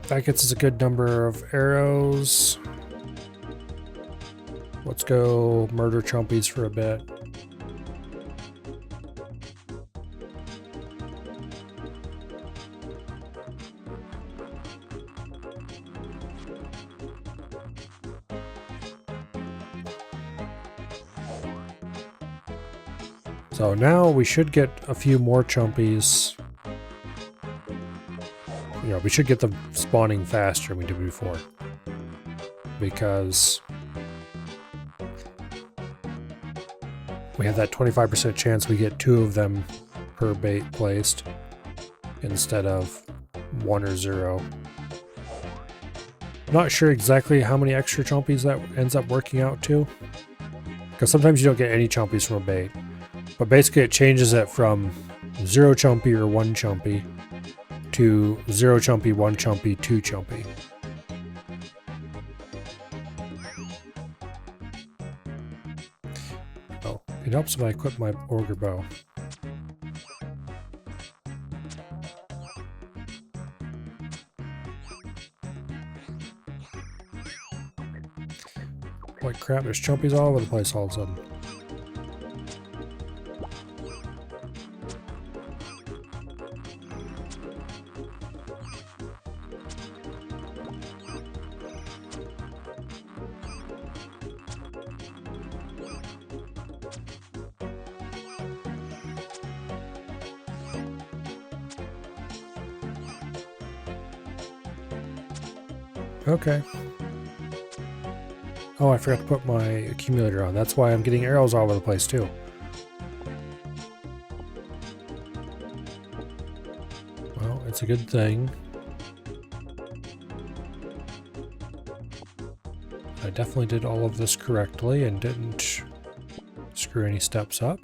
That gets us a good number of arrows. Let's go murder chumpies for a bit. So now we should get a few more chumpies. You know, we should get them spawning faster than we did before. because we have that 25% chance we get 2 of them per bait placed instead of 1 or 0. Not sure exactly how many extra chompies that ends up working out to, because sometimes you don't get any chompies from a bait. But basically it changes it from 0 chompy or 1 chompy to 0 chompy, 1 chompy, 2 chompy. Oh, it helps if I equip my auger bow. Holy crap, there's chompies all over the place all of a sudden. Okay. Oh, I forgot to put my accumulator on. That's why I'm getting arrows all over the place too. Well, it's a good thing. I definitely did all of this correctly and didn't screw any steps up.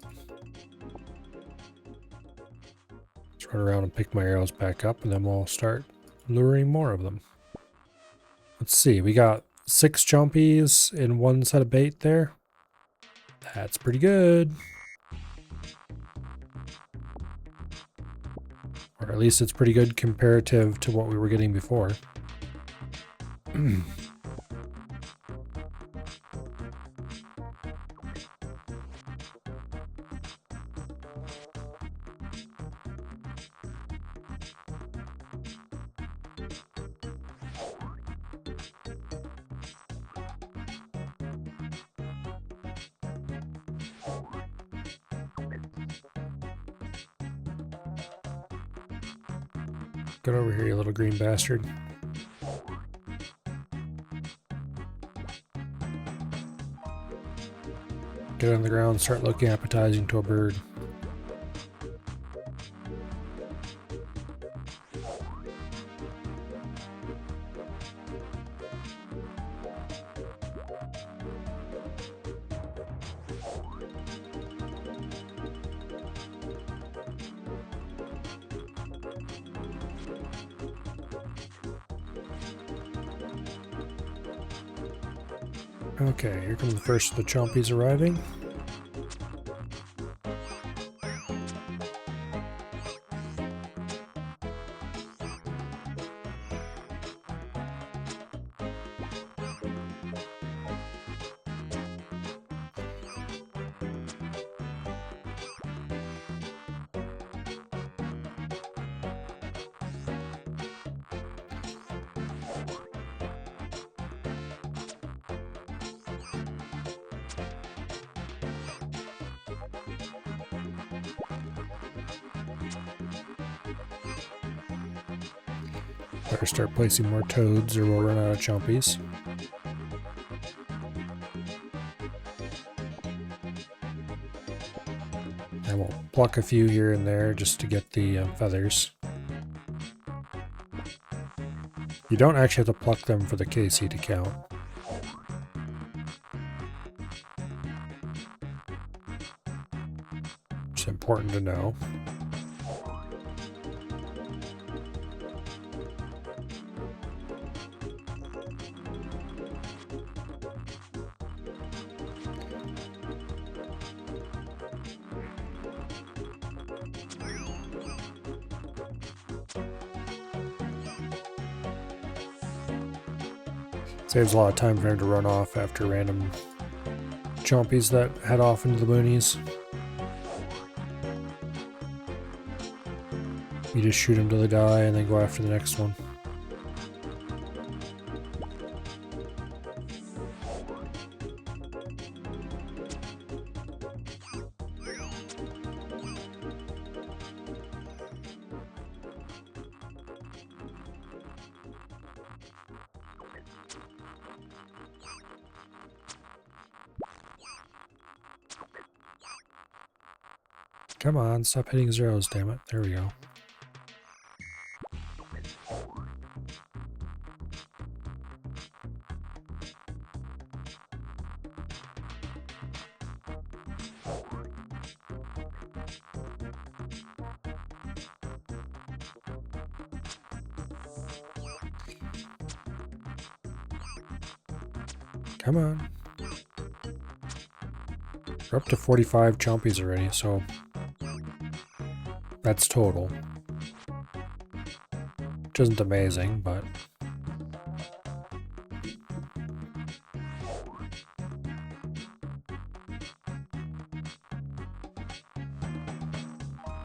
Let's run around and pick my arrows back up, and then we'll start luring more of them. Let's see, we got 6 chompies in 1 set of bait there. That's pretty good. Or at least it's pretty good comparative to what we were getting before. Get over here, you little green bastard. Get on the ground and start looking appetizing to a bird. Okay, here come the first of the chompies arriving. Better start placing more toads or we'll run out of chompies. And we'll pluck a few here and there just to get the feathers. You don't actually have to pluck them for the KC to count. It's important to know. Saves a lot of time for him to run off after random chompies that head off into the boonies. You just shoot them till they die and then go after the next one. Come on, stop hitting zeros, damn it. There we go. Come on. We're up to 45 chompies already, so that's total. Which isn't amazing, but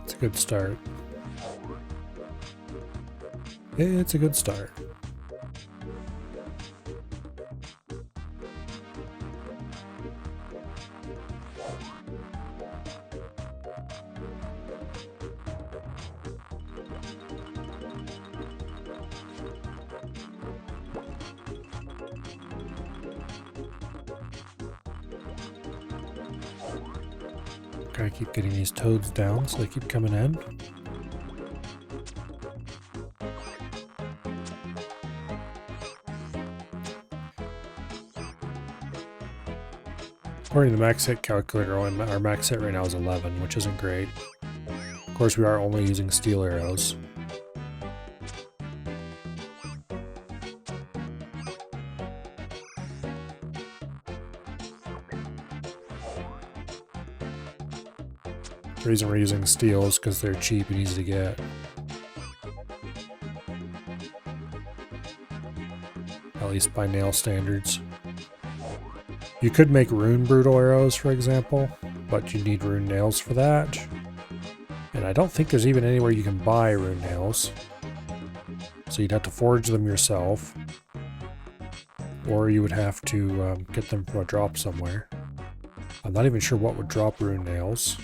it's a good start. It's a good start. Gotta keep getting these toads down so they keep coming in. According to the max hit calculator, our max hit right now is 11, which isn't great. Of course, we are only using steel arrows. The reason we're using steel is because they're cheap and easy to get. At least by nail standards. You could make rune brutal arrows, for example, but you need rune nails for that. And I don't think there's even anywhere you can buy rune nails. So you'd have to forge them yourself. Or you would have to get them from a drop somewhere. I'm not even sure what would drop rune nails.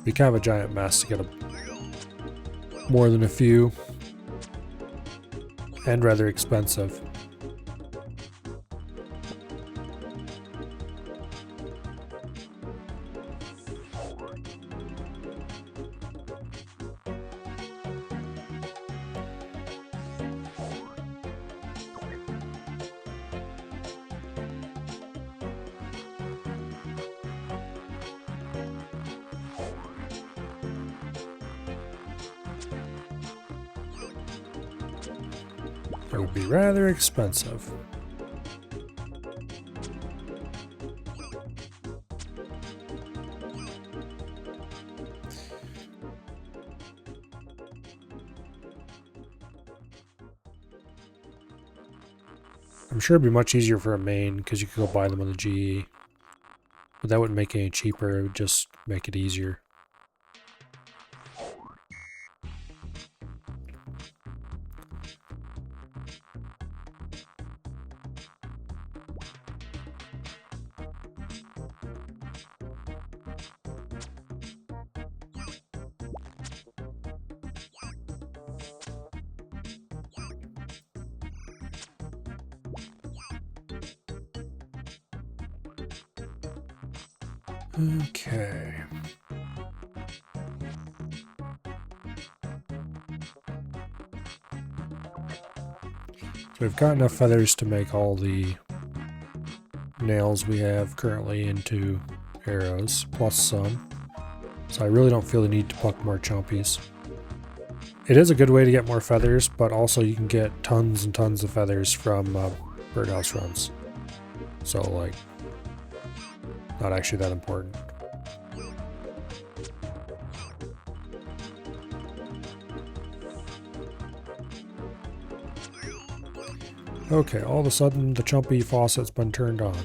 Be kind of a giant mess to get more than a few, and rather expensive. It would be rather expensive. I'm sure it'd be much easier for a main because you could go buy them on the GE. But that wouldn't make it any cheaper, it would just make it easier. Okay. So we've got enough feathers to make all the nails we have currently into arrows, plus some. So I really don't feel the need to pluck more chompies. It is a good way to get more feathers, but also you can get tons and tons of feathers from birdhouse runs. So, like, not actually that important. Okay, all of a sudden the chompy faucet's been turned on.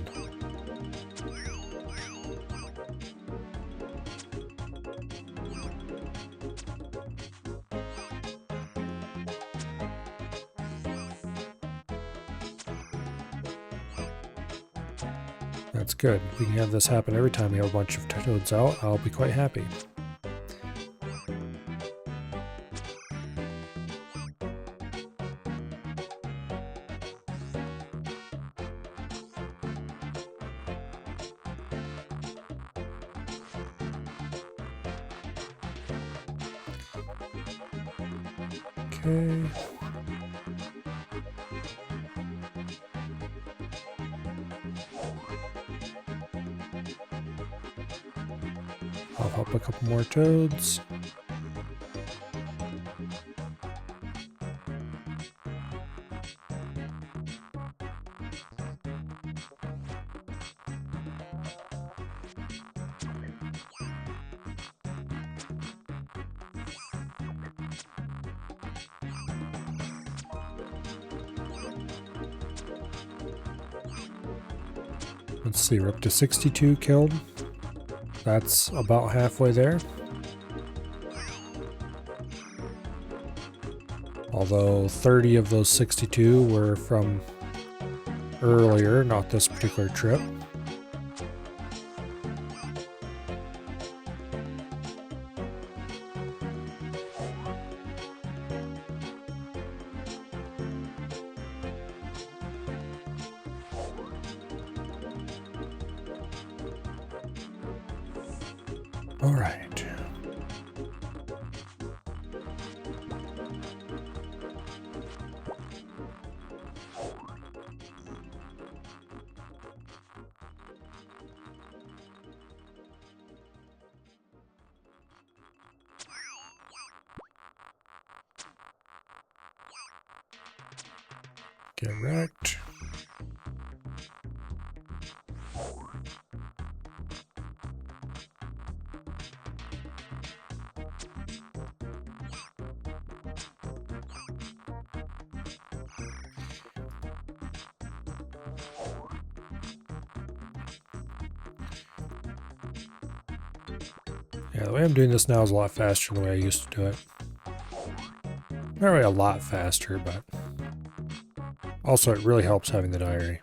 That's good. If we can have this happen every time we have a bunch of toads out, I'll be quite happy. Okay. I'll help a couple more toads. Let's see, we're up to 62 killed. That's about halfway there. Although 30 of those 62 were from earlier, not this particular trip. All right. Get wrecked. Yeah, the way I'm doing this now is a lot faster than the way I used to do it. Not really a lot faster, but also it really helps having the diary.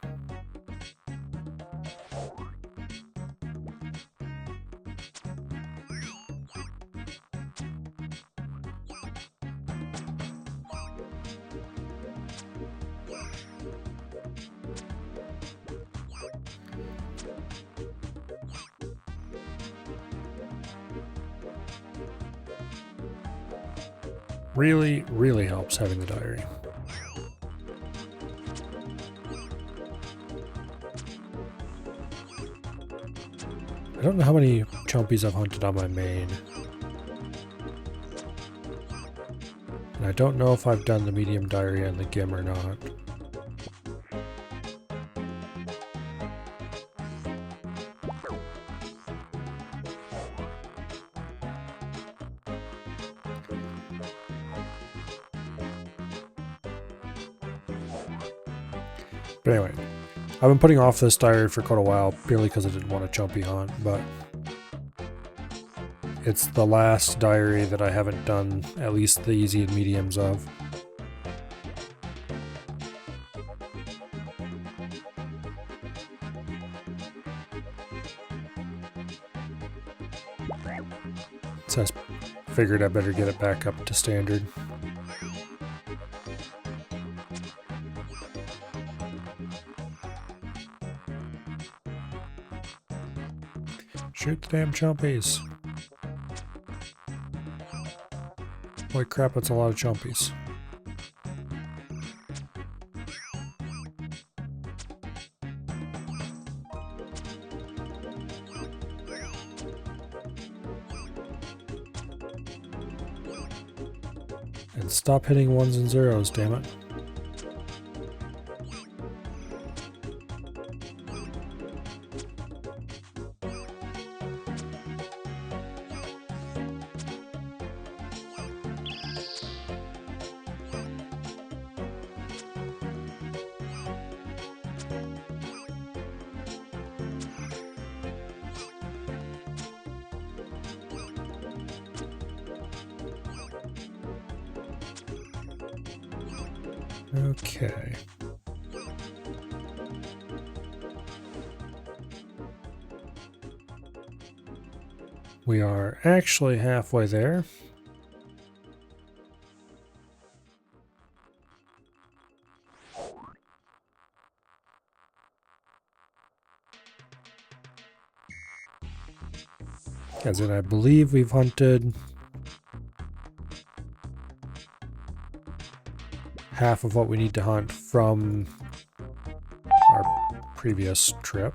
Really, really helps having the diary. I don't know how many chumpies I've hunted on my main. And I don't know if I've done the medium diary on the Gim or not. But anyway, I've been putting off this diary for quite a while, purely because I didn't want a chumpy hunt, but it's the last diary that I haven't done at least the easy and mediums of. So I figured I better get it back up to standard. Shoot the damn chumpies. Holy crap, that's a lot of chumpies. And stop hitting ones and zeros, damn it. Okay. We are actually halfway there. As in, I believe we've hunted half of what we need to hunt from our previous trip.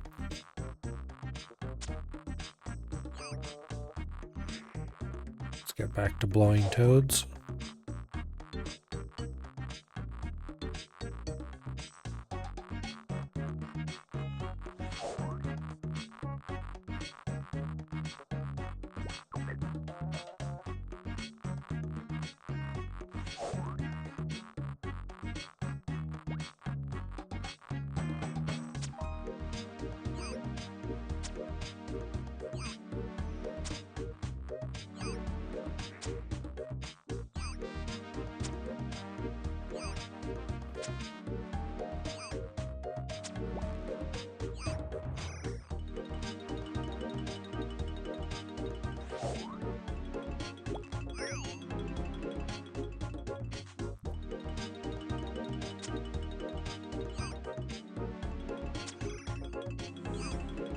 Let's get back to blowing toads.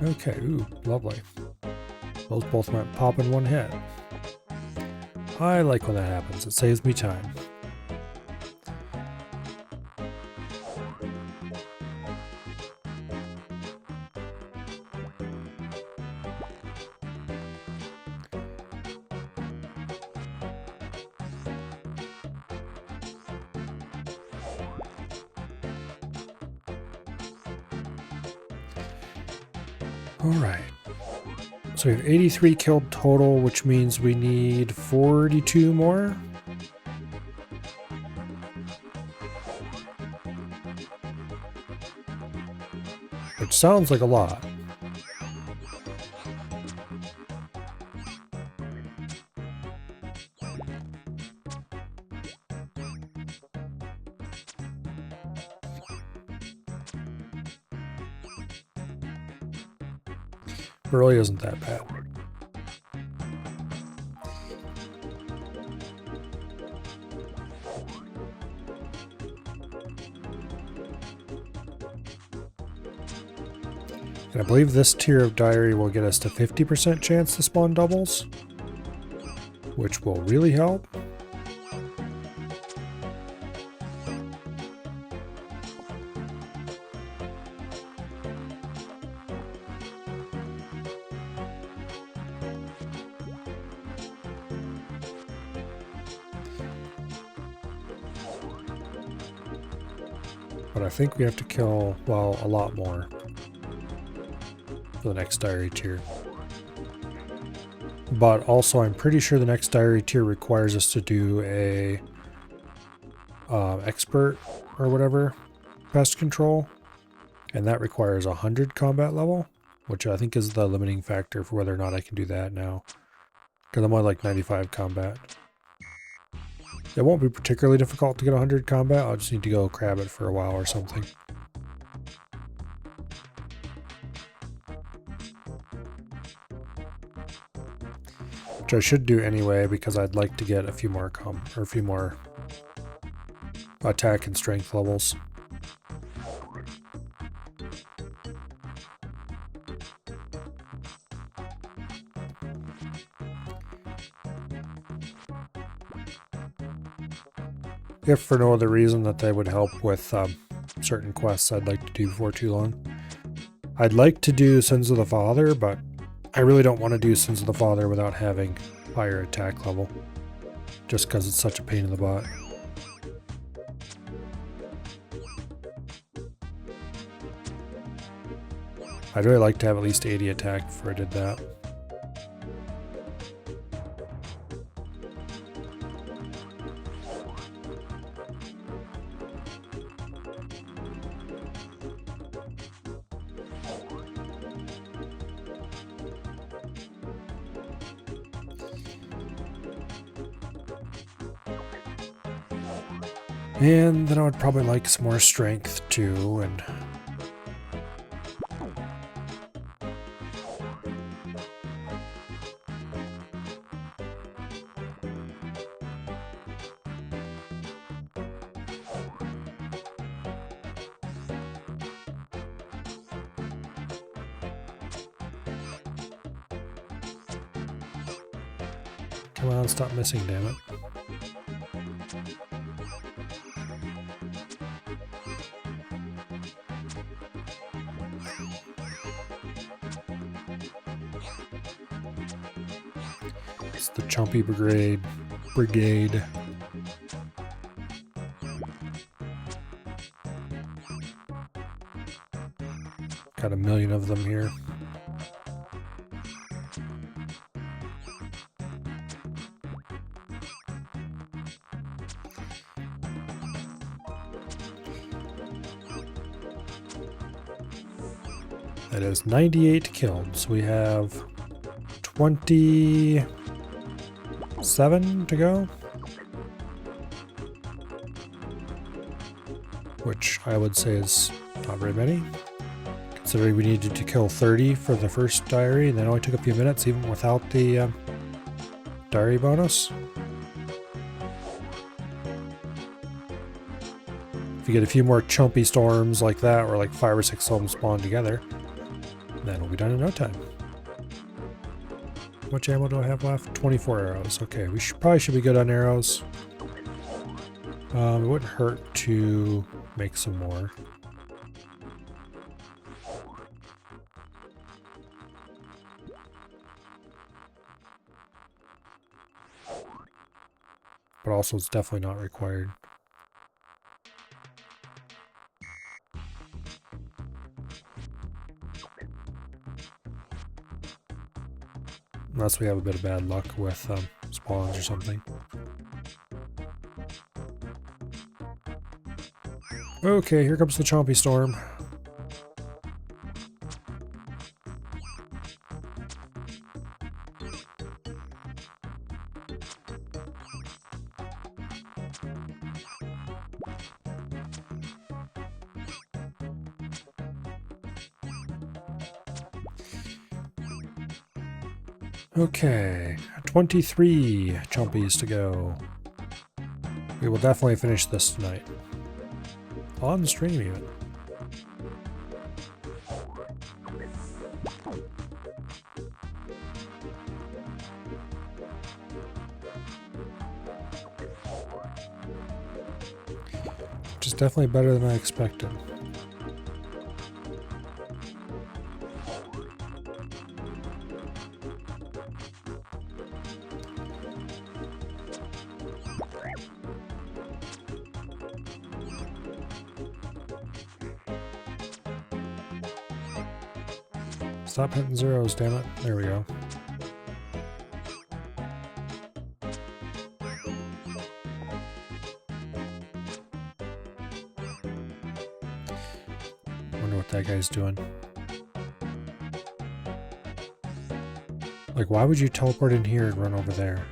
Okay, ooh, lovely. Those both went pop in one hit. I like when that happens. It saves me time. Alright. So we have 83 killed total, which means we need 42 more. Which sounds like a lot. It really isn't that bad. And I believe this tier of diary will get us to 50% chance to spawn doubles, which will really help. But I think we have to kill, well, a lot more for the next diary tier. But also I'm pretty sure the next diary tier requires us to do a expert or whatever pest control, and that requires 100 combat level, which I think is the limiting factor for whether or not I can do that now, because I'm only like 95 combat. It won't be particularly difficult to get 100 combat. I'll just need to go crab it for a while or something. Which I should do anyway, because I'd like to get a few more attack and strength levels. If for no other reason that they would help with certain quests I'd like to do before too long. I'd like to do Sins of the Father, but I really don't want to do Sins of the Father without having higher attack level, just because it's such a pain in the butt. I'd really like to have at least 80 attack before I did that. And then I would probably like some more strength too, and come on, stop missing, damn it. It's the Chumpy Brigade. Got a million of them here. That is 98 killed. So we have 27 to go. Which I would say is not very many. Considering we needed to kill 30 for the first diary, and that only took a few minutes even without the diary bonus. If you get a few more chumpy storms like that, or like 5 or 6 of them spawn together, then we'll be done in no time. How much ammo do I have left? 24 arrows. Okay, we probably should be good on arrows. It wouldn't hurt to make some more. But also it's definitely not required. Unless we have a bit of bad luck with spawns or something. Okay, here comes the chompy storm. Okay, 23 chompies to go. We will definitely finish this tonight. On stream even. Which is definitely better than I expected. Stop hitting zeros, damn it. There we go. Wonder what that guy's doing. Like, why would you teleport in here and run over there?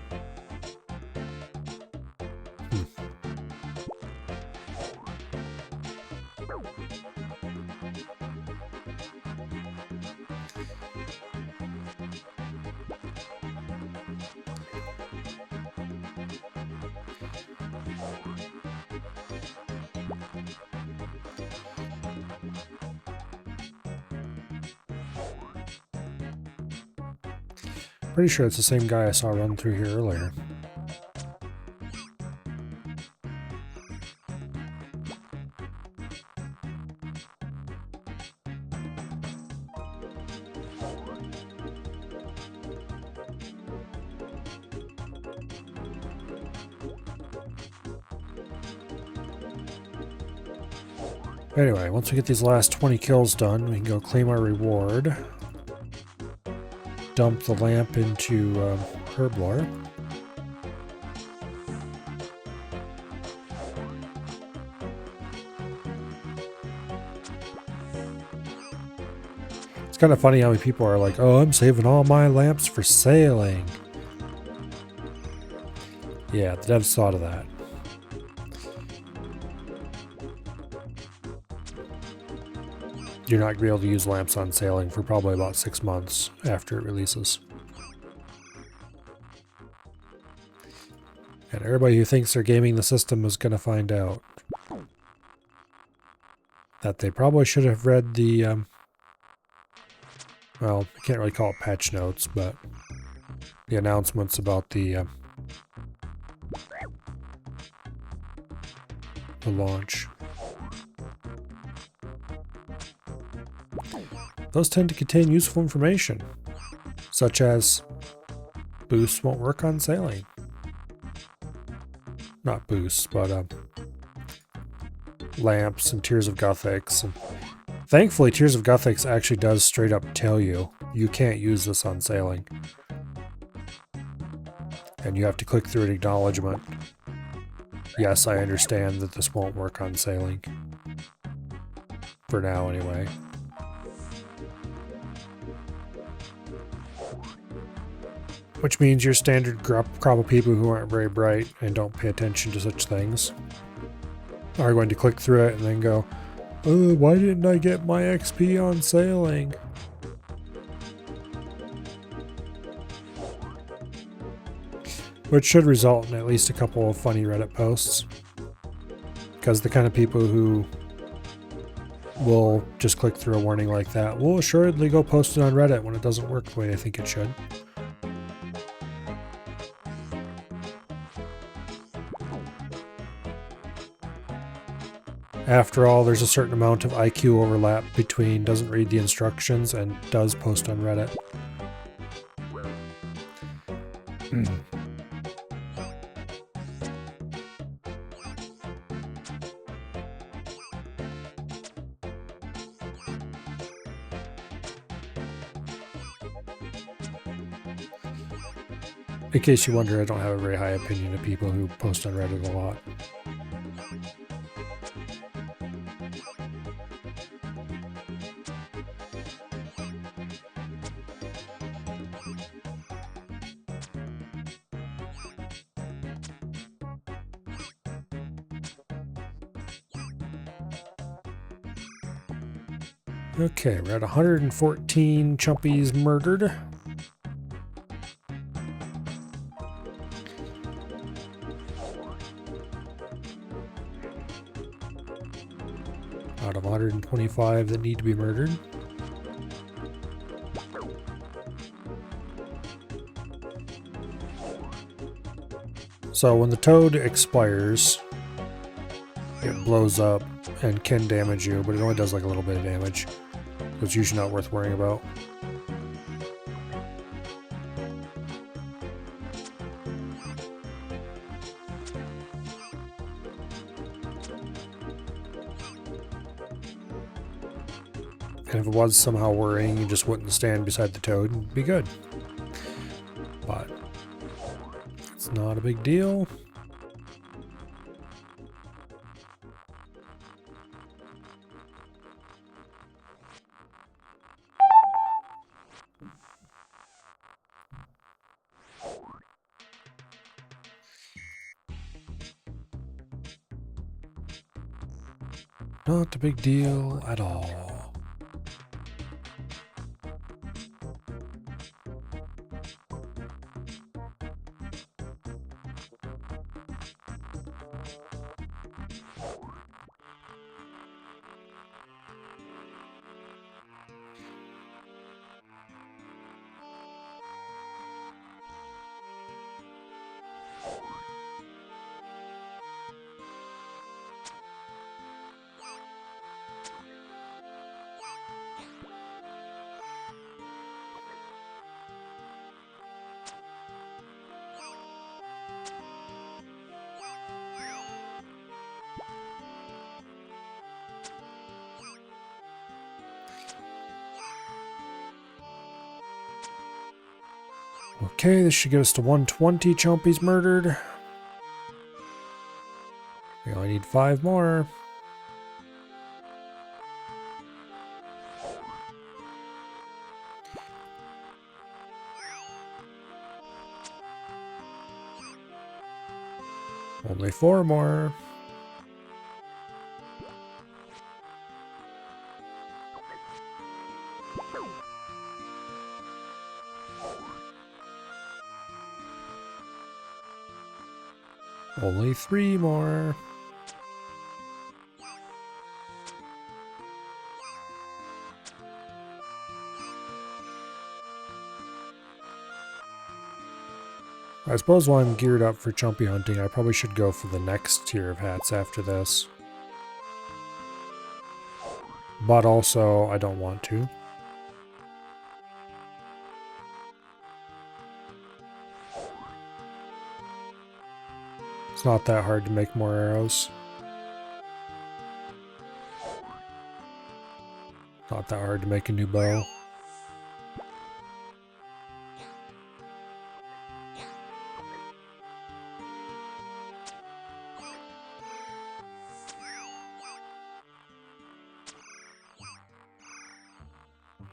Pretty sure it's the same guy I saw run through here earlier. Anyway, once we get these last 20 kills done, we can go claim our reward. Dump the lamp into Herblore. It's kind of funny how many people are like, oh, I'm saving all my lamps for sailing. Yeah, the devs thought of that. You're not going to be able to use lamps on sailing for probably about 6 months after it releases. And everybody who thinks they're gaming the system is going to find out that they probably should have read the, well, I can't really call it patch notes, but the announcements about the launch. Those tend to contain useful information, such as boosts won't work on sailing. Not boosts, but lamps and Tears of Gothics. And thankfully, Tears of Gothics actually does straight up tell you can't use this on sailing. And you have to click through an acknowledgement. Yes, I understand that this won't work on sailing. For now, anyway. Which means your standard crop of people who aren't very bright and don't pay attention to such things are going to click through it and then go, oh, why didn't I get my XP on sailing? Which should result in at least a couple of funny Reddit posts. Because the kind of people who will just click through a warning like that will assuredly go post it on Reddit when it doesn't work the way they think it should. After all, there's a certain amount of IQ overlap between doesn't read the instructions and does post on Reddit. In case you wonder, I don't have a very high opinion of people who post on Reddit a lot. Okay, we're at 114 chumpies murdered. Out of 125 that need to be murdered. So when the toad expires, it blows up and can damage you, but it only does like a little bit of damage. So it's usually not worth worrying about. And if it was somehow worrying, you just wouldn't stand beside the toad and be good. But it's not a big deal. Not a big deal at all. Okay, this should get us to 120 chumpies murdered. We only need 5 more. Only 4 more. Only 3 more. I suppose while I'm geared up for chumpy hunting, I probably should go for the next tier of hats after this. But also, I don't want to. It's not that hard to make more arrows. Not that hard to make a new bow.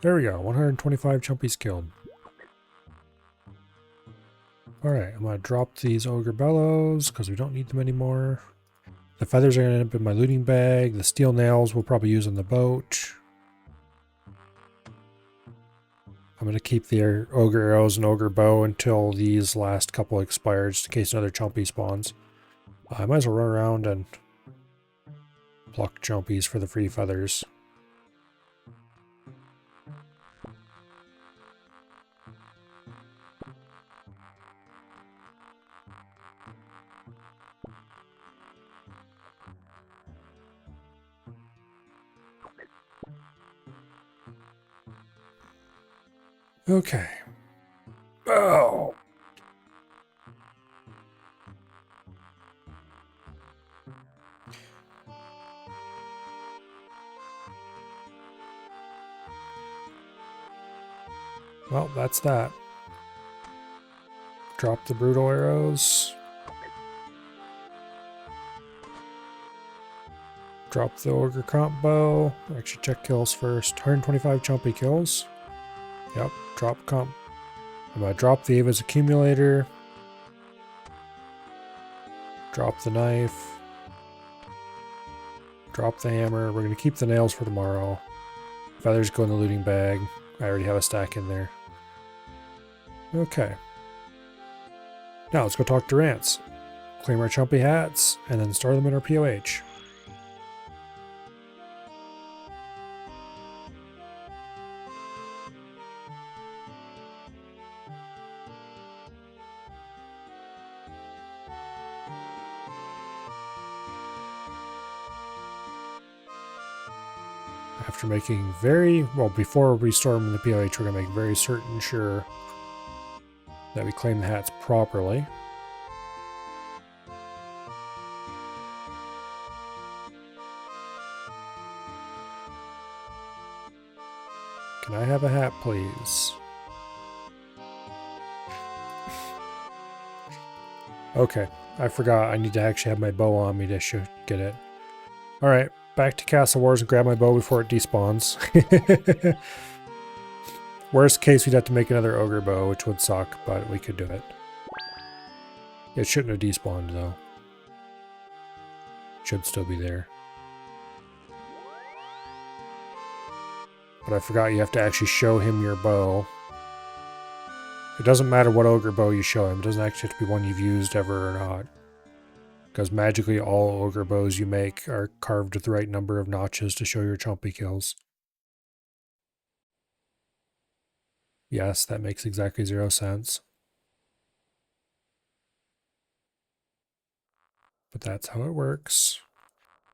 There we go, 125 chumpies killed. Alright, I'm going to drop these ogre bellows because we don't need them anymore. The feathers are going to end up in my looting bag. The steel nails we'll probably use on the boat. I'm going to keep the ogre arrows and ogre bow until these last couple expire, just in case another chumpy spawns. I might as well run around and pluck chumpies for the free feathers. Okay. Oh! Well, that's that. Drop the brutal arrows. Drop the ogre comp bow. Actually, check kills first. 125 chumpy kills. Yep, drop comp. I'm going to drop the Ava's accumulator. Drop the knife. Drop the hammer. We're going to keep the nails for tomorrow. Feathers go in the looting bag. I already have a stack in there. Okay. Now let's go talk to Rance. Claim our chumpy hats, and then store them in our POH. After making before we store them in the POH, we're going to make very sure that we claim the hats properly. Can I have a hat, please? Okay, I forgot. I need to actually have my bow on me to get it. Alright, back to Castle Wars and grab my bow before it despawns. Worst case, we'd have to make another ogre bow, which would suck, but we could do it. It shouldn't have despawned, though. Should still be there. But I forgot you have to actually show him your bow. It doesn't matter what ogre bow you show him. It doesn't actually have to be one you've used ever or not. Because magically all ogre bows you make are carved with the right number of notches to show your chumpy kills. Yes, that makes exactly 0 sense. But that's how it works.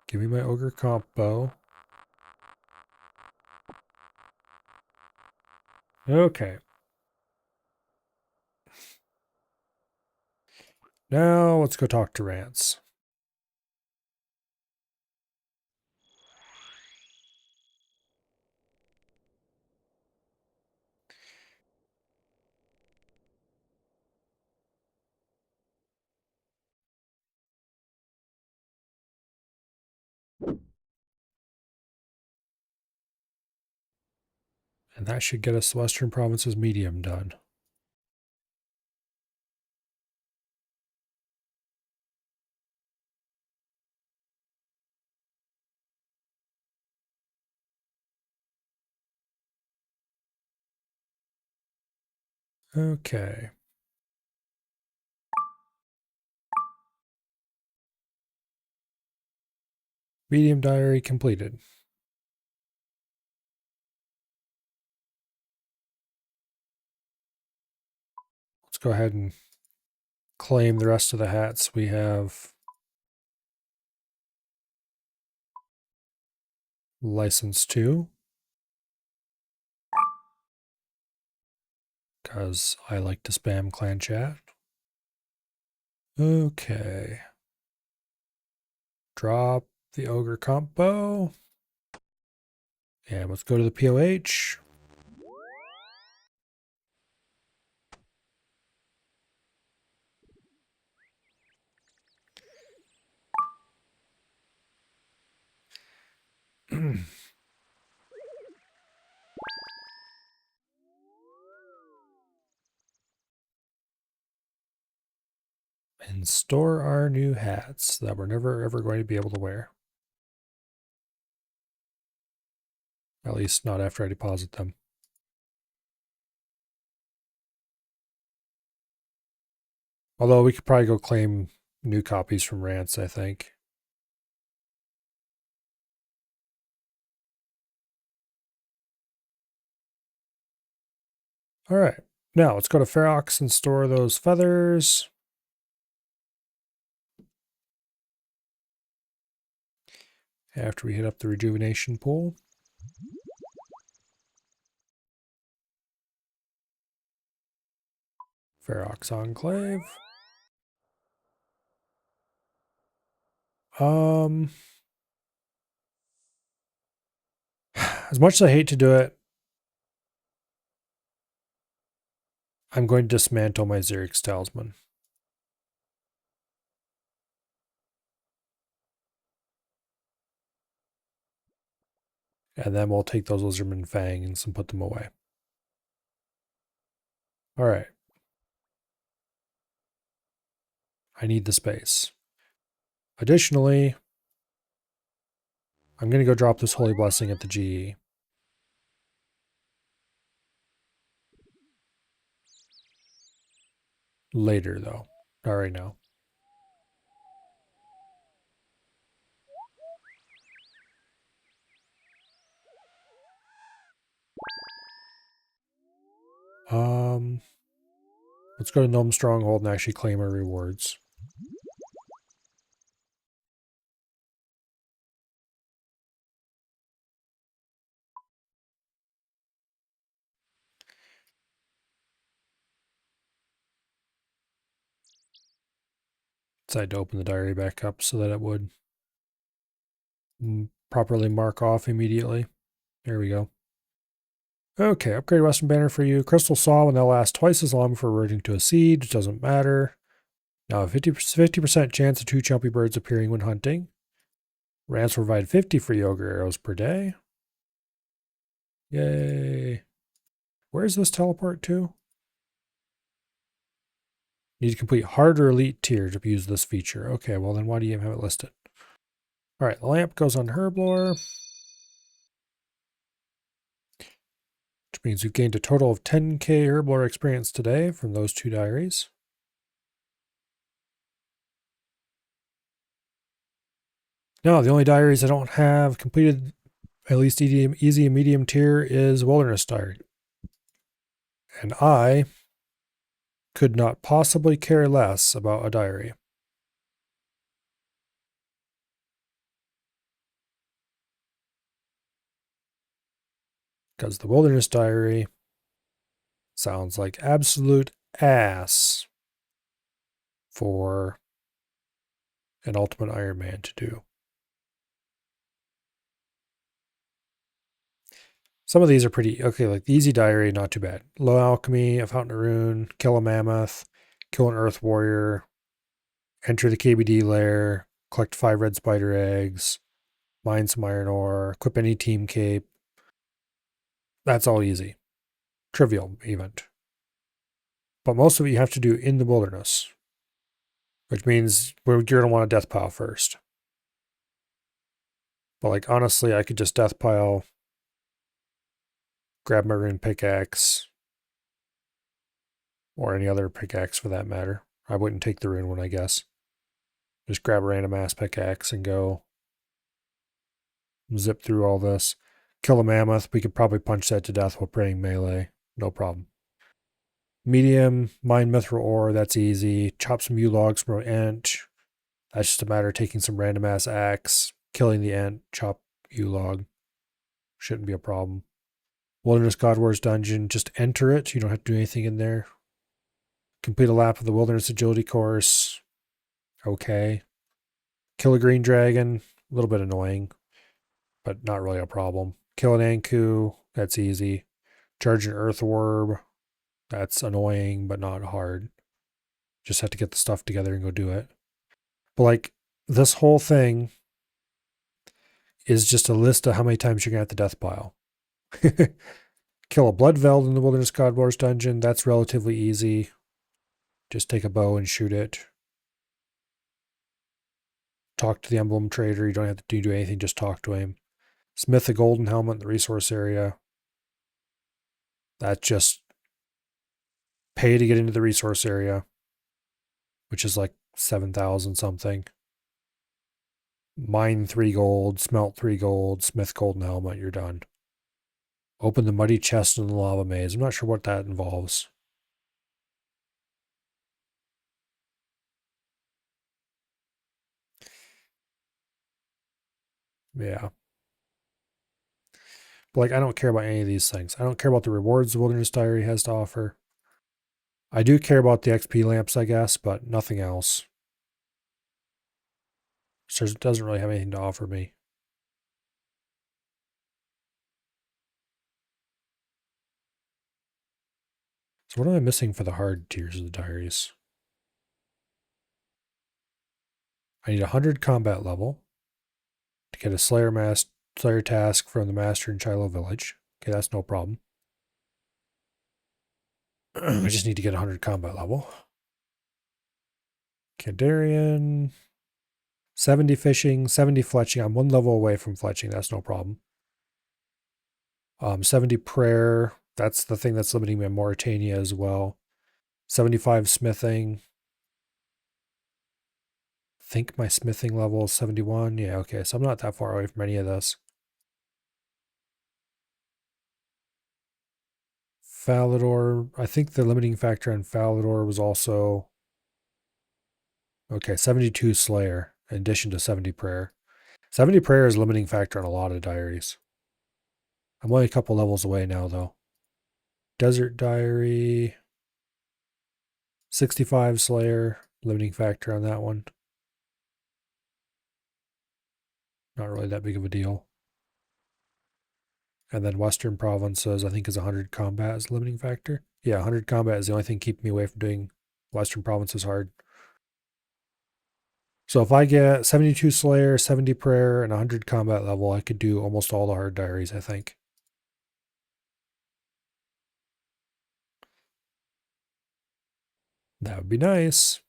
Give me my ogre comp bow. Okay. Now let's go talk to Rance. And that should get us Western Province's medium done. Okay. Medium diary completed. Let's go ahead and claim the rest of the hats. We have license 2. Because I like to spam clan chat. Okay. drop the ogre combo. And let's go to the POH. And store our new hats that we're never ever going to be able to wear. At least not after I deposit them. Although we could probably go claim new copies from Rants, I think. All right, now let's go to Ferox and store those feathers. After we hit up the rejuvenation pool. Ferox Enclave. As much as I hate to do it, I'm going to dismantle my Xerix Talisman. And then we'll take those Lizardman Fangs and put them away. All right. I need the space. Additionally, I'm going to go drop this Holy Blessing at the GE. Later, though. Not right now. Let's go to Gnome Stronghold and actually claim our rewards. Decided to open the diary back up so that it would properly mark off immediately. There we go. Okay, upgrade Western Banner for you. Crystal Saw when they'll last twice as long before reverting to a seed, which doesn't matter. Now, 50% chance of 2 Chumpy Birds appearing when hunting. Rants provide 50 free Ogre Arrows per day. Yay. Where's this teleport to? Need to complete harder elite tier to use this feature. Okay, well then why do you even have it listed? All right, the lamp goes on Herblore. Which means we've gained a total of 10k Herblore experience today from those 2 diaries. Now, the only diaries I don't have completed, at least easy and medium tier, is Wilderness Diary. And I could not possibly care less about a diary. Because the Wilderness Diary sounds like absolute ass for an Ultimate Iron Man to do. Some of these are pretty, okay, like the Easy Diary, not too bad. Low Alchemy, A Fountain of Rune, Kill a Mammoth, Kill an Earth Warrior, Enter the KBD lair, collect 5 red spider eggs, mine some iron ore, equip any team cape. That's all easy. Trivial event. But most of it you have to do in the wilderness, which means you're going to want a death pile first. But like honestly, I could just death pile, grab my rune pickaxe, or any other pickaxe for that matter. I wouldn't take the rune one, I guess. Just grab a random ass pickaxe and go zip through all this. Kill a mammoth. We could probably punch that to death while praying melee. No problem. Medium, mine mithril ore. That's easy. Chop some yew logs from an ant. That's just a matter of taking some random ass axe, killing the ant, chop yew log. Shouldn't be a problem. Wilderness God Wars dungeon. Just enter it. You don't have to do anything in there. Complete a lap of the Wilderness Agility course. Okay. Kill a green dragon, a little bit annoying, but not really a problem. Kill an Anku, that's easy. Charge an earth orb, that's annoying, but not hard. Just have to get the stuff together and go do it. But like, this whole thing is just a list of how many times you're going to have to death pile. Kill a Bloodveld in the Wilderness God Wars dungeon, that's relatively easy. Just take a bow and shoot it. Talk to the emblem trader, you don't have to do anything, just talk to him. Smith a golden helmet in the resource area. That's just pay to get into the resource area, which is like 7,000 something. Mine 3 gold, smelt 3 gold, smith golden helmet, you're done. Open the muddy chest in the lava maze. I'm not sure what that involves. Yeah. But like, I don't care about any of these things. I don't care about the rewards the Wilderness Diary has to offer. I do care about the XP lamps, I guess, but nothing else. So it doesn't really have anything to offer me. So what am I missing for the hard tiers of the diaries? I need 100 combat level to get a Slayer task from the Master in Shiloh Village. Okay, that's no problem. I just need to get 100 combat level. Kandarian, 70 fishing, 70 fletching. I'm 1 level away from fletching. That's no problem. 70 prayer. That's the thing that's limiting me in Mauritania as well. 75 smithing. I think my smithing level is 71. Yeah, okay. So I'm not that far away from any of this. Falador. I think the limiting factor on Falador was also... Okay, 72 Slayer in addition to 70 prayer. 70 prayer is a limiting factor on a lot of diaries. I'm only a couple levels away now, though. Desert Diary. 65 Slayer. Limiting factor on that one. Not really that big of a deal. And then Western Provinces, I think, is 100 combat as limiting factor. Yeah, 100 combat is the only thing keeping me away from doing Western Provinces hard. So if I get 72 Slayer, 70 Prayer, and 100 combat level, I could do almost all the hard diaries, I think. That would be nice.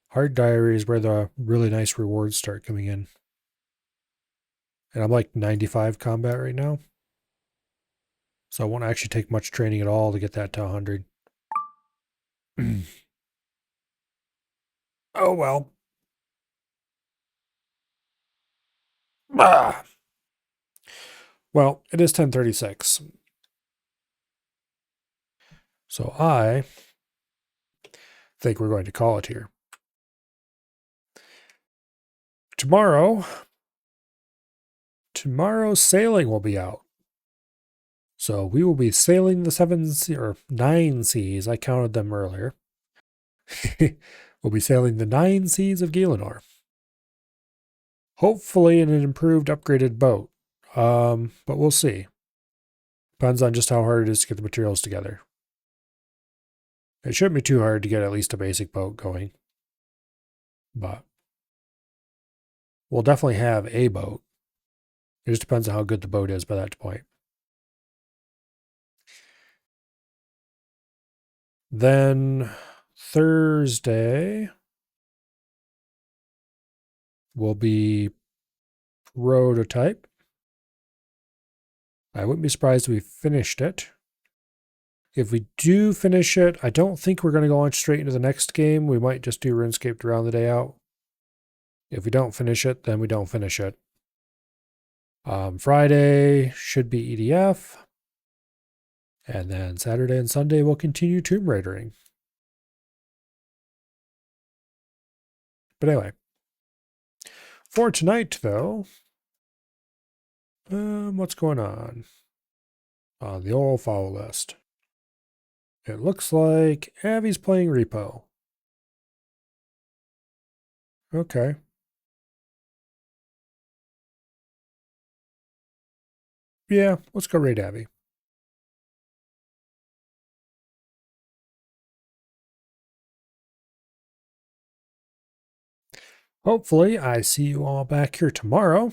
Hard diaries where the really nice rewards start coming in. And I'm like 95 combat right now. So it won't actually take much training at all to get that to 100. Oh well. Ah. Well, it is 10:36. So I think we're going to call it here. Tomorrow's sailing will be out. So we will be sailing the 9 seas. I counted them earlier. We'll be sailing the 9 seas of Gielinor. Hopefully in an improved, upgraded boat. But we'll see. Depends on just how hard it is to get the materials together. It shouldn't be too hard to get at least a basic boat going. But we'll definitely have a boat. It just depends on how good the boat is by that point. Then Thursday will be prototype. I wouldn't be surprised if we finished it. If we do finish it, I don't think we're going to go launch straight into the next game. We might just do RuneScape to round the day out. If we don't finish it, then we don't finish it. Friday should be EDF. And then Saturday and Sunday we'll continue Tomb Raidering. But anyway. For tonight, though, what's going on the old follow list? It looks like Abby's playing Repo. Okay. Yeah, let's go raid Abby. Hopefully, I see you all back here tomorrow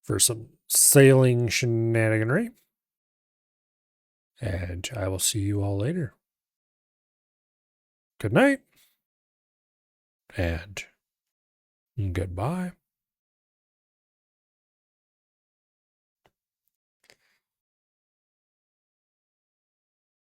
for some sailing shenaniganry. And I will see you all later. Good night. And goodbye.